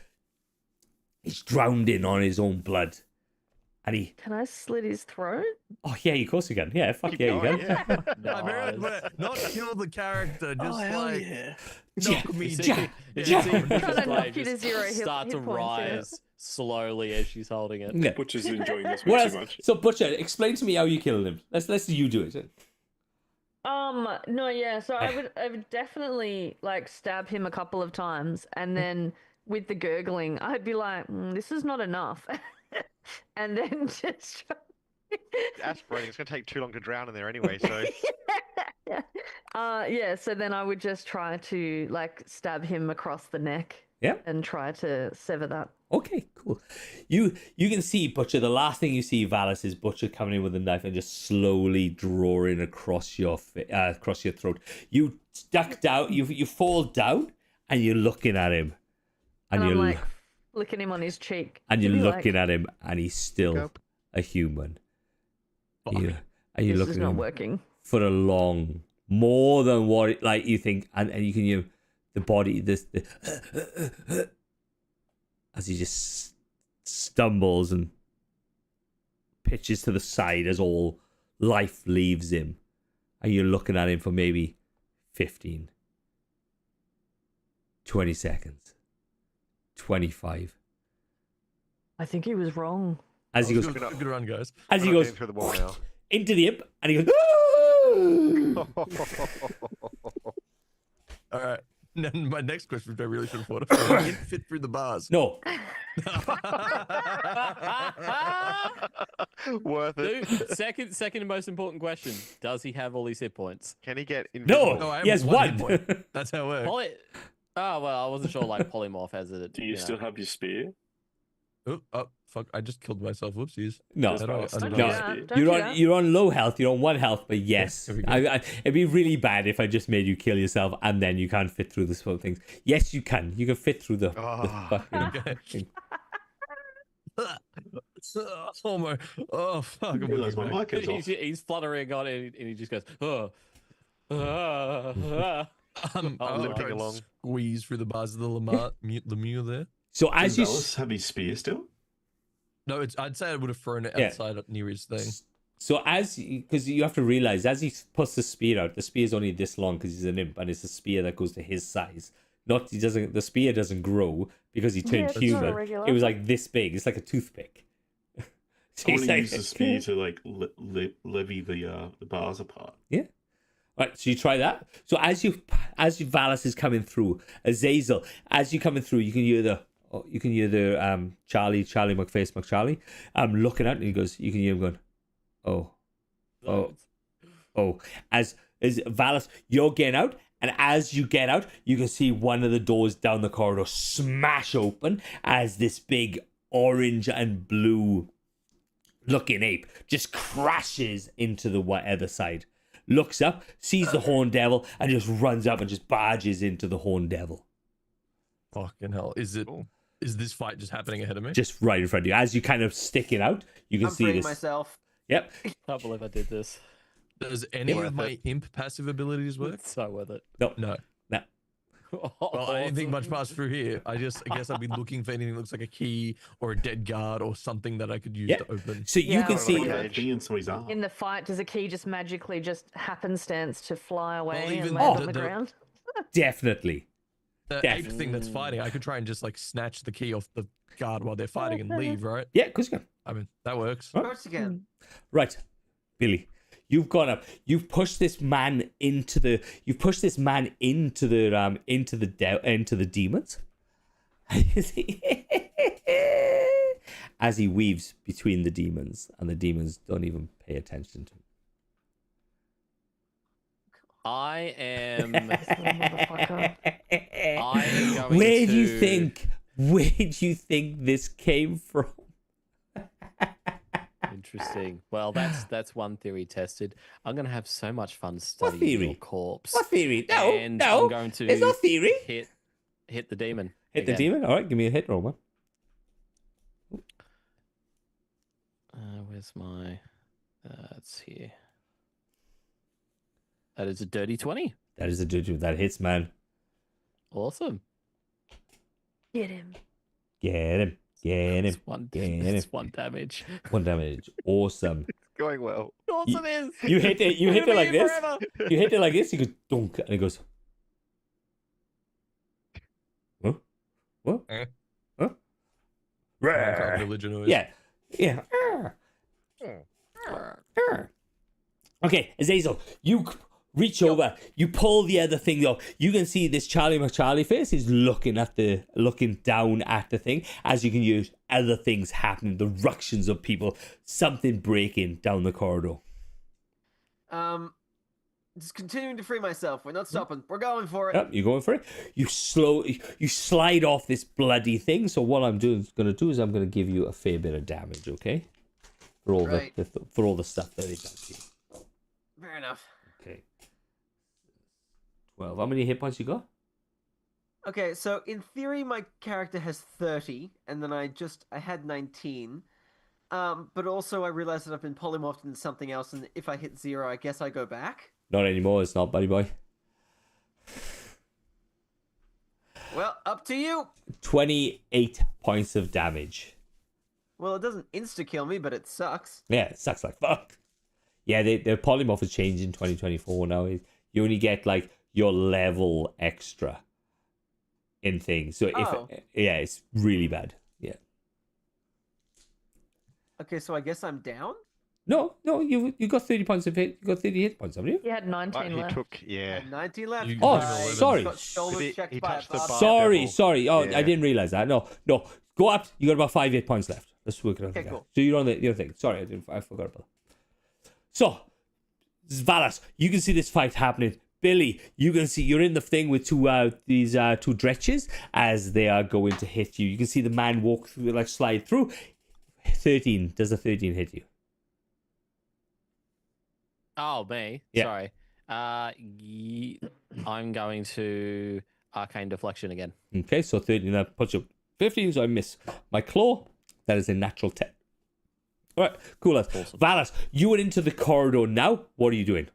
Speaker 1: drowned in on his own blood. And he,
Speaker 5: Can I slit his throat?
Speaker 1: oh yeah, of course you can. Yeah, fuck
Speaker 4: Keep
Speaker 1: yeah,
Speaker 4: going,
Speaker 1: you can.
Speaker 4: yeah.
Speaker 2: I mean,
Speaker 3: Nice.
Speaker 2: not kill the character, just
Speaker 3: Oh, hell
Speaker 2: like
Speaker 3: yeah.
Speaker 2: knock me
Speaker 3: You see,
Speaker 1: Yeah.
Speaker 2: down.
Speaker 3: you see
Speaker 1: Yeah.
Speaker 3: Butcher's
Speaker 5: Trying to knock
Speaker 3: blade
Speaker 5: you to
Speaker 3: just
Speaker 5: 0 hit-
Speaker 3: start to
Speaker 5: hit points, yeah.
Speaker 3: rise slowly as she's holding it.
Speaker 1: Yeah.
Speaker 7: Butcher's enjoying this
Speaker 1: What
Speaker 7: way
Speaker 1: else?
Speaker 7: too much.
Speaker 1: So Butcher, explain to me how you killed him. Let's you do it.
Speaker 5: No, yeah. So I would definitely like stab him a couple of times, and then with the gurgling, I'd be like, "This is not enough," and then just.
Speaker 4: Aspirating. It's going to take too long to drown in there anyway. So
Speaker 5: Yeah. So then I would just try to like stab him across the neck.
Speaker 1: Yeah.
Speaker 5: And try to sever that.
Speaker 1: Okay, cool. You can see Butcher. The last thing you see Valis is Butcher coming in with a knife and just slowly drawing across your throat. You duck down. You fall down, and you're looking at him, and
Speaker 5: And
Speaker 1: you're
Speaker 5: I'm like flicking him on his cheek.
Speaker 1: and
Speaker 5: to
Speaker 1: you're
Speaker 5: be
Speaker 1: looking
Speaker 5: like,
Speaker 1: at him, and he's still
Speaker 4: Nope.
Speaker 1: a human.
Speaker 2: Fuck.
Speaker 1: And you're
Speaker 5: This
Speaker 1: looking
Speaker 5: is
Speaker 1: at
Speaker 5: not
Speaker 1: him
Speaker 5: working.
Speaker 1: for a long, more than what like you think, and you can the body as he just stumbles and pitches to the side as all life leaves him, and you're looking at him for maybe 15, 20 seconds, 25.
Speaker 5: I think he was wrong.
Speaker 1: As he goes,
Speaker 2: Good run, guys.
Speaker 1: as he
Speaker 4: I'm not
Speaker 1: goes
Speaker 4: getting through the wall now.
Speaker 1: into the imp, and he goes. "Ah!"
Speaker 2: All right. Then my next question, which I really should have thought of, can it fit through the bars?
Speaker 1: No,
Speaker 4: Worth it.
Speaker 3: Dude, second most important question. Does he have all these hit points?
Speaker 4: Can he get
Speaker 1: no,
Speaker 4: invisible?
Speaker 2: No, I
Speaker 1: he
Speaker 2: have
Speaker 1: has
Speaker 2: one
Speaker 1: one.
Speaker 2: hit point. That's how it works.
Speaker 3: Oh, well, I wasn't sure like polymorph has it.
Speaker 7: Do you still have your spear?
Speaker 2: Oh, fuck. I just killed myself. Whoopsies.
Speaker 1: No,
Speaker 7: Does
Speaker 2: How do I
Speaker 7: Valis still
Speaker 2: undo
Speaker 7: have
Speaker 1: No.
Speaker 7: his
Speaker 5: that.
Speaker 7: spear?
Speaker 5: Don't
Speaker 1: you're
Speaker 5: do
Speaker 1: on
Speaker 5: that.
Speaker 1: you're on low health. You're on 1 health, but yes,
Speaker 2: there we go.
Speaker 1: it'd be really bad if I just made you kill yourself and then you can't fit through the sort of things. Yes, you can. You can fit through the fucking.
Speaker 2: Okay. Oh my! Oh fuck! I'm
Speaker 9: Realize my
Speaker 2: looking
Speaker 9: mic is off.
Speaker 3: He's fluttering on it and he just goes, oh.
Speaker 2: I'm
Speaker 3: Oh,
Speaker 2: limping
Speaker 4: limping
Speaker 2: along.
Speaker 4: along.
Speaker 2: Squeeze through the bars of the Lemieux there.
Speaker 1: So as
Speaker 9: Does
Speaker 1: you
Speaker 9: Valis have his spear still?
Speaker 2: No, I'd say I would have thrown it
Speaker 1: Yeah.
Speaker 2: outside near his thing.
Speaker 1: so as because you have to realize as he puts the spear out, the spear is only this long because he's an imp, and it's a spear that goes to his size. Not he doesn't. The spear doesn't grow because he
Speaker 5: Yeah,
Speaker 1: turned
Speaker 5: it's not a
Speaker 1: human.
Speaker 5: regular.
Speaker 1: It was like this big. It's like a toothpick. So
Speaker 9: I
Speaker 1: he's
Speaker 9: want to
Speaker 1: like-
Speaker 9: use the spear to like levy the bars apart.
Speaker 1: Right, so you try that. So as Valis is coming through, Azazel, as you're coming through, you can hear the Charlie McFarlane looking out, and he goes, you can hear him going, oh, as Valis, you're getting out, and as you get out, you can see one of the doors down the corridor smash open as this big orange and blue looking ape just crashes into the other side. Looks up, sees the Horn Devil, and just runs up and just barges into the Horn Devil.
Speaker 2: Fucking hell! Is this fight just happening ahead of me?
Speaker 1: Just right in front of you. As you kind of sticking out, you can
Speaker 6: I'm
Speaker 1: see
Speaker 6: freeing
Speaker 1: this.
Speaker 6: myself.
Speaker 1: Yep.
Speaker 3: Can't believe I did this.
Speaker 2: Does any
Speaker 4: Worth
Speaker 2: of my
Speaker 4: it.
Speaker 2: imp passive abilities work?
Speaker 3: It's so worth it.
Speaker 1: No.
Speaker 2: No. Well, I didn't think much passed through here. I guess I'd be looking for anything that looks like a key or a dead guard or something that I could use
Speaker 1: Yeah.
Speaker 2: to open.
Speaker 1: So you
Speaker 5: Yeah,
Speaker 1: can
Speaker 5: I
Speaker 1: see.
Speaker 5: like
Speaker 9: Like a key in somebody's arm.
Speaker 5: In the fight, does a key just magically just happenstance to fly away
Speaker 2: even
Speaker 5: and land
Speaker 1: the-
Speaker 5: on the
Speaker 2: the-
Speaker 5: ground?
Speaker 1: Definitely.
Speaker 2: The
Speaker 1: Yeah.
Speaker 2: ape thing that's fighting, I could try and just like snatch the key off the guard while they're fighting and leave, right?
Speaker 1: Yeah, of course you can.
Speaker 2: I mean, that works.
Speaker 6: Of course you can.
Speaker 1: Right, Billy, you've gone up. You've pushed this man into the. You've pushed this man into the demons. As he weaves between the demons, and the demons don't even pay attention to him.
Speaker 3: I am.
Speaker 5: Motherfucker.
Speaker 3: I am going
Speaker 1: Where do you
Speaker 3: to-
Speaker 1: think? Where do you think this came from?
Speaker 3: Interesting. Well, that's one theory tested. I'm going to have so much fun studying
Speaker 1: theory?
Speaker 3: your corpse.
Speaker 1: What theory? No,
Speaker 3: And
Speaker 1: no.
Speaker 3: I'm going to
Speaker 1: It's not theory.
Speaker 3: hit the demon.
Speaker 1: Hit the
Speaker 3: again.
Speaker 1: demon. All right, give me a hit roll, man.
Speaker 3: Where's my? It's here. That is a dirty 20.
Speaker 1: That is a dude that hits, man.
Speaker 3: Awesome.
Speaker 5: Get him.
Speaker 1: Get him. Get him.
Speaker 3: It's one,
Speaker 1: Get him.
Speaker 3: it's one damage.
Speaker 1: 1 damage. Awesome.
Speaker 4: Going well.
Speaker 3: Of course
Speaker 1: You-
Speaker 3: it is.
Speaker 1: You hit it. You hit
Speaker 3: It'll
Speaker 1: it
Speaker 3: be
Speaker 1: like
Speaker 3: here
Speaker 1: this.
Speaker 3: forever.
Speaker 1: You hit it like this. You go dunk, and it goes. Huh? What?
Speaker 2: Eh.
Speaker 1: Huh?
Speaker 2: Minecraft villager noise.
Speaker 1: Yeah. Yeah. Okay, Azazel, you reach over, you pull the other thing up. You can see this Charlie McCharlie face is looking down at the thing, as you can use other things happening, the ructions of people, something breaking down the corridor.
Speaker 6: Just continuing to free myself. We're not stopping. We're going for it.
Speaker 1: Yep, you're going for it. You slide off this bloody thing. So what I'm going to do is I'm going to give you a fair bit of damage, okay? For all
Speaker 6: Right.
Speaker 1: for all the stuff that they done to you.
Speaker 6: Fair enough.
Speaker 1: Okay. 12. How many hit points you got?
Speaker 6: Okay, so in theory, my character has 30, and then I had 19. But also I realized that I've been polymorphed into something else, and if I hit 0, I guess I go back.
Speaker 1: Not anymore. It's not, buddy boy.
Speaker 6: Well, up to you.
Speaker 1: 28 points of damage.
Speaker 6: Well, it doesn't insta-kill me, but it sucks.
Speaker 1: Yeah, it sucks like fuck. Yeah, the polymorph has changed in 2024 now. You only get like your level extra in things. So
Speaker 6: Oh.
Speaker 1: yeah, it's really bad. Yeah.
Speaker 6: Okay, so I guess I'm down?
Speaker 1: No, you got 30 points of hit. You got 30 hit points, haven't you?
Speaker 5: You had 19
Speaker 4: He
Speaker 5: left.
Speaker 4: took, yeah.
Speaker 6: 19 left.
Speaker 2: You-
Speaker 1: Oh,
Speaker 6: I
Speaker 1: sorry.
Speaker 6: Got shoulder
Speaker 4: Did he-
Speaker 6: checked
Speaker 4: he
Speaker 6: by a
Speaker 4: touched the
Speaker 6: barbed.
Speaker 4: bar?
Speaker 1: Sorry,
Speaker 4: devil.
Speaker 1: sorry. Oh,
Speaker 4: Yeah.
Speaker 1: I didn't realize that. No. Go up. You got about 5 hit points left. Let's work it out.
Speaker 6: Okay,
Speaker 1: again.
Speaker 6: cool.
Speaker 1: So you're on the other thing. Sorry, I forgot about that. So, Valas, you can see this fight happening. Billy, you can see you're in the thing with these two dretches as they are going to hit you. You can see the man walk through, like slide through. 13. Does a 13 hit you?
Speaker 3: Oh, me.
Speaker 1: Yeah.
Speaker 3: Sorry. I'm going to arcane deflection again.
Speaker 1: Okay, so 13. That puts you 15, so I miss my claw. That is a natural 10. All right, cool.
Speaker 3: Awesome.
Speaker 1: Valas, you went into the corridor now. What are you doing?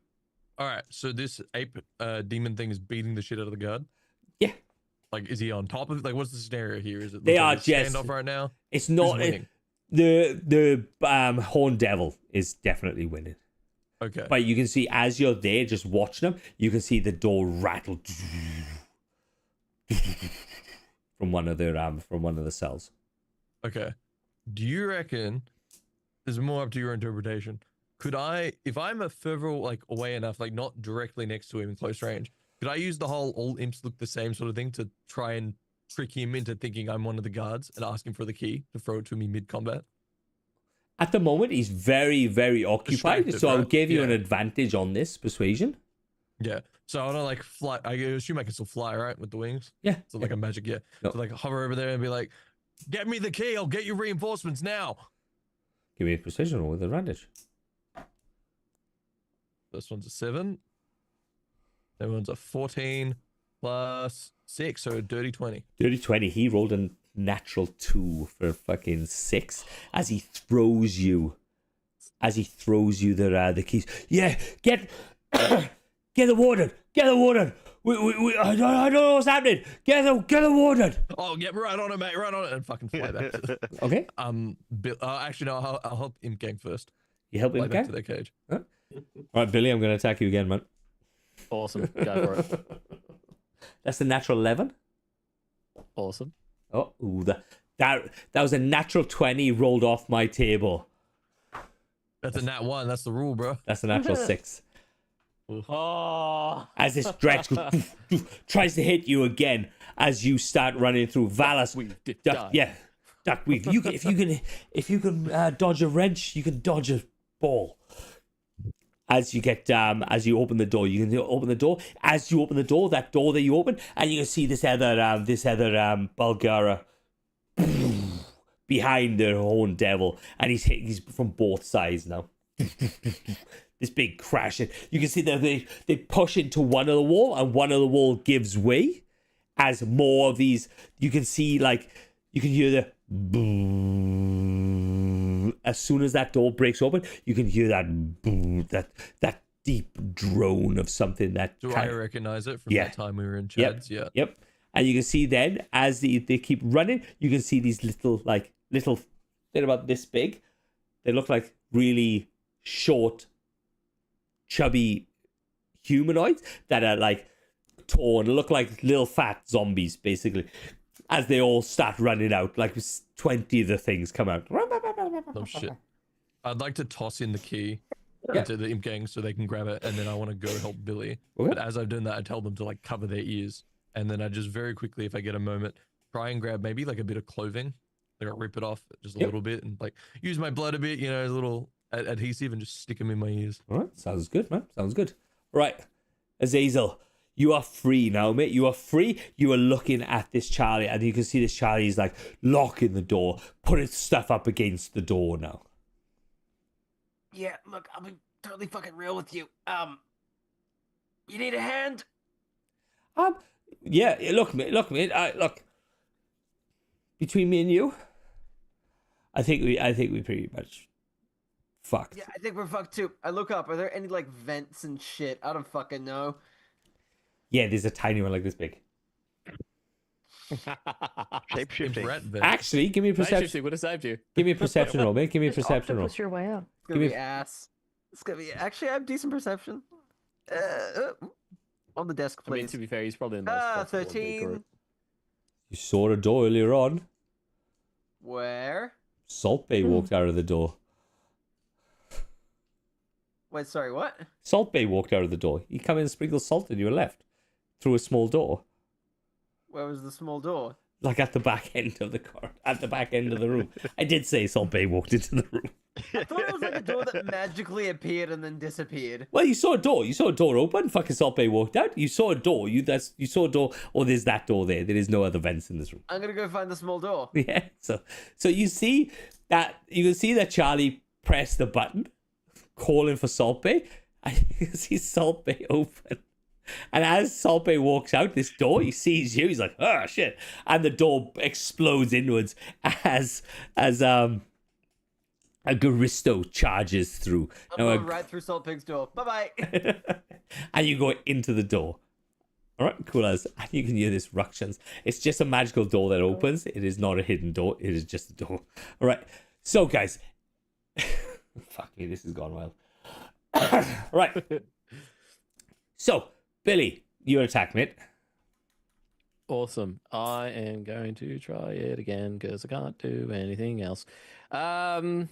Speaker 2: All right, so this ape demon thing is beating the shit out of the guard.
Speaker 1: Yeah.
Speaker 2: Like, is he on top of it? Like, what's the scenario here? Is it
Speaker 1: They
Speaker 2: looks
Speaker 1: are
Speaker 2: like a
Speaker 1: just-
Speaker 2: standoff right now?
Speaker 1: It's
Speaker 2: Who's
Speaker 1: not
Speaker 2: winning?
Speaker 1: the Horn Devil is definitely winning.
Speaker 2: Okay.
Speaker 1: But you can see as you're there, just watching them, you can see the door rattle from one of the cells.
Speaker 2: Okay. Do you reckon? This is more up to your interpretation. Could I, if I'm a further like away enough, like not directly next to him in close range, could I use the whole all imps look the same sort of thing to try and trick him into thinking I'm one of the guards and ask him for the key to throw it to me mid combat?
Speaker 1: At the moment, he's very, very occupied,
Speaker 2: Distracted,
Speaker 1: so I'll
Speaker 2: right?
Speaker 1: give you an
Speaker 2: Yeah.
Speaker 1: advantage on this persuasion.
Speaker 2: Yeah. So I want to like fly. I assume I can still fly, right, with the wings.
Speaker 1: Yeah.
Speaker 2: So like a magic, yeah.
Speaker 1: No.
Speaker 2: So like hover over there and be like, "Get me the key. I'll get you reinforcements now."
Speaker 1: Give me a persuasion roll with advantage.
Speaker 2: First one's a 7. That one's a 14 plus 6, so a dirty 20.
Speaker 1: Dirty 20. He rolled a natural 2 for fucking 6 as he throws you the keys. Yeah, get the warden. Get the warden. I don't know what's happening. Get the warden.
Speaker 2: Oh, get right on it, mate. Right on it, and fucking fly back.
Speaker 1: Okay.
Speaker 2: Actually, no. I'll help Imp Gang first.
Speaker 1: You help
Speaker 2: Fly
Speaker 1: him,
Speaker 2: back
Speaker 1: okay?
Speaker 2: to their cage.
Speaker 1: All right, Billy, I'm going to attack you again, man.
Speaker 3: Awesome. Go for it.
Speaker 1: That's a natural 11.
Speaker 3: Awesome.
Speaker 1: Oh, ooh, that was a natural 20 rolled off my table.
Speaker 2: That's a nat 1. That's the rule, bro.
Speaker 1: That's a natural 6.
Speaker 3: Oh.
Speaker 1: As this dredge tries to hit you again as you start running through Valas. Duckweed. If you can dodge a wrench, you can dodge a ball. As you open the door, you can open the door. As you open the door, that door that you open, and you can see this other Bulgara behind the Horn Devil, and he's from both sides now. This big crash. You can see that they push into one of the wall, and one of the wall gives way. As more of these, you can see you can hear the boom. As soon as that door breaks open, you can hear that boom, that deep drone of something that.
Speaker 2: Do I recognize it from
Speaker 1: Yeah.
Speaker 2: that time we were in
Speaker 1: Yep.
Speaker 2: Chad's? Yeah.
Speaker 1: Yep. And you can see then, as they keep running, you can see these little little, they're about this big. They look like really short, chubby humanoids that are like torn, look like little fat zombies, basically, as they all start running out, like 20 of the things come out.
Speaker 2: Oh shit. I'd like to toss in the key
Speaker 1: Yeah.
Speaker 2: into the imp gang so they can grab it, and then I want to go help Billy.
Speaker 1: Okay.
Speaker 2: But as I've done that, I tell them to like cover their ears, and then I just very quickly, if I get a moment, try and grab maybe like a bit of clothing, like I rip it off just a
Speaker 1: Yep.
Speaker 2: little bit, and like use my blood a bit, a little adhesive, and just stick them in my ears.
Speaker 1: All right, sounds good, man. Sounds good. Right, Azazel, you are free now, mate. You are free. You are looking at this Charlie, and you can see this Charlie's like locking the door, putting stuff up against the door now.
Speaker 6: Yeah, look, I'll be totally fucking real with you. You need a hand?
Speaker 1: Yeah. Look, mate. Look. Between me and you, I think we pretty much fucked.
Speaker 6: Yeah, I think we're fucked too. I look up. Are there any like vents and shit? I don't fucking know.
Speaker 1: Yeah, there's a tiny one like this big.
Speaker 4: Shape-shifting.
Speaker 2: Rat vent.
Speaker 1: Actually, give me a perception.
Speaker 3: Would have saved you.
Speaker 1: Give me a perception roll, mate. Give me a
Speaker 5: Just
Speaker 1: perception roll.
Speaker 5: octopus your way out.
Speaker 6: It's gonna
Speaker 1: Give
Speaker 6: be
Speaker 1: me-
Speaker 6: ass. It's gonna be. Actually, I have decent perception. On the desk,
Speaker 3: I mean,
Speaker 6: please.
Speaker 3: to be fair, he's probably in the most responsible of the
Speaker 6: 13.
Speaker 3: group.
Speaker 1: You saw a door earlier on.
Speaker 6: Where?
Speaker 1: Salt Bay walked out of the door.
Speaker 6: Wait, sorry, what?
Speaker 1: Salt Bay walked out of the door. He come in and sprinkled salt and you were left through a small door.
Speaker 6: Where was the small door?
Speaker 1: Like at the back end of the car, at the back end of the room. I did say Salt Bay walked into the room.
Speaker 6: I thought it was like a door that magically appeared and then disappeared.
Speaker 1: Well, you saw a door. You saw a door open. Fucking Salt Bay walked out. You saw a door. You saw a door. Or there's that door there. There is no other vents in this room.
Speaker 6: I'm gonna go find the small door.
Speaker 1: Yeah. So you see that you can see that Charlie pressed the button, calling for Salt Bay, and you can see Salt Bay open. And as Salt Bay walks out this door, he sees you. He's like, "Oh shit!" And the door explodes inwards as a Garisto charges through.
Speaker 6: I'm
Speaker 1: Now,
Speaker 6: going right through Salt Pig's door. Bye bye.
Speaker 1: and you go into the door. All right, cool as. And you can hear this ructions. It's just a magical door that opens. It is not a hidden door. It is just a door. All right. So, guys, fuck me, this has gone well. Right. So, Billy, you're attack, mate.
Speaker 3: Awesome. I am going to try it again because I can't do anything else. I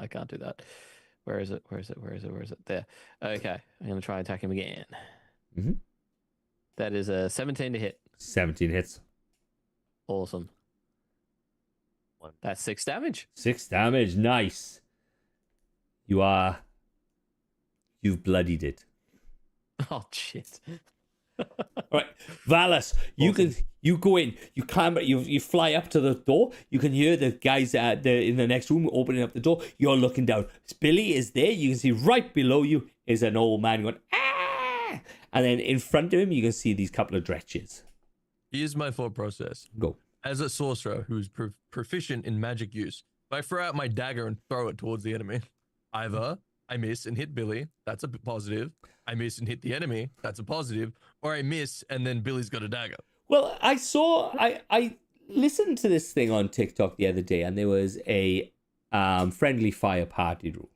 Speaker 3: can't do that. Where is it? There. Okay. I'm going to try and attack him again.
Speaker 1: Mhm.
Speaker 3: That is a 17 to hit.
Speaker 1: 17 hits.
Speaker 3: Awesome. That's 6 damage.
Speaker 1: 6 damage. Nice. You've bloodied it.
Speaker 3: Oh, shit.
Speaker 1: All right, Valis, you go in, you climb, you fly up to the door. You can hear the guys in the next room opening up the door. You're looking down. Billy is there. You can see right below you is an old man going ah, and then in front of him you can see these couple of dretches.
Speaker 2: Here's my thought process.
Speaker 1: Go.
Speaker 2: As a sorcerer who is proficient in magic use, if I throw out my dagger and throw it towards the enemy, either I miss and hit Billy, that's a positive. I miss and hit the enemy, that's a positive. Or I miss and then Billy's got a dagger.
Speaker 1: Well, I listened to this thing on TikTok the other day, and there was a friendly fire party rule.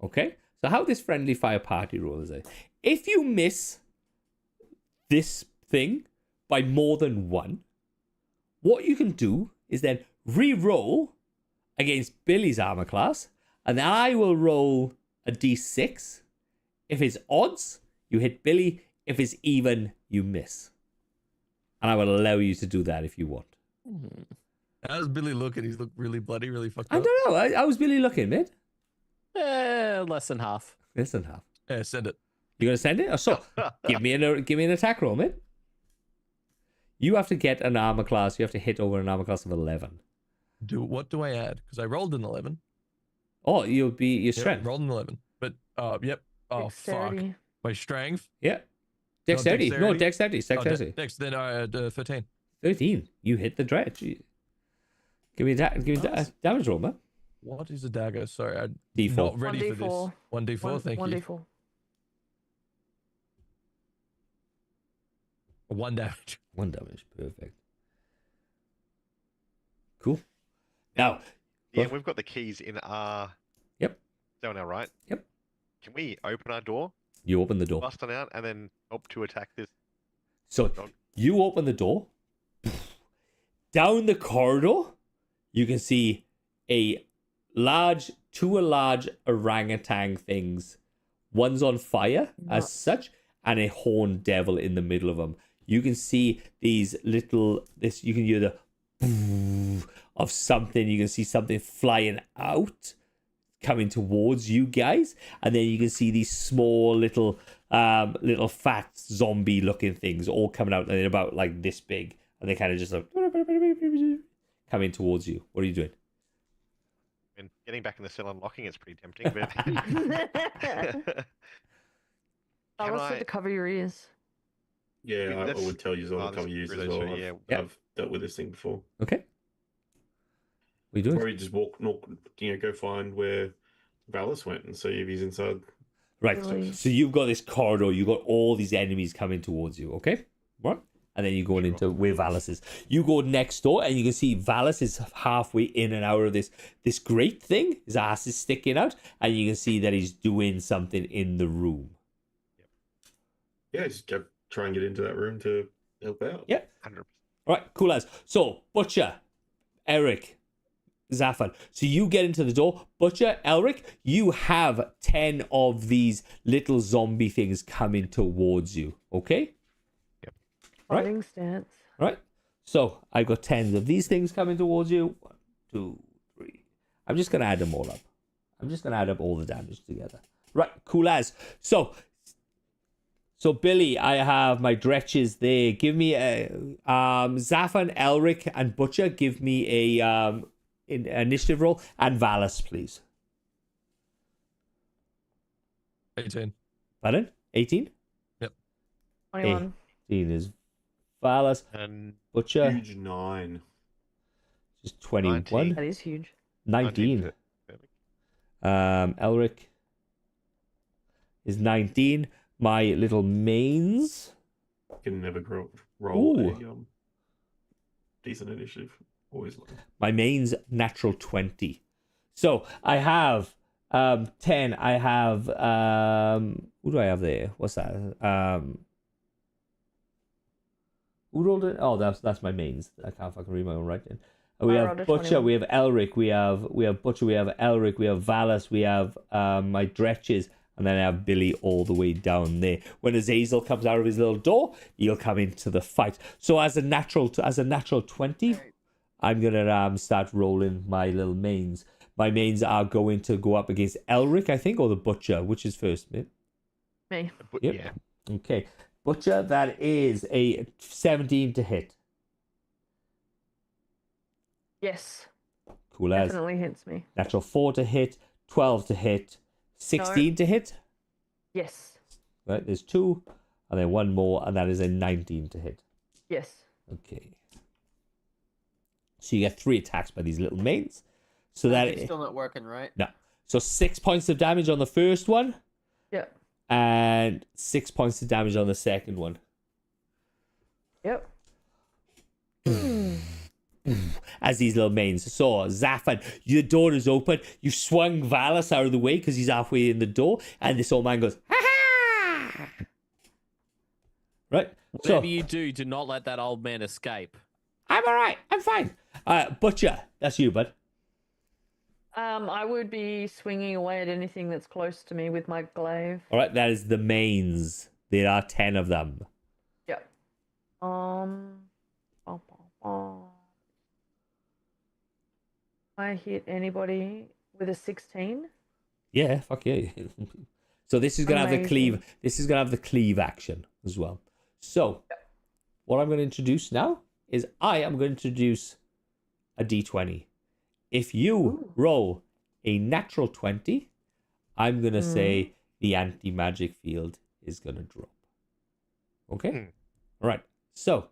Speaker 1: Okay, so how this friendly fire party rule is: if you miss this thing by more than one, what you can do is then re-roll against Billy's armor class, and I will roll a d6. If it's odds, you hit Billy. If it's even, you miss. And I will allow you to do that if you want.
Speaker 2: How does Billy look? And he's look really bloody, really fucked
Speaker 1: I
Speaker 2: up.
Speaker 1: don't know. How was Billy looking, mate?
Speaker 3: Less than half.
Speaker 1: Less than half.
Speaker 2: Yeah, send it.
Speaker 1: You gonna send it? Oh, so give me an attack roll, mate. You have to get an armor class. You have to hit over an armor class of 11.
Speaker 2: What do I add? Because I rolled an 11.
Speaker 1: Oh, you'll be your
Speaker 2: Yep,
Speaker 1: strength.
Speaker 2: rolled an 11. But yep. Oh fuck.
Speaker 5: Dexterity.
Speaker 2: My strength.
Speaker 1: Yeah. Dexterity. No, dexterity.
Speaker 2: Oh,
Speaker 1: Dexterity.
Speaker 2: Dex. Then I had 13.
Speaker 1: 13. You hit the dredge. Give me a damage roll, man.
Speaker 2: What is a dagger? Sorry, I'm
Speaker 1: D4.
Speaker 2: not ready for this.
Speaker 5: 1d4.
Speaker 2: 1d4. Thank you.
Speaker 5: 1d4.
Speaker 2: 1 damage.
Speaker 1: 1 damage. Perfect. Cool. Now,
Speaker 4: Yeah,
Speaker 1: What?
Speaker 4: we've got the keys in our.
Speaker 1: Yep.
Speaker 4: Down our right.
Speaker 1: Yep.
Speaker 4: Can we open our door,
Speaker 1: you open the door.
Speaker 4: bust on out, and then help to attack this
Speaker 1: So
Speaker 4: dog?
Speaker 1: you open the door. Down the corridor, you can see two large orangutan things. One's on fire as
Speaker 5: Nuts.
Speaker 1: such, and a horned devil in the middle of them. You can see these little. You can hear the of something. You can see something flying out, coming towards you guys, and then you can see these small little fat zombie looking things all coming out, and they're about like this big, and they kind of just like coming towards you. What are you doing?
Speaker 4: And getting back in the cell and locking it's pretty tempting, but
Speaker 5: I
Speaker 4: Can
Speaker 5: was
Speaker 4: I-
Speaker 5: to cover your ears.
Speaker 9: Yeah,
Speaker 4: mean,
Speaker 9: I
Speaker 4: that's-
Speaker 9: would tell you all
Speaker 4: oh,
Speaker 9: to cover
Speaker 4: that's
Speaker 9: use as
Speaker 4: really
Speaker 9: well.
Speaker 4: true,
Speaker 9: I've,
Speaker 4: yeah.
Speaker 1: Yeah.
Speaker 9: I've dealt with this thing before.
Speaker 1: Okay. What are you doing?
Speaker 9: Or you just walk, go find where Valis went and see if he's inside.
Speaker 1: Right.
Speaker 5: Really?
Speaker 1: So you've got this corridor. You've got all these enemies coming towards you. Okay. Right. And then you're going into where Valis is. You go next door, and you can see Valis is halfway in and out of this great thing. His ass is sticking out, and you can see that he's doing something in the room.
Speaker 9: Yeah, just go try and get into that room to help out.
Speaker 1: Yeah.
Speaker 4: 100%.
Speaker 1: All right, cool as. So, Butcher, Eric, Zafan. So you get into the door. Butcher, Elric, you have 10 of these little zombie things coming towards you. Okay? Right.
Speaker 5: Fighting stance.
Speaker 1: All right. So I've got 10 of these things coming towards you. 1, 2, 3. I'm just going to add them all up. I'm just going to add up all the damage together. Right, cool as. So Billy, I have my dretches there. Give me a Zafan, Elric, and Butcher. Give me a initiative roll, and Valis, please.
Speaker 2: 18.
Speaker 1: Pardon? 18.
Speaker 5: 21.
Speaker 1: 18 is Valis.
Speaker 4: And
Speaker 1: Butcher
Speaker 9: Huge 9.
Speaker 1: is 21.
Speaker 4: 19.
Speaker 5: That is huge.
Speaker 1: 19.
Speaker 4: Perfect.
Speaker 1: Elric is 19. My little mains.
Speaker 9: Can never roll
Speaker 1: Ooh.
Speaker 9: a decent initiative. Always low.
Speaker 1: My mains natural 20. So I have 10. I have who do I have there? What's that? Who rolled it? Oh, that's my mains. I can't fucking read my own writing. We
Speaker 5: I
Speaker 1: have
Speaker 5: rolled a
Speaker 1: Butcher,
Speaker 5: 21.
Speaker 1: we have Elric, we have Butcher, we have Elric, we have Valis, we have my dretches, and then I have Billy all the way down there. When Azazel comes out of his little door, he'll come into the fight. So as a natural 20, I'm gonna start rolling my little mains. My mains are going to go up against Elric, I think, or the Butcher. Which is first, mate?
Speaker 5: Me.
Speaker 4: But
Speaker 1: Yep.
Speaker 4: yeah,
Speaker 1: Okay, Butcher. That is a 17 to hit.
Speaker 5: Yes.
Speaker 1: Cool as.
Speaker 5: Definitely hits me.
Speaker 1: Natural 4 to hit, 12 to hit, 16 to hit.
Speaker 5: Yes.
Speaker 1: Right, there's 2, and then 1 more, and that is a 19 to hit.
Speaker 5: Yes.
Speaker 1: Okay. So you get 3 attacks by these little mains. So that
Speaker 6: It's still not working, right?
Speaker 1: no. So 6 points of damage on the first one,
Speaker 5: Yep.
Speaker 1: and 6 points of damage on the second one.
Speaker 5: Yep.
Speaker 1: As these little mains. So Zafan, your door is open. You swung Valis out of the way because he's halfway in the door, and this old man goes, ha ha! Right?
Speaker 3: Whatever
Speaker 1: So
Speaker 3: you do not let that old man escape.
Speaker 1: I'm all right. I'm fine. Butcher, that's you, bud.
Speaker 5: I would be swinging away at anything that's close to me with my glaive.
Speaker 1: All right, that is the mains. There are 10 of them.
Speaker 5: Yep. I hit anybody with a 16.
Speaker 1: Yeah, fuck yeah. So this is gonna have the
Speaker 5: Amazing.
Speaker 1: cleave. This is gonna have the cleave action as well. So what I'm gonna introduce now is I am going to introduce a D20. If you roll a natural 20, I'm gonna say the anti-magic field is gonna drop. Okay? All right. So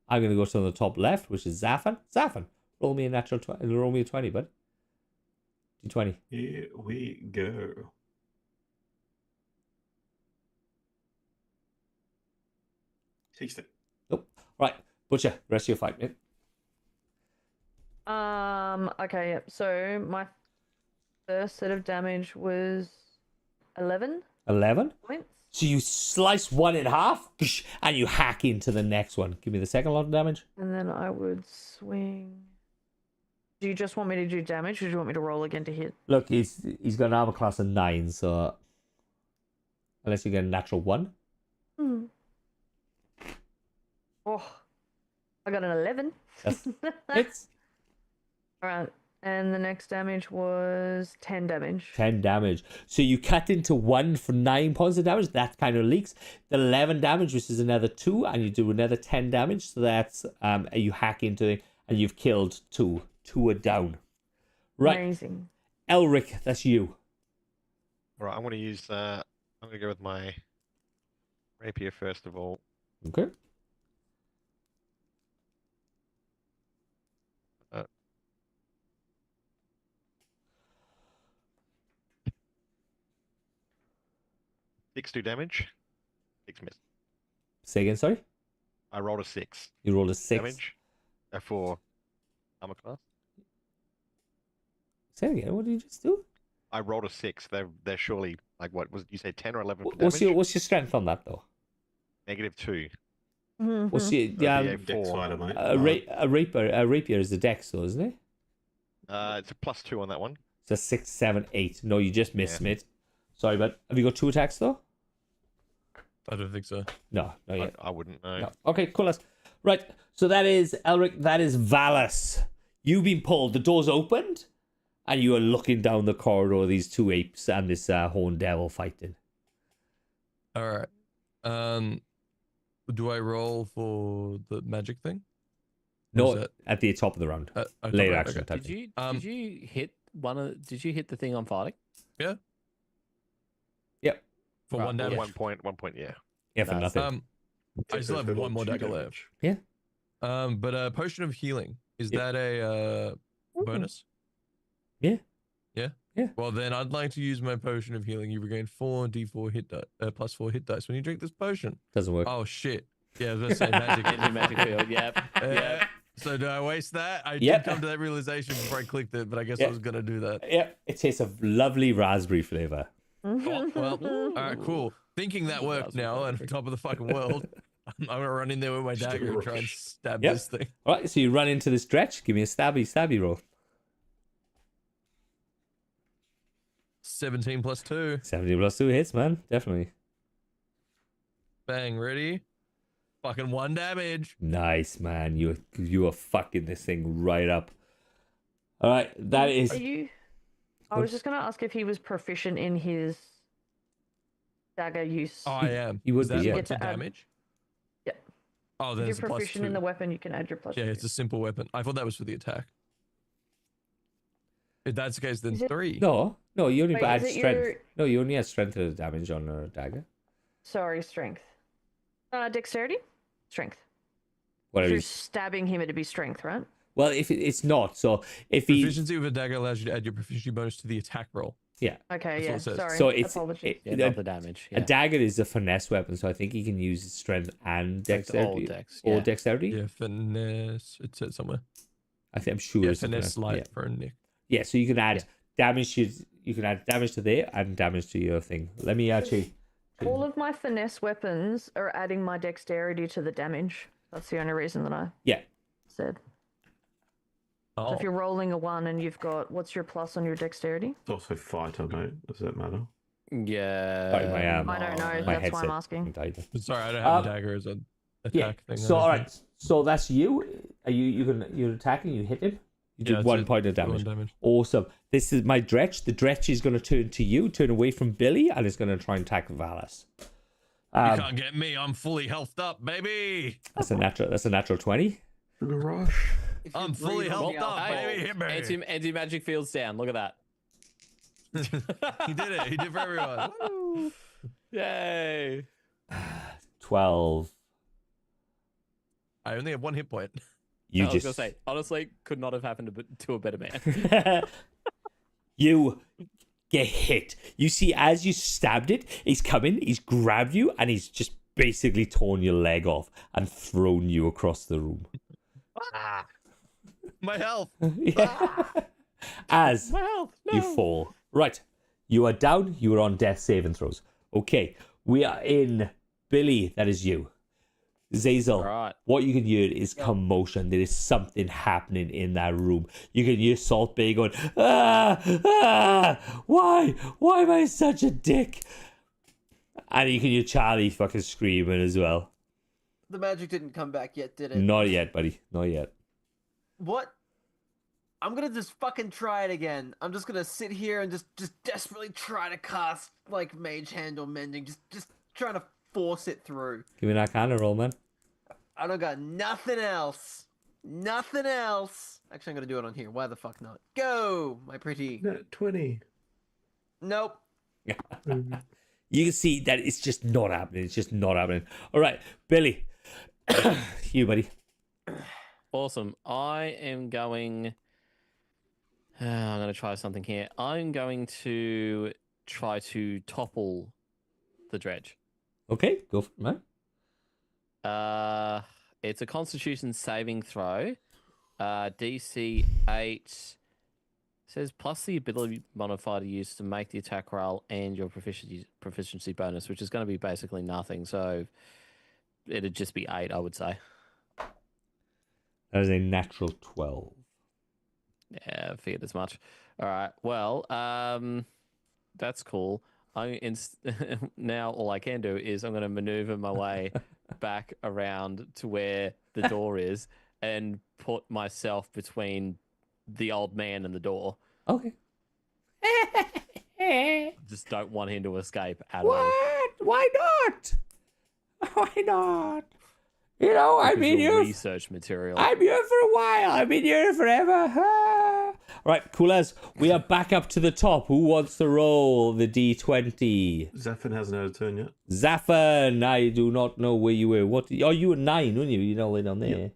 Speaker 1: I'm gonna go to the top left, which is Zafan. Zafan, roll me a natural 20. Roll me a 20, bud. D20.
Speaker 9: Here we go. Taste it.
Speaker 1: Nope. Right, Butcher, rest of your fight, mate.
Speaker 5: Okay, yep. So my first set of damage was 11
Speaker 1: 11.
Speaker 5: points.
Speaker 1: So you slice one in half, and you hack into the next one. Give me the second lot of damage.
Speaker 5: And then I would swing. Do you just want me to do damage, or do you want me to roll again to hit?
Speaker 1: Look, he's got an armor class of 9, so unless you get a natural 1.
Speaker 5: Oh, I got an 11.
Speaker 1: That's hits.
Speaker 5: All right, and the next damage was 10 damage.
Speaker 1: 10 damage. So you cut into 1 for 9 points of damage. That kind of leaks. The 11 damage, which is another 2, and you do another 10 damage. So that's you hack into it, and you've killed 2. 2 are down. Right,
Speaker 5: Amazing.
Speaker 1: Elric, that's you.
Speaker 4: All right, I'm going to use. I'm going to go with my rapier first of all.
Speaker 1: Okay.
Speaker 4: Six do damage. 6 miss.
Speaker 1: Say again, sorry.
Speaker 4: I rolled a 6
Speaker 1: You rolled a 6.
Speaker 4: damage for armor class.
Speaker 1: Say again. What did you just do?
Speaker 4: I rolled a 6. They're surely like what was you say 10 or 11 for
Speaker 1: What's
Speaker 4: damage?
Speaker 1: your strength on that though?
Speaker 4: -2.
Speaker 1: What's your
Speaker 9: Dex fighter, mate.
Speaker 1: a rapier is the dex, though, isn't it?
Speaker 4: It's a +2 on that one.
Speaker 1: So 6, 7, 8. No, you just missed,
Speaker 4: Yeah.
Speaker 1: mate. Sorry, but have you got 2 attacks though?
Speaker 2: I don't think so.
Speaker 1: No, not yet.
Speaker 4: I wouldn't know.
Speaker 1: No. Okay, cool. Right. So that is Elric. That is Valis. You've been pulled. The door's opened, and you are looking down the corridor. These 2 apes and this horned devil fighting.
Speaker 2: All right. Do I roll for the magic thing? Or
Speaker 1: No,
Speaker 2: is that-
Speaker 1: at the top of the round.
Speaker 2: okay,
Speaker 1: Later
Speaker 2: right,
Speaker 1: action
Speaker 2: okay.
Speaker 1: type.
Speaker 3: Did
Speaker 1: thing.
Speaker 3: you did you hit Did you hit the thing I'm fighting?
Speaker 1: Yep.
Speaker 2: For
Speaker 3: Right,
Speaker 2: 1
Speaker 3: well,
Speaker 2: damage.
Speaker 4: 1 point, yeah.
Speaker 1: Yeah, for
Speaker 3: No,
Speaker 1: nothing.
Speaker 2: I still have one more dagger left.
Speaker 1: Yeah.
Speaker 2: But a potion of healing, is
Speaker 1: Yeah.
Speaker 2: that a bonus?
Speaker 1: Yeah.
Speaker 2: Yeah.
Speaker 1: Yeah.
Speaker 2: Well, then I'd like to use my potion of healing. You regain 4d4 hit plus 4 hit dice when you drink this potion.
Speaker 1: Doesn't work.
Speaker 2: Oh shit! Yeah, I was gonna say magic.
Speaker 3: Into magic field. Yep. Yep.
Speaker 2: So do I waste that? I
Speaker 1: Yep.
Speaker 2: did come to that realization before I clicked it, but I guess I
Speaker 1: Yep.
Speaker 2: was gonna do that.
Speaker 1: Yeah, it tastes of lovely raspberry flavor.
Speaker 2: Oh, well, all right, cool. Thinking that worked now, and on top of the fucking world, I'm gonna run in there with my dagger and try and stab
Speaker 1: Yep.
Speaker 2: this thing.
Speaker 1: All right, so you run into the stretch. Give me a stabby roll.
Speaker 2: 17 plus 2.
Speaker 1: 70 plus 2 hits, man. Definitely.
Speaker 2: Bang, ready? Fucking 1 damage.
Speaker 1: Nice, man. You are fucking this thing right up. All right, that is.
Speaker 5: Are you? I was just going to ask if he was proficient in his dagger use.
Speaker 2: Oh, I am.
Speaker 1: He would
Speaker 2: Is that
Speaker 1: be, yeah.
Speaker 2: what's the
Speaker 5: Get to add-
Speaker 2: damage?
Speaker 5: Yeah.
Speaker 2: Oh,
Speaker 5: if
Speaker 2: then
Speaker 5: you're
Speaker 2: it's a plus
Speaker 5: proficient
Speaker 2: 2.
Speaker 5: in the weapon, you can add your plus.
Speaker 2: Yeah,
Speaker 5: two.
Speaker 2: it's a simple weapon. I thought that was for the attack. If that's the case, then
Speaker 5: Is it-
Speaker 2: 3.
Speaker 1: No, you only
Speaker 5: Wait,
Speaker 1: add
Speaker 5: is it
Speaker 1: strength.
Speaker 5: your-
Speaker 1: No, you only add strength to the damage on a dagger.
Speaker 5: Sorry, strength. Dexterity, strength. If
Speaker 1: Whatever.
Speaker 5: you're
Speaker 1: He's...
Speaker 5: stabbing him, it'd be strength, right?
Speaker 1: Well, if it's not, so if he,
Speaker 2: Proficiency with a dagger allows you to add your proficiency bonus to the attack roll.
Speaker 1: yeah.
Speaker 5: Okay,
Speaker 2: That's
Speaker 5: yeah.
Speaker 2: what it says.
Speaker 5: Sorry.
Speaker 1: So it's
Speaker 5: Apologies.
Speaker 3: Yeah,
Speaker 1: a,
Speaker 3: not the damage.
Speaker 1: a
Speaker 3: Yeah.
Speaker 1: dagger is a finesse weapon, so I think he can use strength and dexterity.
Speaker 3: dex,
Speaker 1: Or
Speaker 3: yeah.
Speaker 1: dexterity.
Speaker 2: Yeah, finesse. It said somewhere.
Speaker 1: I'm sure
Speaker 2: Yeah,
Speaker 1: it's a
Speaker 2: finesse light
Speaker 1: Yeah.
Speaker 2: for a nick.
Speaker 1: Yeah, so you can add damage to you can add damage to there and damage to your thing. Let me actually.
Speaker 5: All of my finesse weapons are adding my dexterity to the damage. That's the only reason that I
Speaker 1: Yeah,
Speaker 5: said.
Speaker 2: Oh,
Speaker 5: So if you're rolling a 1 and you've got, what's your plus on your dexterity?
Speaker 9: It's also fighter, mate. Does that matter?
Speaker 3: Yeah.
Speaker 1: Sorry, my,
Speaker 5: I don't know.
Speaker 1: my
Speaker 5: That's why
Speaker 1: headset
Speaker 5: I'm asking.
Speaker 1: died.
Speaker 2: sorry, I don't have
Speaker 1: Um,
Speaker 2: a dagger as an
Speaker 1: Yeah.
Speaker 2: attack thing.
Speaker 1: So
Speaker 2: I
Speaker 1: all
Speaker 2: don't
Speaker 1: right. So that's you. Are you're attacking? You hit him. You
Speaker 2: Yeah,
Speaker 1: did
Speaker 2: it's
Speaker 1: 1
Speaker 2: a-
Speaker 1: point of
Speaker 2: think.
Speaker 1: damage.
Speaker 2: 1 damage.
Speaker 1: Awesome. This is my Dretch. The Dretch is going to turn to you, turn away from Billy, and is going to try and attack Valis.
Speaker 2: You can't get me. I'm fully healthed up, baby.
Speaker 1: That's a natural 20.
Speaker 9: In a rush.
Speaker 6: If you
Speaker 2: I'm fully
Speaker 6: breathe on
Speaker 2: healthed
Speaker 6: the
Speaker 2: up,
Speaker 6: alcohol-
Speaker 2: baby. Hit me.
Speaker 3: Anti magic field's down. Look at that.
Speaker 2: He did it. He did for everyone. Woo.
Speaker 3: Yay.
Speaker 1: 12.
Speaker 2: I only have 1 hit point.
Speaker 1: You
Speaker 3: I was
Speaker 1: just
Speaker 3: gonna say, honestly, could not have happened to a better man.
Speaker 1: you get hit. You see, as you stabbed it, he's coming, he's grabbed you, and he's just basically torn your leg off and thrown you across the room.
Speaker 2: My health.
Speaker 1: Yeah. As
Speaker 3: My health.
Speaker 1: you fall. Right. You are down. You are on death saving throws. Okay. We are in Billy. That is you. Zazel.
Speaker 3: Right.
Speaker 1: What you can hear is commotion. There is something happening in that room. You can hear Salt Bay going, why? Why am I such a dick? And you can hear Charlie fucking screaming as well.
Speaker 6: The magic didn't come back yet, did it?
Speaker 1: Not yet, buddy. Not yet.
Speaker 6: What? I'm gonna just fucking try it again. I'm just gonna sit here and just desperately try to cast like Mage Hand or Mending. Just trying to force it through.
Speaker 1: Give me that kind of roll, man.
Speaker 6: I don't got nothing else. Nothing else. Actually, I'm gonna do it on here. Why the fuck not? Go, my pretty.
Speaker 9: No, 20.
Speaker 6: Nope.
Speaker 1: You can see that it's just not happening. It's just not happening. All right, Billy. You, buddy.
Speaker 3: Awesome. I am going. I'm going to try something here. I'm going to try to topple the dredge.
Speaker 1: Okay, go for it, man.
Speaker 3: It's a Constitution saving throw. DC 8 says plus the ability modifier to use to make the attack roll and your proficiency bonus, which is going to be basically nothing. So it'd just be 8, I would say.
Speaker 1: That is a natural 12.
Speaker 3: Yeah, I figured as much. All right. Well, that's cool. Now all I can do is I'm going to maneuver my way back around to where the door is and put myself between the old man and the door.
Speaker 1: Okay.
Speaker 3: Just don't want him to escape at all.
Speaker 1: What? Why not? Why not? You know, I've been
Speaker 3: Your
Speaker 1: here.
Speaker 3: research material.
Speaker 1: I'm here for a while. I've been here forever. Ah. Right, cool as. We are back up to the top. Who wants to roll the D20?
Speaker 9: Zephyr hasn't had a turn yet.
Speaker 1: Zafan, I do not know where you were. What? Oh, you were 9, weren't you? You're not way down there.
Speaker 9: Yep.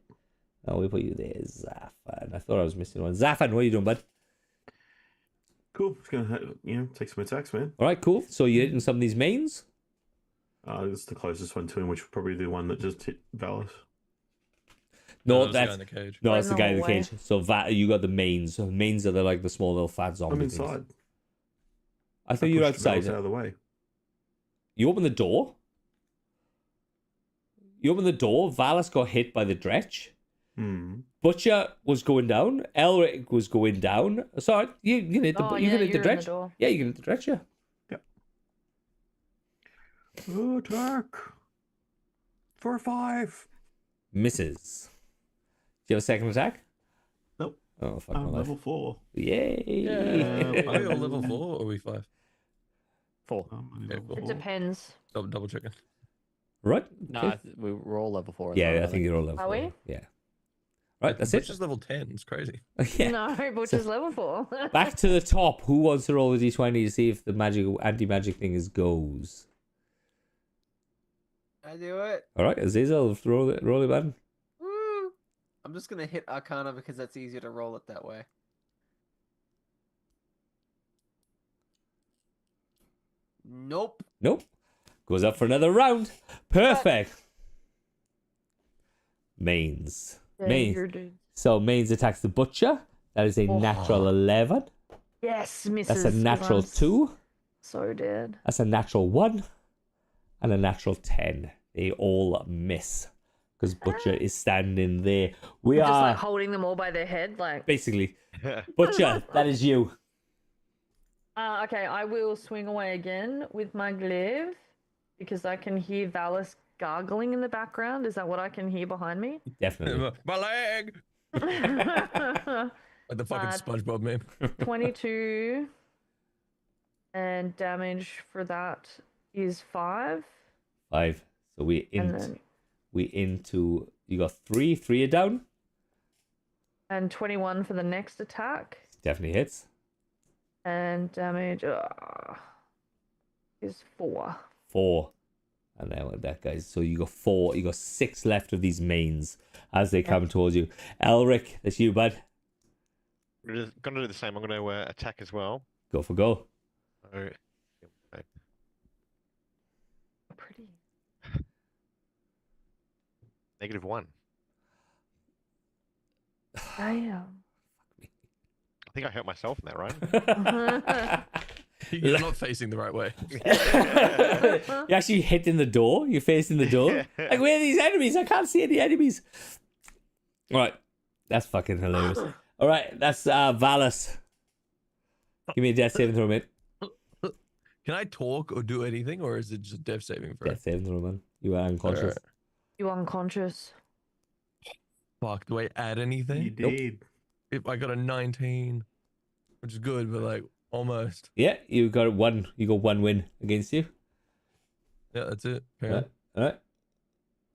Speaker 1: Oh, we put you there, Zafan. I thought I was missing one. Zafan, what are you doing, bud?
Speaker 9: Cool. Just gonna take some attacks, man.
Speaker 1: All right, cool. So you're hitting some of these mains?
Speaker 9: It's the closest one to him, which would probably be the one that just hit Valis.
Speaker 1: No,
Speaker 2: That was the guy
Speaker 1: that's
Speaker 2: in the cage.
Speaker 1: no, that's the guy in the
Speaker 5: Run away.
Speaker 1: cage. So you got the mains. So mains are like the small little fat zombie
Speaker 9: I'm
Speaker 1: things.
Speaker 9: inside.
Speaker 1: I thought you were
Speaker 9: Pushed Valis
Speaker 1: outside.
Speaker 9: out of the way.
Speaker 1: You open the door. You open the door. Valis got hit by the dretch. Butcher was going down. Elric was going down. Sorry, you can hit the
Speaker 5: Oh,
Speaker 1: you
Speaker 5: yeah,
Speaker 1: can hit the
Speaker 5: you're in the
Speaker 1: dretch.
Speaker 5: door.
Speaker 1: Yeah, you can hit the dretch. Yeah.
Speaker 9: Attack. For 5.
Speaker 1: Misses. Do you have a second attack?
Speaker 9: Nope.
Speaker 1: Oh fuck my
Speaker 9: I'm
Speaker 1: life!
Speaker 9: level 4.
Speaker 1: Yay!
Speaker 2: Are we all level 4 or are we 5?
Speaker 3: 4.
Speaker 9: I'm only
Speaker 2: Okay,
Speaker 9: level
Speaker 2: cool.
Speaker 5: It
Speaker 9: 4.
Speaker 5: depends.
Speaker 2: Double checking.
Speaker 1: Right.
Speaker 3: No,
Speaker 1: okay.
Speaker 3: we're all level 4.
Speaker 1: Yeah, I think you're all level.
Speaker 5: Are
Speaker 1: 4.
Speaker 5: we?
Speaker 1: Yeah. Right, that's
Speaker 2: Which
Speaker 1: it.
Speaker 2: is level 10. It's crazy.
Speaker 1: Yeah.
Speaker 5: No, Butcher's level 4.
Speaker 1: Back to the top. Who wants to roll the d20 to see if the magic anti-magic thing is goes?
Speaker 6: I do it.
Speaker 1: All right, Azazel, roll it, button.
Speaker 6: Woo. I'm just gonna hit Arcana because that's easier to roll it that way. Nope.
Speaker 1: Nope. Goes up for another round. Perfect. Mains. Mains.
Speaker 5: Dude.
Speaker 1: So Mains attacks the butcher. That is a natural 11.
Speaker 5: Yes, misses.
Speaker 1: That's a natural
Speaker 5: once.
Speaker 1: 2.
Speaker 5: So dead.
Speaker 1: That's a natural 1. And a natural 10. They all miss. Because Butcher is standing there. We
Speaker 5: Just
Speaker 1: are
Speaker 5: like holding them all by their head, like.
Speaker 1: basically. Butcher, that is you.
Speaker 5: Okay, I will swing away again with my glaive because I can hear Valis gargling in the background. Is that what I can hear behind me?
Speaker 1: Definitely.
Speaker 2: My leg! Like the fucking SpongeBob meme.
Speaker 5: 22 and damage for that is 5.
Speaker 1: 5. So
Speaker 5: And then
Speaker 1: into you got 3. 3 are down.
Speaker 5: and 21 for the next attack.
Speaker 1: Definitely hits.
Speaker 5: And damage is 4.
Speaker 1: 4. And then with that, guys. So you got 4. You got 6 left of these mains as they come towards you. Elric, that's you, bud.
Speaker 4: I'm gonna do the same. I'm gonna attack as well.
Speaker 1: Go for go.
Speaker 4: So,
Speaker 5: Pretty.
Speaker 4: -1.
Speaker 5: Damn.
Speaker 4: I think I hurt myself in there, right?
Speaker 2: You're not facing the right way.
Speaker 1: You're actually hitting the door. You're facing the door. Like, where are these enemies? I can't see any enemies. All right. That's fucking hilarious. All right. That's Valis. Give me a death saving throw, mate.
Speaker 2: Can I talk or do anything, or is it just death saving throw?
Speaker 1: Death saving throw, man. You are unconscious.
Speaker 2: Alright.
Speaker 5: You unconscious?
Speaker 2: Fuck, do I add anything?
Speaker 9: You did.
Speaker 2: If I got a 19, which is good, but like almost.
Speaker 1: Yeah, you got one. You got one win against you.
Speaker 2: Yeah, that's it.
Speaker 1: All
Speaker 2: Yeah.
Speaker 1: right. All right.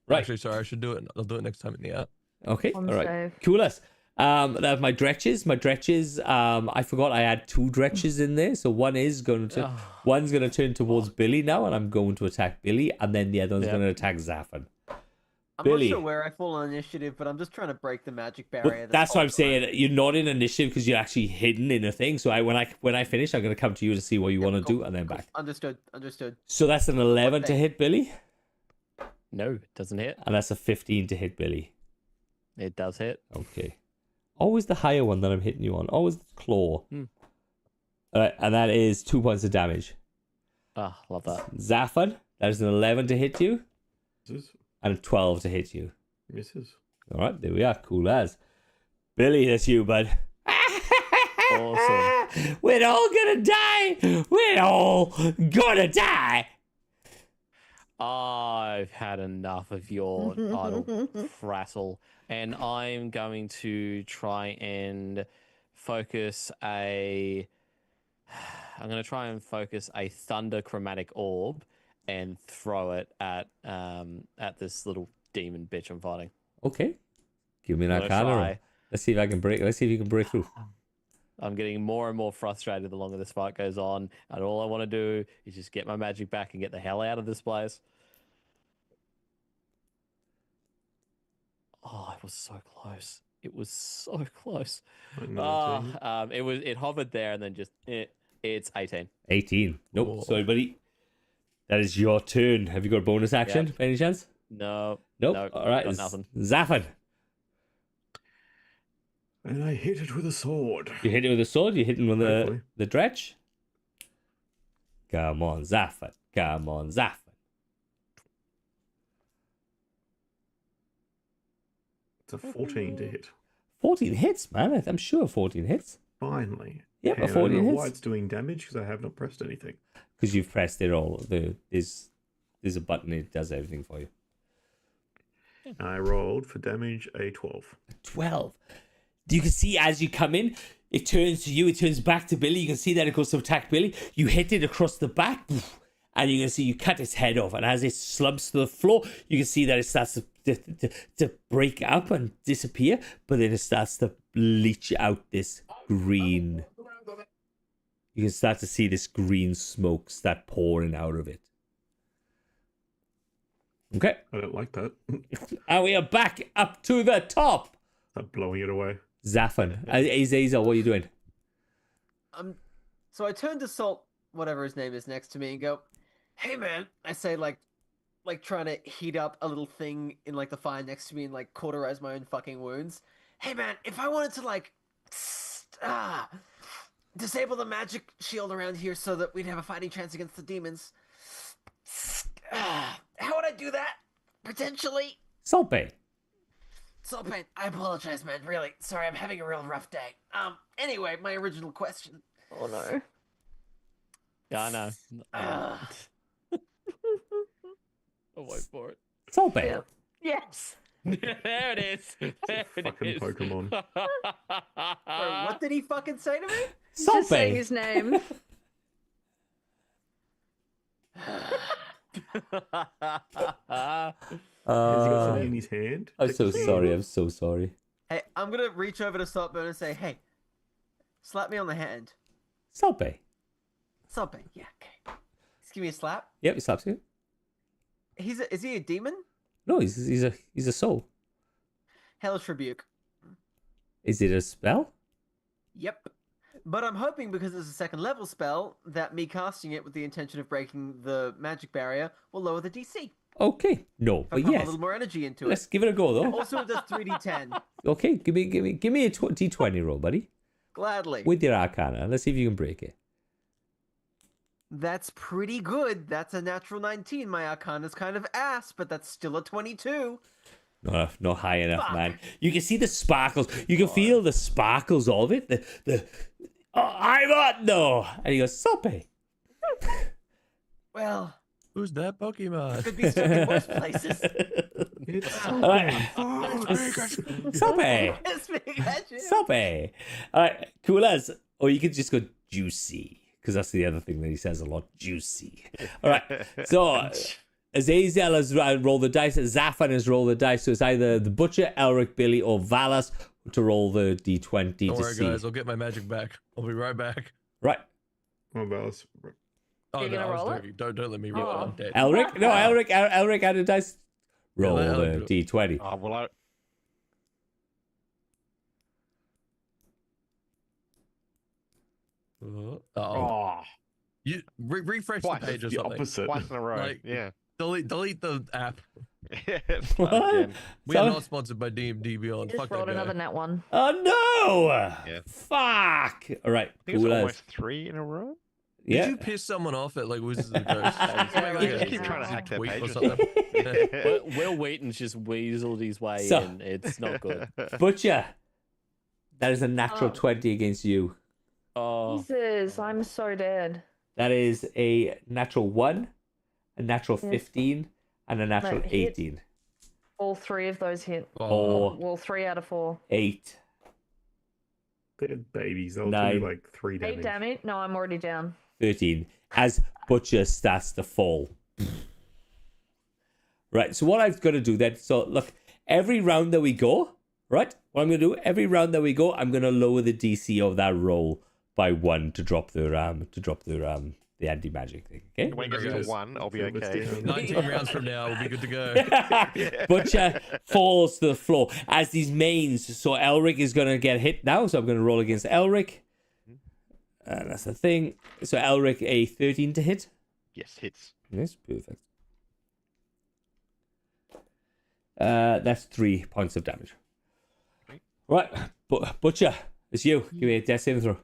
Speaker 1: Right.
Speaker 2: Actually, sorry, I should do it. I'll do it next time in the app.
Speaker 1: Okay.
Speaker 5: On
Speaker 1: All right.
Speaker 5: save.
Speaker 1: Coolest. That's my dretches. My dretches. I forgot I had 2 dretches in there. So one's going to turn towards Billy now, and I'm going to attack Billy, and then the other one's going to attack Zaffin.
Speaker 6: I'm
Speaker 1: Billy.
Speaker 6: not sure where I fall on initiative, but I'm just trying to break the magic
Speaker 1: But
Speaker 6: barrier.
Speaker 1: that's what I'm
Speaker 6: also around.
Speaker 1: saying. You're not in initiative because you're actually hidden in a thing. So when I finish, I'm going to come to you to see what you
Speaker 6: Yep,
Speaker 1: want to
Speaker 6: cool,
Speaker 1: do, and then
Speaker 6: cool.
Speaker 1: back.
Speaker 6: Understood.
Speaker 1: So that's an 11 to
Speaker 6: thing?
Speaker 1: hit Billy,
Speaker 3: No, doesn't hit.
Speaker 1: and that's a 15 to hit Billy.
Speaker 3: It does hit.
Speaker 1: Okay. Always the higher one that I'm hitting you on. Always the claw.
Speaker 3: Hmm.
Speaker 1: All right, and that is 2 points of damage.
Speaker 3: Ah, love that.
Speaker 1: Zaffan, that is an 11 to hit you,
Speaker 9: Misses.
Speaker 1: and a 12 to hit you.
Speaker 9: Misses.
Speaker 1: All right, there we are. Cool as. Billy, that's you, bud.
Speaker 3: Awesome.
Speaker 1: We're all gonna die. We're all gonna die.
Speaker 3: I've had enough of your idle prattle, and I'm going to try and focus a. I'm going to try and focus a thunder chromatic orb and throw it at this little demon bitch I'm fighting.
Speaker 1: Okay. Give me an
Speaker 3: I'm gonna
Speaker 1: arcana roll.
Speaker 3: try.
Speaker 1: Let's see if I can break. Let's see if you can break through.
Speaker 3: I'm getting more and more frustrated the longer this fight goes on, and all I want to do is just get my magic back and get the hell out of this place. Oh, it was so close. It was so close.
Speaker 9: Like 19.
Speaker 3: It hovered there and then just it's 18.
Speaker 1: 18. Nope.
Speaker 2: Whoa.
Speaker 1: Sorry, buddy. That is your turn. Have you got a bonus action by any chance?
Speaker 3: No.
Speaker 1: Nope.
Speaker 3: No,
Speaker 1: All right.
Speaker 3: got nothing.
Speaker 1: Zaffin.
Speaker 9: And I hit it with a sword.
Speaker 1: You hit it with a sword. You hit him with
Speaker 9: Hopefully.
Speaker 1: the dredge. Come on, Zaffin. Come on, Zaffin.
Speaker 9: It's a 14 to hit.
Speaker 1: 14 hits, man. I'm sure 14 hits.
Speaker 9: Finally.
Speaker 1: Yeah,
Speaker 9: And
Speaker 1: but
Speaker 9: I
Speaker 1: 14
Speaker 9: don't know
Speaker 1: hits.
Speaker 9: why it's doing damage because I have not pressed anything.
Speaker 1: Because you've pressed it all. There's a button. It does everything for you.
Speaker 9: I rolled for damage a 12.
Speaker 1: 12. You can see as you come in, it turns to you, it turns back to Billy. You can see that it goes to attack Billy. You hit it across the back, and you can see you cut its head off. And as it slumps to the floor, you can see that it starts to break up and disappear, but then it starts to leach out this green. You can start to see this green smoke start pouring out of it. Okay,
Speaker 9: I don't like that.
Speaker 1: and we are back up to the top.
Speaker 9: Start blowing it away.
Speaker 1: Zaffin. Azazel, what are you doing?
Speaker 6: So I turn to Salt, whatever his name is, next to me and go, "Hey man," I say like trying to heat up a little thing in like the fire next to me and like cauterize my own fucking wounds. "Hey man, if I wanted to like disable the magic shield around here so that we'd have a fighting chance against the demons, how would I do that? Potentially?"
Speaker 1: Salt Bay.
Speaker 6: Saltpain, I apologize, man. Really, sorry, I'm having a real rough day. Anyway, my original question.
Speaker 5: Oh no.
Speaker 3: Yeah, I know.
Speaker 6: Ah.
Speaker 3: I'll wait for it.
Speaker 1: Salt Bay.
Speaker 5: Yeah. Yes.
Speaker 3: There it is. There it
Speaker 9: fucking
Speaker 3: is.
Speaker 9: Pokemon.
Speaker 6: Wait, what did he fucking say to me?
Speaker 1: Salt
Speaker 5: Just saying
Speaker 1: Bay.
Speaker 5: his name.
Speaker 9: Has he got something in his hand?
Speaker 1: I'm so sorry. I'm so sorry.
Speaker 6: Hey, I'm gonna reach over to Saltburn and say, "Hey, slap me on the hand."
Speaker 1: Salt Bay.
Speaker 6: Saltburn, yeah, okay. Just give me a slap.
Speaker 1: Yep, he slaps you.
Speaker 6: Is he a demon?
Speaker 1: No, he's a soul.
Speaker 6: Hellish Rebuke.
Speaker 1: Is it a spell?
Speaker 6: Yep. But I'm hoping because it's a second level spell that me casting it with the intention of breaking the magic barrier will lower the DC.
Speaker 1: Okay, no,
Speaker 6: If I
Speaker 1: but
Speaker 6: pump a
Speaker 1: yes.
Speaker 6: little more energy into it.
Speaker 1: Let's give it a go though.
Speaker 6: Also, it does 3d10.
Speaker 1: Okay, give me a D20 roll, buddy,
Speaker 6: Gladly.
Speaker 1: with your Arcana. Let's see if you can break it.
Speaker 6: That's pretty good. That's a natural 19. My Arcana's kind of ass, but that's still a 22.
Speaker 1: Not high enough,
Speaker 6: Fuck.
Speaker 1: man. You can see the sparkles. You can feel the sparkles of it. I'm on though, and he goes, "Sope."
Speaker 6: Well,
Speaker 2: Who's that Pokemon?
Speaker 6: could be stuck in worse places.
Speaker 1: All right, Sope.
Speaker 6: It's Pikachu.
Speaker 1: Sope. All right, cool as. Or you could just go juicy, because that's the other thing that he says a lot. Juicy. All right. So Azazel has rolled the dice. Zafan has rolled the dice. So it's either the Butcher, Elric, Billy, or Valas to roll the D20
Speaker 2: Don't
Speaker 1: to
Speaker 2: worry,
Speaker 1: see.
Speaker 2: guys. I'll get my magic back. I'll be right back.
Speaker 1: Right.
Speaker 9: Well, Bells.
Speaker 2: Oh,
Speaker 5: You
Speaker 2: no,
Speaker 5: gonna
Speaker 2: I was
Speaker 5: roll it?
Speaker 2: joking. Don't let me roll it.
Speaker 5: Oh.
Speaker 2: I'm dead.
Speaker 1: Elric? No, Elric had a dice. Roll
Speaker 2: let
Speaker 1: the
Speaker 2: Elric do
Speaker 1: D20.
Speaker 4: Oh, well, I...
Speaker 2: Oh.
Speaker 4: Oh,
Speaker 2: You refresh
Speaker 4: twice.
Speaker 2: the page or
Speaker 9: the
Speaker 2: something.
Speaker 9: opposite.
Speaker 4: Twice in a row.
Speaker 2: Like-
Speaker 4: Yeah.
Speaker 2: Delete the app.
Speaker 1: What?
Speaker 4: Again.
Speaker 2: We
Speaker 1: So-
Speaker 2: are not sponsored by D&D Beyond.
Speaker 5: Just
Speaker 2: Fuck
Speaker 5: rolled
Speaker 2: that guy.
Speaker 5: another net one.
Speaker 1: Oh no!
Speaker 4: Yeah.
Speaker 1: Fuck! All right,
Speaker 4: I think
Speaker 1: cool
Speaker 4: it's
Speaker 1: as.
Speaker 4: almost 3 in a row.
Speaker 2: Did
Speaker 1: Yeah.
Speaker 2: you piss someone off at like Wizards of the Coast?
Speaker 5: Yeah,
Speaker 4: You
Speaker 5: yeah,
Speaker 4: keep trying to hack their
Speaker 2: Tweet or
Speaker 4: pages.
Speaker 2: something.
Speaker 3: Will Wheaton's just weaseled his way
Speaker 1: So-
Speaker 3: in. It's not good.
Speaker 1: Butcher. That is a natural
Speaker 5: Oh.
Speaker 1: 20 against you.
Speaker 3: Oh,
Speaker 5: Jesus, I'm so dead.
Speaker 1: That is a natural 1, a natural
Speaker 5: Yes.
Speaker 1: 15, and a natural
Speaker 5: That hit.
Speaker 1: 18.
Speaker 5: All three of those hit.
Speaker 1: Oh.
Speaker 5: Well, 3 out of 4.
Speaker 1: 8.
Speaker 9: They're babies. They'll
Speaker 1: Nine.
Speaker 9: do like 3 damage.
Speaker 5: 8 damage? No, I'm already down.
Speaker 1: 13. As Butcher starts to fall. Right, so what I've got to do then, so look, every round that we go, right, what I'm going to do, every round that we go, I'm going to lower the DC of that roll by 1 to drop the anti-magic thing, okay?
Speaker 4: When it gets
Speaker 2: Yes.
Speaker 4: to 1, I'll be
Speaker 9: So it's
Speaker 4: okay.
Speaker 9: different.
Speaker 2: 19 rounds from now, we'll be good to go.
Speaker 1: Butcher falls to the floor as these mains. So Elric is going to get hit now. So I'm going to roll against Elric. And that's the thing. So Elric, a 13 to hit.
Speaker 4: Yes, hits.
Speaker 1: Yes, perfect. That's 3 points of damage. Right, Butcher, it's you. Give me a death saving throw.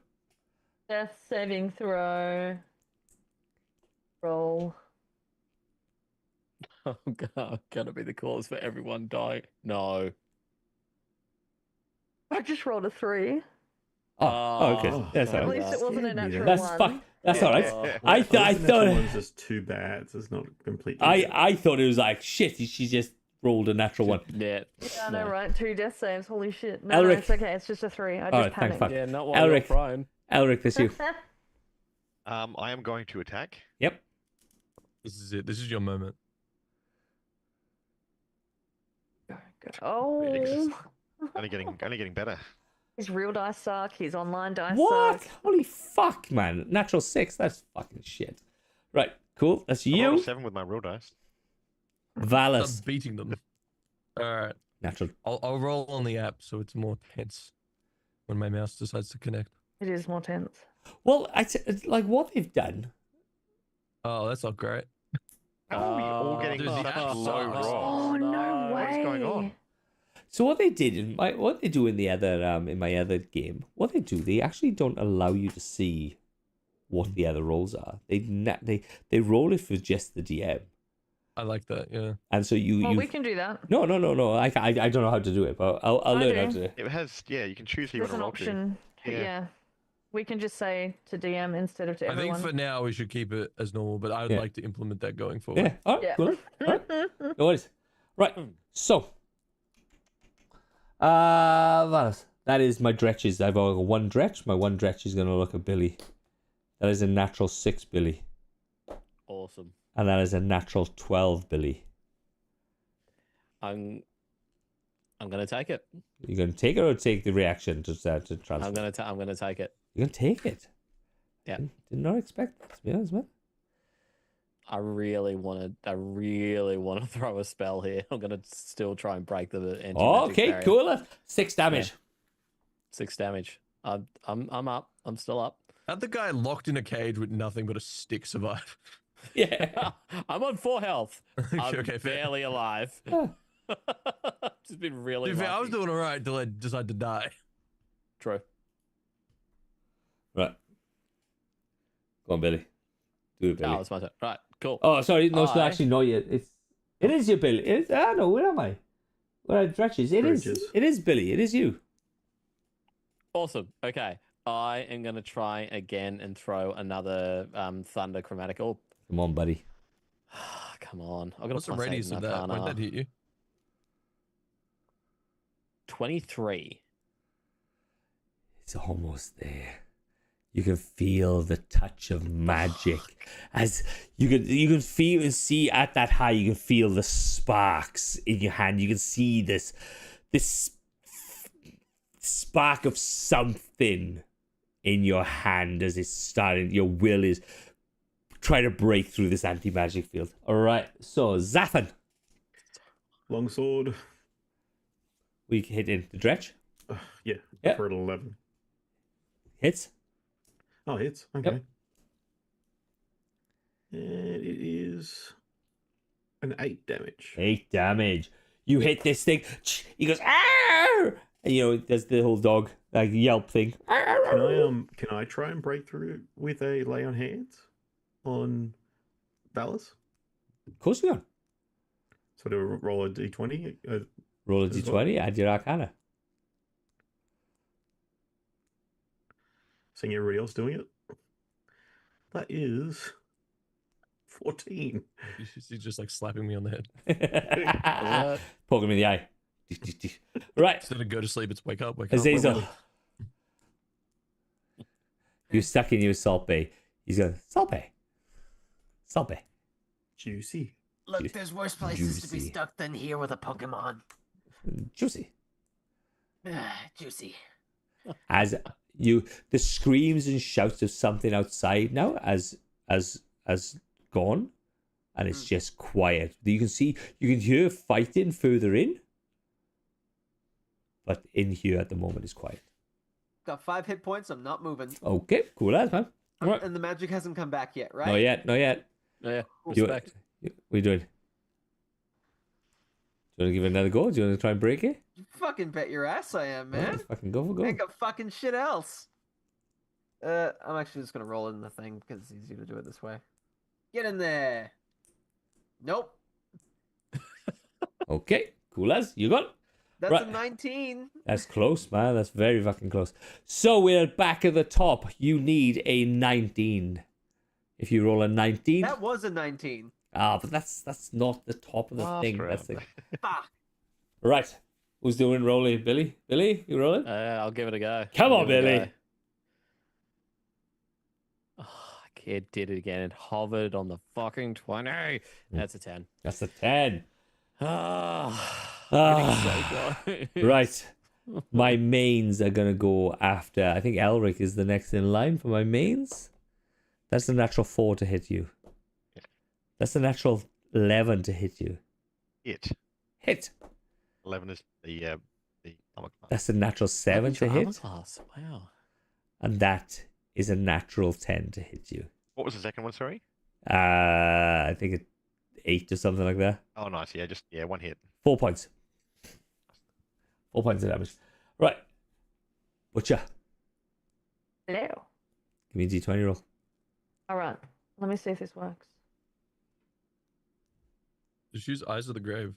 Speaker 5: Death saving throw. Roll.
Speaker 3: oh God, gonna be the cause for everyone dying. No.
Speaker 5: I just rolled a 3.
Speaker 1: Oh, okay.
Speaker 3: Oh,
Speaker 1: That's
Speaker 5: At
Speaker 1: all right.
Speaker 5: least it wasn't a
Speaker 9: Scared me
Speaker 5: natural
Speaker 9: then.
Speaker 1: That's
Speaker 5: one.
Speaker 1: fuck. That's all right.
Speaker 3: Oh.
Speaker 1: I thought
Speaker 9: one's just too bad. So it's not completely.
Speaker 1: I thought it was like shit. She just rolled a natural one.
Speaker 3: Yeah.
Speaker 5: Yeah, I know, right? 2 death saves. Holy shit. No,
Speaker 1: Elric.
Speaker 5: it's okay. It's just a 3. I just
Speaker 1: Alright, thank
Speaker 5: panicked.
Speaker 1: fuck.
Speaker 3: Yeah, not while you're
Speaker 1: Elric.
Speaker 3: crying.
Speaker 1: Elric, that's you.
Speaker 4: I am going to attack.
Speaker 1: Yep.
Speaker 2: This is it. This is your moment.
Speaker 5: Oh.
Speaker 4: Only getting better.
Speaker 5: His real dice suck. His online dice
Speaker 1: What?
Speaker 5: suck.
Speaker 1: Holy fuck, man. Natural 6. That's fucking shit. Right, cool. That's
Speaker 4: I rolled a
Speaker 1: you.
Speaker 4: 7 with my real dice.
Speaker 2: Stop
Speaker 1: Valis.
Speaker 2: beating them. All right.
Speaker 1: Natural.
Speaker 2: I'll roll on the app so it's more tense when my mouse decides to connect.
Speaker 5: It is more tense.
Speaker 1: Well, like what they've done.
Speaker 2: Oh, that's not great.
Speaker 4: How are we all getting
Speaker 2: Dude, the
Speaker 4: such
Speaker 2: app
Speaker 4: low
Speaker 2: sucks.
Speaker 4: rolls?
Speaker 5: Oh, no way.
Speaker 4: What is going on?
Speaker 1: So what they did what they do in the other in my other game, what they do, they actually don't allow you to see what the other rolls are. They roll it for just the DM,
Speaker 2: I like that. Yeah.
Speaker 1: and so you
Speaker 5: Well, we can do that.
Speaker 1: no. I don't know how to do it, but I'll
Speaker 5: I
Speaker 1: learn how
Speaker 5: do.
Speaker 1: to do it.
Speaker 4: It has, yeah, you can choose who you
Speaker 5: There's
Speaker 4: want to
Speaker 5: an
Speaker 4: roll to.
Speaker 5: option.
Speaker 4: Yeah.
Speaker 5: Yeah. We can just say to DM instead of to
Speaker 2: I think
Speaker 5: everyone.
Speaker 2: for now we should keep it as normal, but I would
Speaker 1: Yeah.
Speaker 2: like to implement that going forward.
Speaker 1: Yeah. All right.
Speaker 5: Yeah.
Speaker 1: Cool. All right. No worries. Right. So. Valis. That is my dretches. I've got 1 dretch. My 1 dretch is gonna look at Billy. That is a natural 6, Billy.
Speaker 3: Awesome.
Speaker 1: And that is a natural 12, Billy.
Speaker 3: I'm gonna take it.
Speaker 1: You gonna take it or take the reaction to transfer?
Speaker 3: I'm gonna take it.
Speaker 1: You're gonna take it.
Speaker 3: Yeah.
Speaker 1: Did not expect that, to be honest, man.
Speaker 3: I really want to throw a spell here. I'm gonna still try and break the anti-magic
Speaker 1: Okay,
Speaker 3: barrier.
Speaker 1: cool. 6 damage.
Speaker 3: 6 damage. I'm up. I'm still up.
Speaker 2: How'd the guy locked in a cage with nothing but a stick survive?
Speaker 1: Yeah.
Speaker 3: I'm on 4 health. I'm
Speaker 2: Okay, fair.
Speaker 3: barely alive. Just been really
Speaker 2: To be fair, I was
Speaker 3: lucky.
Speaker 2: doing all right until I decided to die.
Speaker 3: True.
Speaker 1: Right. Go on, Billy. Do it, Billy.
Speaker 3: Oh, it's my turn. Right, cool.
Speaker 1: Oh, sorry. No, it's
Speaker 3: I-
Speaker 1: actually not yet. It is your Billy. No, where am I? Where are the directions? It is.
Speaker 9: Bridges.
Speaker 1: It is Billy. It is you.
Speaker 3: Awesome. Okay. I am going to try again and throw another Thunder Chromatic Orb.
Speaker 1: Come on, buddy.
Speaker 3: Come on. I've got
Speaker 2: What's
Speaker 3: a
Speaker 2: the
Speaker 3: plus 8
Speaker 2: radius
Speaker 3: in
Speaker 2: of that? Won't that
Speaker 3: Arcana.
Speaker 2: hit you?
Speaker 3: 23.
Speaker 1: It's almost there. You can feel the touch of magic as you can feel and see at that high. You can feel the sparks in your hand. You can see this spark of something in your hand as it's starting. Your will is trying to break through this anti-magic field. All right, so Zaffin,
Speaker 9: Longsword.
Speaker 1: we hit in the dredge.
Speaker 9: Yeah.
Speaker 1: Yeah.
Speaker 9: For an 11.
Speaker 1: Hits.
Speaker 9: Oh, hits. Okay. And it is an 8 damage.
Speaker 1: 8 damage. You hit this thing. He goes, "Arr!" And, you know, it does the whole dog like yelp thing.
Speaker 9: Can I try and break through with a lay on hands on Valis?
Speaker 1: Of course you can.
Speaker 9: So to roll a d20.
Speaker 1: Roll a
Speaker 9: As well.
Speaker 1: d20, add your arcana.
Speaker 9: Seeing everybody else doing it. That is 14.
Speaker 2: He's just like slapping me on the head.
Speaker 1: Poke him in the eye. Right,
Speaker 2: Instead of go to sleep, it's wake up, wake up.
Speaker 1: Azazel. You're stuck in your Salt Bay. He's going, Salt Bay. Salt Bay.
Speaker 9: Juicy.
Speaker 6: Look, there's worse places to be
Speaker 1: Juicy.
Speaker 6: stuck than here with a Pokemon.
Speaker 1: Juicy.
Speaker 6: Juicy.
Speaker 1: As the screams and shouts of something outside now as gone, and it's just quiet. You can hear fighting further in, but in here at the moment is quiet.
Speaker 6: Got 5 hit points. I'm not moving.
Speaker 1: Okay, cool as man. All right.
Speaker 6: And the magic hasn't come back yet, right?
Speaker 1: Not yet.
Speaker 3: Yeah.
Speaker 1: You-
Speaker 3: Respect.
Speaker 1: What are you doing? Do you want to give it another go? Do you want to try and break it?
Speaker 6: You fucking bet your ass I am, man.
Speaker 1: Fucking go for go.
Speaker 6: Ain't got fucking shit else. I'm actually just gonna roll it in the thing because it's easier to do it this way. Get in there. Nope.
Speaker 1: Okay, cool as you got it.
Speaker 6: That's
Speaker 1: Right.
Speaker 6: a 19.
Speaker 1: That's close, man. That's very fucking close. So we're back at the top. You need a 19. If you roll a 19,
Speaker 6: That was a 19.
Speaker 1: but that's not the top of the
Speaker 4: Last
Speaker 1: thing. That's the...
Speaker 4: round.
Speaker 6: Fuck.
Speaker 1: Right. Who's doing rolling? Billy? Billy, you rolling?
Speaker 3: I'll give it a go.
Speaker 1: Come
Speaker 3: I'll
Speaker 1: on,
Speaker 3: give it a
Speaker 1: Billy.
Speaker 3: go. Oh, kid did it again. It hovered on the fucking 20. That's a 10.
Speaker 1: That's a 10.
Speaker 3: Ah,
Speaker 1: Ah.
Speaker 3: getting so close.
Speaker 1: Right. My mains are going to go after. I think Elric is the next in line for my mains. That's a natural 4 to hit you. That's a natural 11 to hit you.
Speaker 4: It.
Speaker 1: Hit.
Speaker 4: 11 is the armor class.
Speaker 1: That's a natural 7
Speaker 3: What's
Speaker 1: to
Speaker 3: your armor
Speaker 1: hit.
Speaker 3: class? Wow.
Speaker 1: And that is a natural 10 to hit you.
Speaker 4: What was the second one, sorry?
Speaker 1: I think it's 8 or something like that.
Speaker 4: Oh, nice. Yeah, one hit.
Speaker 1: 4 points. 4 points of damage. Right. Butcher.
Speaker 5: Hello.
Speaker 1: Give me a d20 roll.
Speaker 5: All right. Let me see if this works.
Speaker 2: Just use Eyes of the Grave.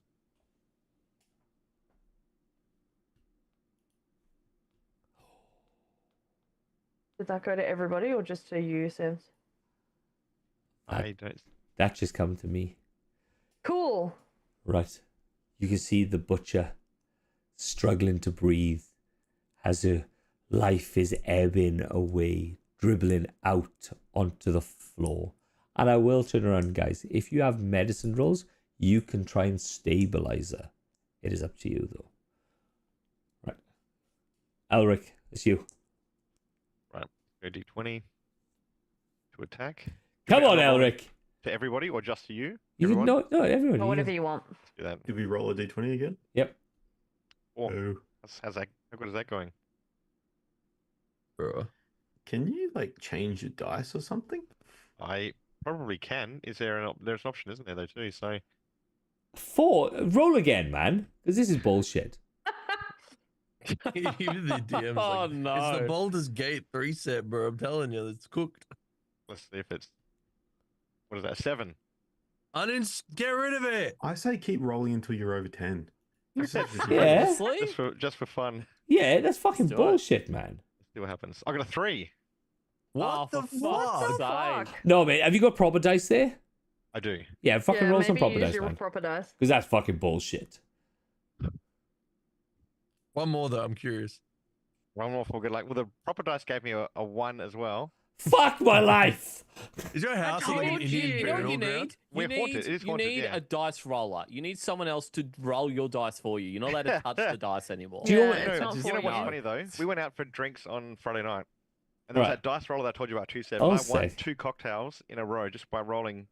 Speaker 5: Did that go to everybody or just to you, Sims?
Speaker 4: I don't.
Speaker 1: That just come to me.
Speaker 5: Cool.
Speaker 1: Right. You can see the butcher struggling to breathe as her life is ebbing away, dribbling out onto the floor. And I will turn around, guys. If you have medicine rolls, you can try and stabilize her. It is up to you, though. Right. Elric, it's you.
Speaker 4: Go d20 to attack.
Speaker 1: Come
Speaker 4: Wait,
Speaker 1: on,
Speaker 4: I'm rolling
Speaker 1: Elric.
Speaker 4: To everybody or just to you?
Speaker 1: You can,
Speaker 4: Everyone?
Speaker 1: no, everyone.
Speaker 5: Or
Speaker 1: you
Speaker 5: whatever
Speaker 1: can-
Speaker 5: you want.
Speaker 4: Let's do that.
Speaker 9: Did we roll a d20 again?
Speaker 1: Yep.
Speaker 4: Oh,
Speaker 9: Oh.
Speaker 4: how's that? How good is that going?
Speaker 2: Bro.
Speaker 9: Can you like change your dice or something?
Speaker 4: I Probably can. Is there there's an option, isn't there, though, too? So
Speaker 1: 4. Roll again, man, because this is bullshit.
Speaker 2: Even the DM's
Speaker 3: Oh,
Speaker 2: like,
Speaker 3: no.
Speaker 2: it's the Baldur's Gate 3 set, bro. I'm telling you, it's cooked.
Speaker 4: let's see if it's what is that? 7.
Speaker 2: Get rid of it.
Speaker 9: I say keep rolling until you're over 10. This is ridiculous.
Speaker 1: Yeah,
Speaker 3: Honestly?
Speaker 4: Just for fun.
Speaker 1: yeah, that's fucking
Speaker 3: do it.
Speaker 1: bullshit, man.
Speaker 4: Let's see what happens. I got a 3.
Speaker 2: What the
Speaker 3: for
Speaker 2: fuck?
Speaker 3: fuck's
Speaker 5: Fuck.
Speaker 3: sake.
Speaker 1: No, mate, have you got proper dice there?
Speaker 4: I do.
Speaker 1: Yeah, fucking roll some
Speaker 5: maybe
Speaker 1: proper
Speaker 5: use
Speaker 1: dice,
Speaker 5: your
Speaker 1: man.
Speaker 5: proper dice.
Speaker 1: Because that's fucking bullshit.
Speaker 2: One more though. I'm curious.
Speaker 4: One more for good luck. Well, the proper dice gave me a 1 as well.
Speaker 1: Fuck my life.
Speaker 2: Is your house like an
Speaker 3: told
Speaker 2: Indian
Speaker 3: you. You know what
Speaker 2: burial
Speaker 3: you
Speaker 2: ground?
Speaker 3: need?
Speaker 4: We're haunted. It is
Speaker 3: You
Speaker 4: haunted,
Speaker 3: need
Speaker 4: yeah.
Speaker 3: a dice roller. You need someone else to roll your dice for you. You're not allowed to touch the dice anymore.
Speaker 1: Do you know
Speaker 5: Yeah,
Speaker 1: what-
Speaker 5: it's
Speaker 4: No,
Speaker 5: not
Speaker 4: you
Speaker 5: for
Speaker 4: know what's
Speaker 5: you.
Speaker 4: funny though? We went out for drinks on Friday night, and there was
Speaker 1: Right.
Speaker 4: that dice roller that I told you about 2-7.
Speaker 1: Oh,
Speaker 4: I won
Speaker 1: sick.
Speaker 4: 2 cocktails in a row just by rolling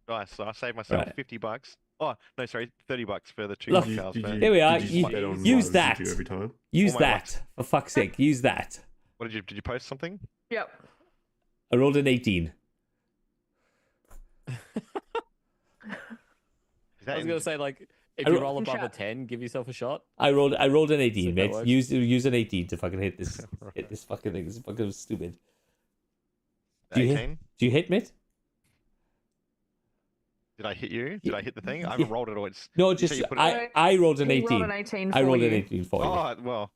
Speaker 4: dice. So I saved myself
Speaker 1: Right.
Speaker 4: $50. Oh no, sorry, $30 for the 2
Speaker 1: Look,
Speaker 4: cocktails.
Speaker 9: Did
Speaker 4: man.
Speaker 9: you-
Speaker 1: Here we are.
Speaker 9: did
Speaker 1: You-
Speaker 9: bet on
Speaker 1: use
Speaker 9: what
Speaker 1: that.
Speaker 9: you do every time?
Speaker 1: Use
Speaker 4: Oh my
Speaker 1: that. For fuck's sake, use that.
Speaker 4: What did you post something?
Speaker 5: Yep.
Speaker 1: I rolled an 18.
Speaker 4: Is that
Speaker 3: I was
Speaker 4: in-
Speaker 3: gonna say, like, if
Speaker 1: I
Speaker 3: you
Speaker 1: ro-
Speaker 3: roll above a
Speaker 5: Shot.
Speaker 3: 10, give yourself a shot.
Speaker 1: I rolled an 18,
Speaker 3: See if that
Speaker 1: mate.
Speaker 3: works.
Speaker 1: Use an 18 to fucking hit this fucking thing. It's fucking stupid. Do you
Speaker 4: 18?
Speaker 1: Do you hit, mate?
Speaker 4: Did I hit you? Did I hit the thing? I haven't rolled it all. It's
Speaker 1: No,
Speaker 4: you say
Speaker 1: just
Speaker 4: you put it
Speaker 1: I rolled an
Speaker 5: He
Speaker 1: 18.
Speaker 5: rolled an 18
Speaker 1: I
Speaker 5: for
Speaker 1: rolled an
Speaker 5: you.
Speaker 1: 18 for you.
Speaker 4: Oh well,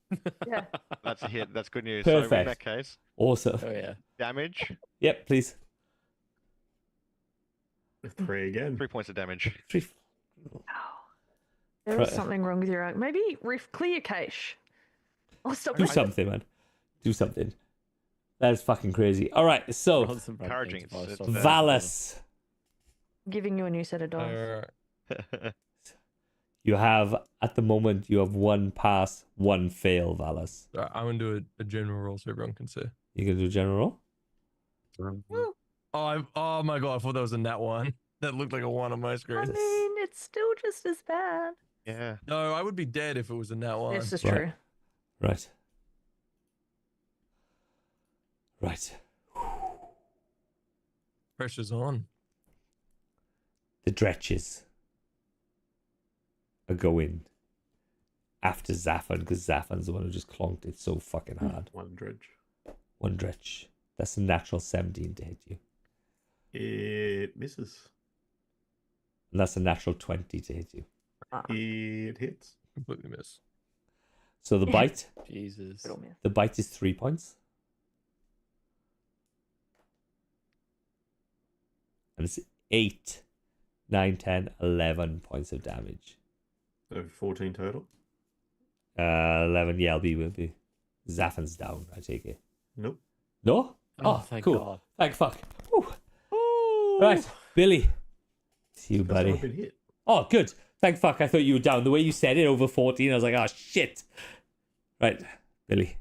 Speaker 5: Yeah.
Speaker 4: that's a hit. That's good news. So in
Speaker 1: Perfect.
Speaker 4: that case,
Speaker 1: Awesome.
Speaker 3: Oh yeah.
Speaker 4: damage,
Speaker 1: Yep, please.
Speaker 9: 3 again.
Speaker 4: 3 points of damage.
Speaker 1: 3.
Speaker 5: There is
Speaker 1: Cra-
Speaker 5: something wrong with your eye. Maybe clear your cache. I'll stop.
Speaker 1: Do
Speaker 5: doing it.
Speaker 1: something, man. Do something. That is fucking crazy. All right, so
Speaker 3: Roll some
Speaker 4: encouraging.
Speaker 3: things while I
Speaker 4: It's-
Speaker 3: stop
Speaker 4: it's,
Speaker 3: that.
Speaker 1: Valus,
Speaker 5: I'm giving you a new set of dice.
Speaker 1: you have at the moment you have 1 pass, 1 fail. Valus,
Speaker 2: Alright, I'm gonna do a general roll so everyone can see.
Speaker 1: you gonna do general roll?
Speaker 2: Oh my god! I thought that was a nat 1. That looked like a 1 on my
Speaker 5: I
Speaker 2: screen.
Speaker 5: mean, it's still just as bad.
Speaker 4: yeah.
Speaker 2: No, I would be dead if it was a nat 1.
Speaker 5: This is
Speaker 1: Right.
Speaker 5: true.
Speaker 1: Right. Right.
Speaker 2: Pressure's on.
Speaker 1: The dretches are going after Zaffan because Zaffan's the one who just clonked it so fucking hard.
Speaker 9: 1 dredge.
Speaker 1: 1 dretch. That's a natural 17 to hit you.
Speaker 9: It misses.
Speaker 1: And that's a natural 20 to hit you.
Speaker 9: It hits.
Speaker 2: Completely miss.
Speaker 1: So the bite,
Speaker 3: Jesus.
Speaker 5: Little miss.
Speaker 1: the bite is 3 points. And it's 8, 9, 10, 11 points of damage.
Speaker 9: So 14 total.
Speaker 1: 11, yeah, will be. Zaffan's down, I take it.
Speaker 9: Nope.
Speaker 1: No?
Speaker 3: Oh, thank
Speaker 1: cool.
Speaker 3: God.
Speaker 1: Thank fuck. Whew. Right, Billy. It's you,
Speaker 9: First time I've
Speaker 1: buddy.
Speaker 9: been hit.
Speaker 1: Oh, good. Thank fuck. I thought you were down. The way you said it, over 14, I was like, oh, shit. Right, Billy.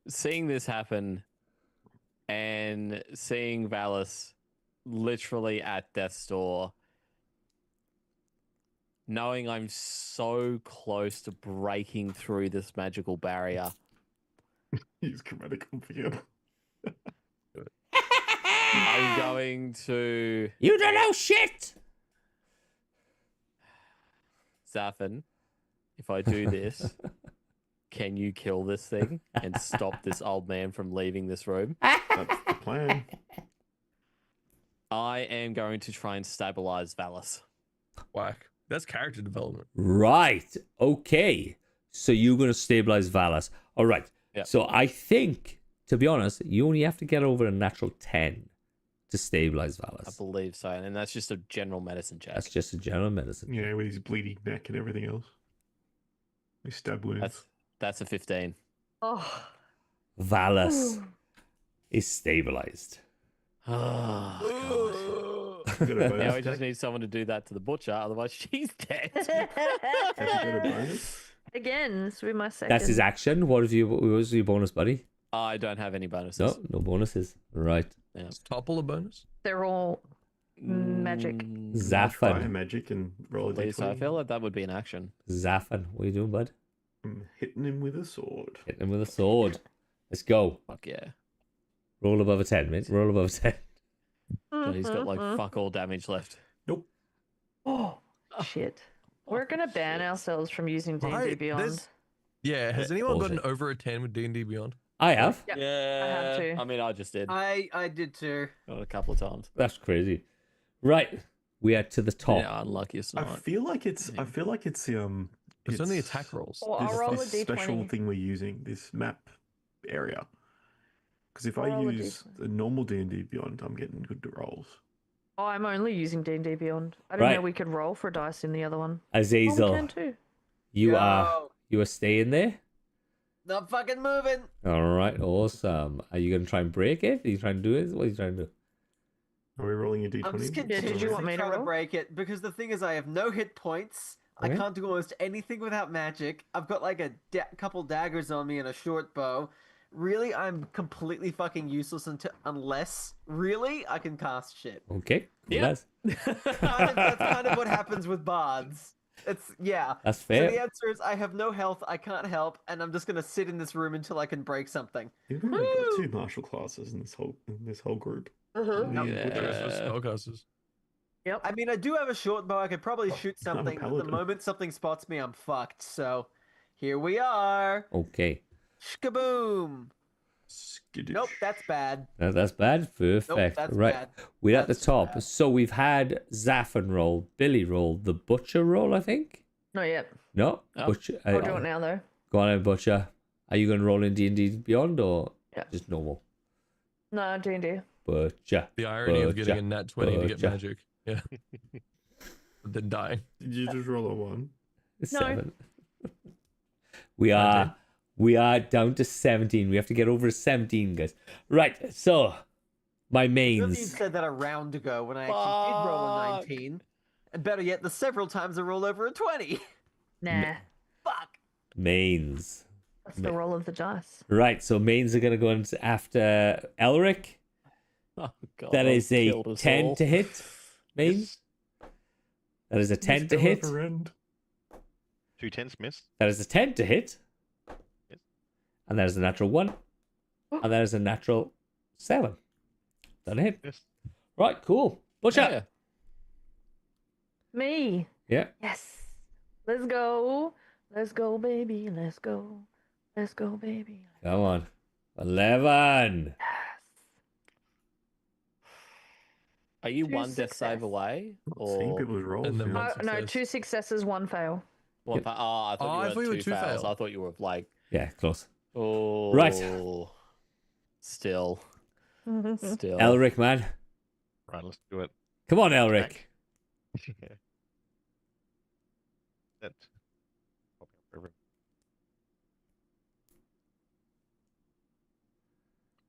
Speaker 3: Seeing this happen and seeing Valus literally at death's door, knowing I'm so close to breaking through this magical barrier,
Speaker 9: Use chromatic again.
Speaker 3: I'm going to
Speaker 1: You don't know shit.
Speaker 3: Zaffin, if I do this, can you kill this thing and stop this old man from leaving this room?
Speaker 9: That's the plan.
Speaker 3: I am going to try and stabilize Valus.
Speaker 2: Whack. That's character development.
Speaker 1: Right. Okay. So you're going to stabilize Valus. All right.
Speaker 3: Yep.
Speaker 1: So I think, to be honest, you only have to get over a natural 10 to stabilize
Speaker 3: I
Speaker 1: Valus.
Speaker 3: believe so, and that's just a general medicine check.
Speaker 1: That's just a general medicine.
Speaker 9: Yeah, with his bleeding neck and everything else. His stab wounds.
Speaker 3: That's a 15.
Speaker 5: Oh.
Speaker 1: Valus is stabilized.
Speaker 3: Oh,
Speaker 9: Have you got a
Speaker 3: now
Speaker 9: bonus
Speaker 3: we just
Speaker 9: attack?
Speaker 3: need someone to do that to the butcher, otherwise she's dead.
Speaker 9: Have you got a bonus?
Speaker 5: Again, this will be my second.
Speaker 1: That's his action. What was your bonus, buddy?
Speaker 3: I don't have any bonuses.
Speaker 1: No, no bonuses. Right.
Speaker 2: Is topple a bonus?
Speaker 5: They're all magic.
Speaker 1: Zaffan.
Speaker 9: Fire magic and roll a
Speaker 3: Please, I
Speaker 9: d20.
Speaker 3: feel like that would be an action.
Speaker 1: Zaffan. What are you doing, bud?
Speaker 9: I'm hitting him with a sword.
Speaker 1: Hitting him with a sword. Let's go.
Speaker 3: Fuck yeah.
Speaker 1: Roll above a 10, mate. Roll above a 10.
Speaker 3: So he's got like
Speaker 5: Mhm.
Speaker 3: fuck all damage left.
Speaker 5: Oh, shit. We're gonna ban ourselves from using D&D
Speaker 2: Right,
Speaker 5: Beyond.
Speaker 2: there's- Yeah, has anyone gotten
Speaker 1: bullshit.
Speaker 2: over a 10 with D&D Beyond?
Speaker 1: I have.
Speaker 5: Yep,
Speaker 3: Yeah,
Speaker 5: to.
Speaker 3: I mean, I just did.
Speaker 6: I did too.
Speaker 3: Got a couple of times.
Speaker 1: That's crazy. Right. We are to the top.
Speaker 3: Yeah, unluckiest
Speaker 9: I
Speaker 3: night.
Speaker 9: feel like it's. I feel like it's
Speaker 2: It's only attack rolls.
Speaker 5: Well, I'll
Speaker 9: this,
Speaker 5: roll a
Speaker 9: this special
Speaker 5: D20.
Speaker 9: thing we're using, this map area. Because if
Speaker 5: I'll
Speaker 9: I
Speaker 5: roll a
Speaker 9: use
Speaker 5: D20.
Speaker 9: the normal D&D Beyond, I'm getting good rolls.
Speaker 5: Oh, I'm only using D&D Beyond. I didn't know
Speaker 1: Right.
Speaker 5: we could roll for dice in the other one. Oh, we
Speaker 1: Azazel,
Speaker 5: can too.
Speaker 1: you are
Speaker 6: Yo,
Speaker 1: staying there.
Speaker 6: not fucking moving.
Speaker 1: All right, awesome. Are you gonna try and break it? Are you trying to do it? What are you trying to do?
Speaker 9: Are we rolling a
Speaker 6: I'm just
Speaker 9: D20?
Speaker 5: Yeah, did you
Speaker 6: continuously
Speaker 5: want me to
Speaker 6: trying to
Speaker 5: roll?
Speaker 6: break it because the thing is, I have no hit points.
Speaker 1: Okay.
Speaker 6: I can't do almost anything without magic. I've got like a couple daggers on me and a short bow. Really, I'm completely fucking useless unless really I can cast shit.
Speaker 1: Okay, cool
Speaker 3: Yeah.
Speaker 1: as.
Speaker 6: That's kind of what happens with bards. It's yeah.
Speaker 1: That's
Speaker 6: So the
Speaker 1: fair.
Speaker 6: answer is I have no health, I can't help, and I'm just gonna sit in this room until I can break something.
Speaker 9: You've only got 2 martial classes in this whole group.
Speaker 2: The rest
Speaker 3: Yeah.
Speaker 2: are spellcasters.
Speaker 5: Yep.
Speaker 6: I mean, I do have a short bow. I could probably shoot
Speaker 9: I'm a
Speaker 6: something, but the
Speaker 9: paladin.
Speaker 6: moment something spots me, I'm fucked. So here we are.
Speaker 1: Okay,
Speaker 6: Shkaboom.
Speaker 9: Skiddish.
Speaker 6: Nope, that's bad.
Speaker 1: that's bad. Perfect.
Speaker 6: Nope, that's
Speaker 1: right,
Speaker 6: bad.
Speaker 1: we're at the
Speaker 6: That's
Speaker 1: top.
Speaker 6: bad.
Speaker 1: So we've had Zaffin roll, Billy roll, the Butcher roll, I think.
Speaker 5: Not yet.
Speaker 1: No,
Speaker 3: Oh.
Speaker 1: Butcher.
Speaker 5: I'll do it now though.
Speaker 1: Go on, then, Butcher. Are you going to roll in D&D Beyond or
Speaker 5: Yeah.
Speaker 1: just normal?
Speaker 5: No, D&D.
Speaker 1: Butcher.
Speaker 2: The irony of getting a
Speaker 1: Butcher.
Speaker 2: nat 20 to get
Speaker 1: Butcher.
Speaker 2: magic. Yeah. But then dying.
Speaker 9: Did you just roll a 1?
Speaker 1: 7. We are down to 17. We have to get over 17, guys. Right. So my
Speaker 6: Really, you
Speaker 1: mains.
Speaker 6: said that a round ago when I actually did roll a
Speaker 3: Fuck.
Speaker 6: 19. And better yet, the several times I roll over a 20.
Speaker 5: Nah.
Speaker 6: Fuck.
Speaker 1: Mains.
Speaker 5: That's the roll of the dice.
Speaker 1: Right. So mains are going to go into after Elric.
Speaker 3: Oh god.
Speaker 1: That is a
Speaker 3: killed us
Speaker 1: 10
Speaker 3: all.
Speaker 1: to hit. Mains. That is a 10 to hit.
Speaker 4: 2 10s miss.
Speaker 1: That is a 10 to hit.
Speaker 4: Yes.
Speaker 1: And that is a natural 1. And that is a natural 7. That a hit.
Speaker 4: Yes.
Speaker 1: Right. Cool. Butcher.
Speaker 3: Yeah.
Speaker 5: Me.
Speaker 1: Yeah.
Speaker 5: Yes. Let's go. Let's go, baby. Let's go. Let's go, baby.
Speaker 1: Come on. 11.
Speaker 5: Yes.
Speaker 3: Are you
Speaker 5: Two
Speaker 3: one death save
Speaker 5: success.
Speaker 3: away?
Speaker 9: Seeing
Speaker 3: Or
Speaker 9: people's rolls.
Speaker 2: And then
Speaker 9: yeah.
Speaker 2: one
Speaker 5: No,
Speaker 2: success.
Speaker 5: 2 successes, 1 fail.
Speaker 3: one
Speaker 1: Yep.
Speaker 3: fa- oh, I thought you were at two fails. I thought you were like
Speaker 1: Yeah, close.
Speaker 3: oh
Speaker 1: Right.
Speaker 3: Still. Still.
Speaker 1: Elric, man.
Speaker 4: Right, let's do it.
Speaker 1: Come on, Elric.
Speaker 4: That.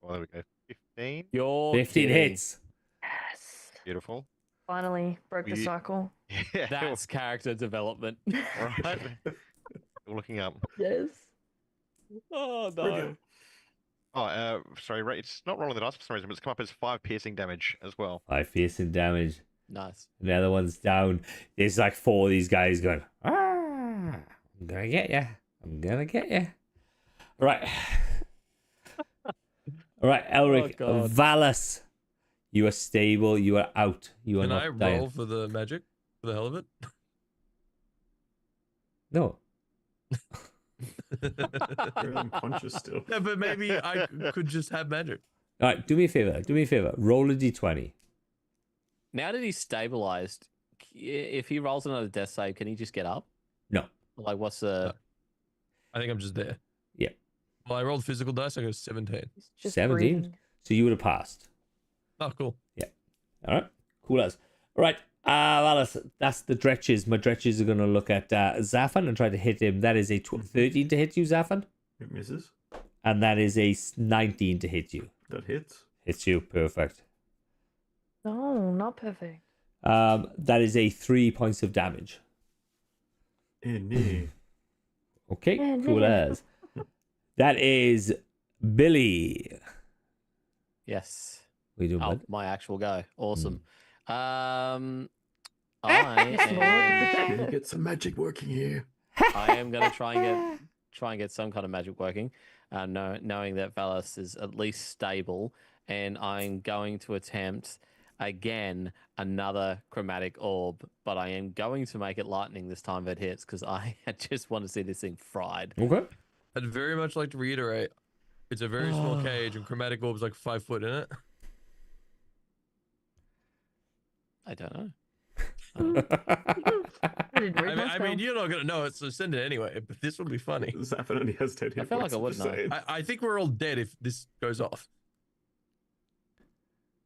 Speaker 4: Oh, there we go. 15.
Speaker 3: You're
Speaker 1: 15
Speaker 3: kidding.
Speaker 1: hits.
Speaker 5: Yes.
Speaker 4: Beautiful.
Speaker 5: Finally broke the
Speaker 4: We-
Speaker 5: cycle.
Speaker 4: Yeah.
Speaker 3: That's character development.
Speaker 4: right. We're looking up.
Speaker 5: Yes.
Speaker 3: Oh no.
Speaker 4: Oh, sorry, right. It's not rolling the dice for some reason, but it's come up as 5 piercing damage as well.
Speaker 1: 5 piercing damage.
Speaker 3: Nice.
Speaker 1: And the other one's down. There's like 4 of these guys going, ah, I'm going to get you. I'm going to get you. Right. All right, Elric.
Speaker 3: God.
Speaker 1: Valis. You are stable. You are out. You are
Speaker 2: Can
Speaker 1: not
Speaker 2: I
Speaker 1: dying.
Speaker 2: roll for the magic? For the hell of it?
Speaker 1: No.
Speaker 9: You're unconscious still.
Speaker 2: Yeah, but maybe I could just have magic.
Speaker 1: All right, do me a favor. Do me a favor. Roll a d20.
Speaker 3: Now that he's stabilized, if he rolls another death save, can he just get up?
Speaker 1: No.
Speaker 3: Like, what's the?
Speaker 2: I think I'm just there.
Speaker 1: Yeah.
Speaker 2: Well, I rolled physical dice. I got 17.
Speaker 5: It's just
Speaker 1: 17?
Speaker 5: breathing.
Speaker 1: So you would have passed.
Speaker 2: Oh, cool.
Speaker 1: All right. Cool as. All right. Valis, that's the dretches. My dretches are going to look at Zaffan and try to hit him. That is a 13 to hit you, Zaffan.
Speaker 9: It misses.
Speaker 1: And that is a 19 to hit you.
Speaker 9: That hits.
Speaker 1: Hits you. Perfect.
Speaker 5: No, not perfect.
Speaker 1: That is a 3 points of damage.
Speaker 9: No.
Speaker 1: Okay.
Speaker 5: Yeah,
Speaker 1: Cool
Speaker 5: yeah.
Speaker 1: as. That is Billy.
Speaker 3: Yes.
Speaker 1: What are you doing,
Speaker 3: Oh,
Speaker 1: bud?
Speaker 3: my actual go. Awesome. I
Speaker 9: Can you
Speaker 3: am,
Speaker 9: get some magic working here?
Speaker 3: I am gonna try and get some kind of magic working. Knowing that Valis is at least stable, and I'm going to attempt again another chromatic orb, but I am going to make it lightning this time if it hits because I just want to see this thing fried.
Speaker 1: Okay.
Speaker 2: I'd very much like to reiterate, it's a very small cage, and chromatic orb's like 5 foot in it.
Speaker 3: I don't know.
Speaker 5: I didn't read my
Speaker 2: I mean,
Speaker 5: spell.
Speaker 2: you're not gonna know it, so send it anyway. But this will be funny.
Speaker 9: Zafin only has 10 hit
Speaker 3: I feel like
Speaker 9: points,
Speaker 3: I
Speaker 9: I'm
Speaker 3: would
Speaker 9: just
Speaker 3: know.
Speaker 9: saying.
Speaker 2: I think we're all dead if this goes off.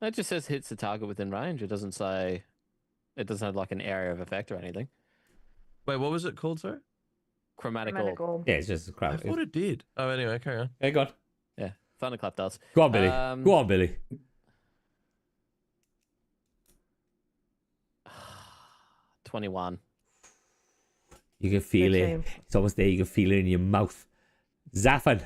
Speaker 3: It just says hits the target within range. It doesn't say. It doesn't have like an area of effect or anything.
Speaker 2: Wait, what was it called, sir?
Speaker 3: Chromatic
Speaker 5: Chromatic
Speaker 3: orb.
Speaker 5: orb.
Speaker 1: Yeah, it's just a
Speaker 2: I
Speaker 1: crap.
Speaker 2: thought it did. Oh, anyway, carry on.
Speaker 1: Hey, go on.
Speaker 3: Yeah, Thunderclap does.
Speaker 1: Go on, Billy.
Speaker 3: Um,
Speaker 1: Go on, Billy.
Speaker 3: 21.
Speaker 1: You can feel
Speaker 5: Good
Speaker 1: it.
Speaker 5: team.
Speaker 1: It's almost there. You can feel it in your mouth. Zafin.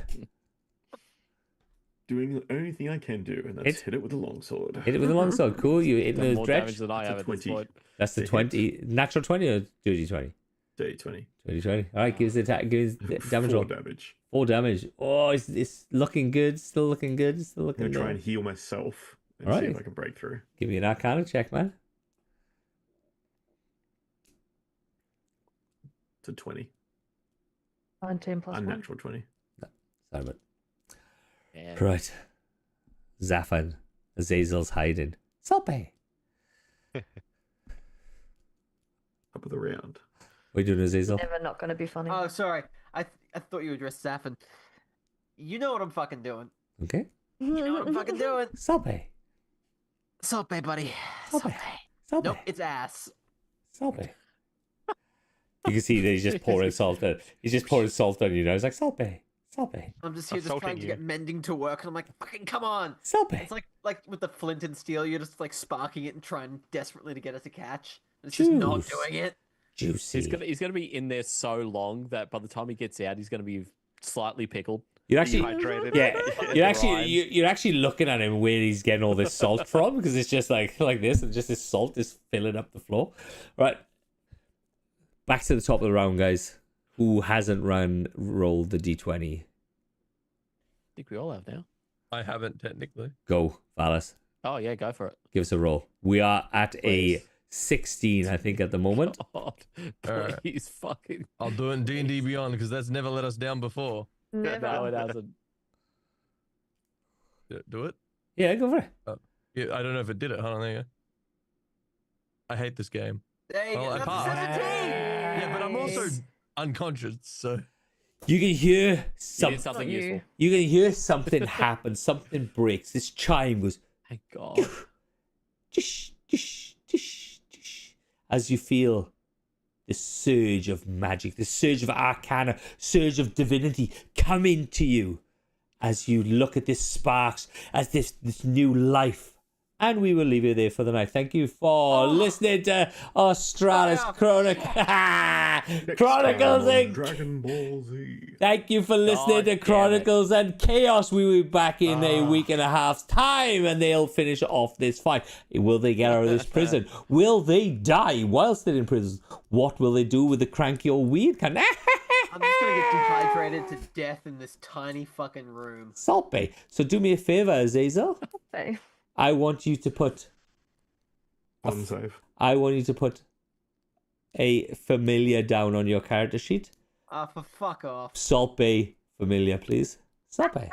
Speaker 9: Doing the only thing I can do, and that's
Speaker 1: Hit.
Speaker 9: hit it with a longsword.
Speaker 1: Hit it with a longsword. Cool. You hit
Speaker 3: Done
Speaker 1: those
Speaker 3: more
Speaker 1: dredge.
Speaker 3: damage than I
Speaker 9: That's a
Speaker 3: have at this
Speaker 9: 20.
Speaker 3: point.
Speaker 1: That's the
Speaker 9: to hit.
Speaker 1: 20. Natural 20 or dirty 20?
Speaker 9: Day 20.
Speaker 1: 20. All right, give us the attack. Give us the damage
Speaker 9: 4
Speaker 1: roll.
Speaker 9: damage.
Speaker 1: 4 damage. Oh, it's looking good. Still looking good. Still
Speaker 9: I'm
Speaker 1: looking
Speaker 9: going to try
Speaker 1: good.
Speaker 9: and heal myself and
Speaker 1: All
Speaker 9: see
Speaker 1: right.
Speaker 9: if I can break through.
Speaker 1: Give me an Arcana check, man.
Speaker 9: To 20.
Speaker 5: 19 plus 1.
Speaker 9: Unnatural 20.
Speaker 1: Sorry, but
Speaker 3: Yeah.
Speaker 1: right. Zafin. Azazel's hiding. Soppy.
Speaker 9: Top of the round.
Speaker 1: What are you doing, Azazel?
Speaker 5: Never not going to be funny.
Speaker 6: Oh, sorry. I thought you addressed Zafin. You know what I'm fucking doing.
Speaker 1: Okay.
Speaker 6: You know what I'm fucking doing.
Speaker 1: Soppy.
Speaker 6: Sope, buddy.
Speaker 1: Soppy.
Speaker 6: Sope.
Speaker 1: Soppy.
Speaker 6: Nope, it's ass.
Speaker 1: Soppy. You can see that he's just pouring salt on. He's just pouring salt on you now. He's like, Soppy. Soppy.
Speaker 6: I'm just here just
Speaker 4: Assaulting
Speaker 6: trying to
Speaker 4: you.
Speaker 6: get mending to work, and I'm like, fucking come on.
Speaker 1: Soppy.
Speaker 6: It's like with the flint and steel, you're just like sparking it and trying desperately to get it to catch. And it's just not
Speaker 1: Juice.
Speaker 6: doing it.
Speaker 1: Juicy.
Speaker 3: He's gonna be in there so long that by the time he gets out, he's gonna be slightly pickled.
Speaker 1: You're actually,
Speaker 4: Dehydrated.
Speaker 1: yeah,
Speaker 3: Fucking
Speaker 1: you're actually,
Speaker 3: Rhymes.
Speaker 1: you're actually looking at him where he's getting all this salt from because it's just like this, and just this salt is filling up the floor. Right, back to the top of the round, guys. Who hasn't rolled the d20?
Speaker 3: I think we all have now.
Speaker 2: I haven't technically.
Speaker 1: Go, Valis.
Speaker 3: Oh yeah, go for it.
Speaker 1: Give us a roll. We are at
Speaker 3: Please.
Speaker 1: a 16, I think, at the moment.
Speaker 3: God,
Speaker 2: Alright.
Speaker 3: please, fucking.
Speaker 2: I'll do it in D&D Beyond because that's never let us down before.
Speaker 5: Never.
Speaker 3: No, it hasn't.
Speaker 2: Do it?
Speaker 1: Yeah, go for it.
Speaker 2: Yeah, I don't know if it did it. Hold on, there you go. I hate this game.
Speaker 6: There you
Speaker 2: Well,
Speaker 6: go.
Speaker 2: I
Speaker 6: That's
Speaker 2: passed.
Speaker 6: 17.
Speaker 2: Yeah, but I'm also
Speaker 5: Nice.
Speaker 2: unconscious, so
Speaker 1: You can hear
Speaker 3: You did
Speaker 1: something.
Speaker 3: something
Speaker 5: Not you.
Speaker 3: useful.
Speaker 1: You can hear something happen. Something breaks. This chime goes.
Speaker 3: Thank God.
Speaker 1: Tish, tish, tish, tish, as you feel this surge of magic, this surge of arcana, surge of divinity come into you as you look at this sparks, as this new life. And we will leave you there for the night. Thank you for listening to Australis Chronicles Inc.
Speaker 9: Dragon Ball Z.
Speaker 1: Thank you for listening
Speaker 3: God
Speaker 1: to
Speaker 3: damn
Speaker 1: Chronicles and Chaos. We will be back in a week and a half's time and they'll finish off this fight. Will they get out of this prison? Will they die whilst they're in prison? What will they do with the cranky old weed?
Speaker 6: I'm just gonna get dehydrated to death in this tiny fucking room.
Speaker 1: Salt Bay. So do me a favor, Azazel.
Speaker 5: Okay.
Speaker 1: I want you to put
Speaker 9: One save.
Speaker 1: a familiar down on your character sheet.
Speaker 6: For fuck off.
Speaker 1: Salt Bay familiar, please. Salt Bay.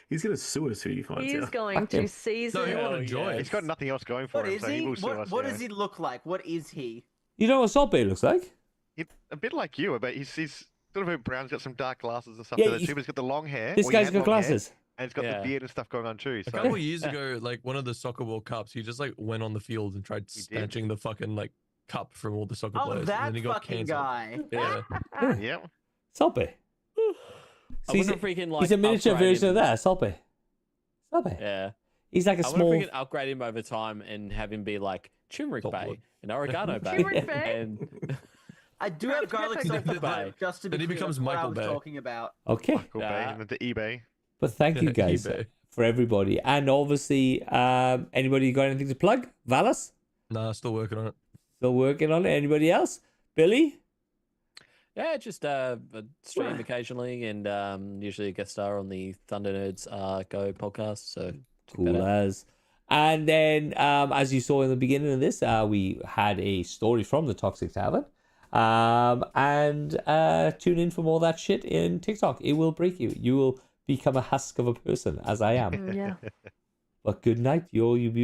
Speaker 9: He's gonna sue us if he finds
Speaker 5: He's
Speaker 9: out.
Speaker 5: going to seize
Speaker 2: no, you
Speaker 5: it.
Speaker 2: want to enjoy it.
Speaker 4: He's got nothing else going for
Speaker 6: What
Speaker 4: him,
Speaker 6: is
Speaker 4: so he
Speaker 6: he?
Speaker 4: will sue us.
Speaker 6: What
Speaker 4: yeah.
Speaker 6: does he look like? What is he?
Speaker 1: You know what Salt Bay looks like?
Speaker 4: A bit like you, but he's sort of a brown. He's got some dark glasses and stuff.
Speaker 1: Yeah,
Speaker 4: Yeah,
Speaker 1: you-
Speaker 4: too, but he's got the long hair.
Speaker 1: This
Speaker 4: or he
Speaker 1: guy's
Speaker 4: had
Speaker 1: got
Speaker 4: long hair,
Speaker 1: glasses.
Speaker 4: and he's got
Speaker 3: Yeah.
Speaker 4: the beard and stuff going on too.
Speaker 2: A
Speaker 4: So
Speaker 2: couple of years ago, like one of the soccer World Cups, he just like went on the field and tried
Speaker 4: He did.
Speaker 2: snatching the fucking like cup from all the soccer
Speaker 6: Oh,
Speaker 2: players, and
Speaker 6: that
Speaker 2: then he got
Speaker 6: fucking
Speaker 2: cancelled.
Speaker 6: guy.
Speaker 2: Yeah,
Speaker 4: yeah,
Speaker 1: Salt Bay.
Speaker 3: I
Speaker 1: So he's,
Speaker 3: wonder if we can like
Speaker 1: he's a miniature
Speaker 3: upgrade
Speaker 1: version
Speaker 3: him.
Speaker 1: of that, Salt Bay. Salt Bay.
Speaker 3: Yeah.
Speaker 1: He's like a
Speaker 3: I wonder if
Speaker 1: small.
Speaker 3: we can upgrade him over time and have him be like turmeric
Speaker 2: Top
Speaker 3: bay
Speaker 2: wood.
Speaker 3: and oregano bay.
Speaker 5: Turmeric Bay?
Speaker 3: And
Speaker 6: I do have garlic
Speaker 5: Pepper
Speaker 6: salt
Speaker 2: Bay.
Speaker 6: but just to be
Speaker 2: Then he
Speaker 6: clear,
Speaker 2: becomes
Speaker 6: that's what I
Speaker 2: Michael
Speaker 6: was
Speaker 2: Bay.
Speaker 6: talking about.
Speaker 1: Okay.
Speaker 4: Michael Bay
Speaker 3: Yeah.
Speaker 4: and then the eBay.
Speaker 1: But thank you
Speaker 2: Yeah,
Speaker 1: guys
Speaker 2: eBay.
Speaker 1: for everybody. And obviously, anybody got anything to plug? Valis?
Speaker 2: nah, still working on it.
Speaker 1: Still working on it. Anybody else? Billy?
Speaker 3: Yeah, just a stream occasionally, and usually a guest star on the Thunder Nerds Go podcast. So check that
Speaker 1: Cool
Speaker 3: out.
Speaker 1: as. And then, as you saw in the beginning of this, we had a story from the Toxic Tavern. And tune in for more of that shit in TikTok. It will break you. You will become a husk of a person, as I am.
Speaker 5: Yeah.
Speaker 1: But good night, you beautiful.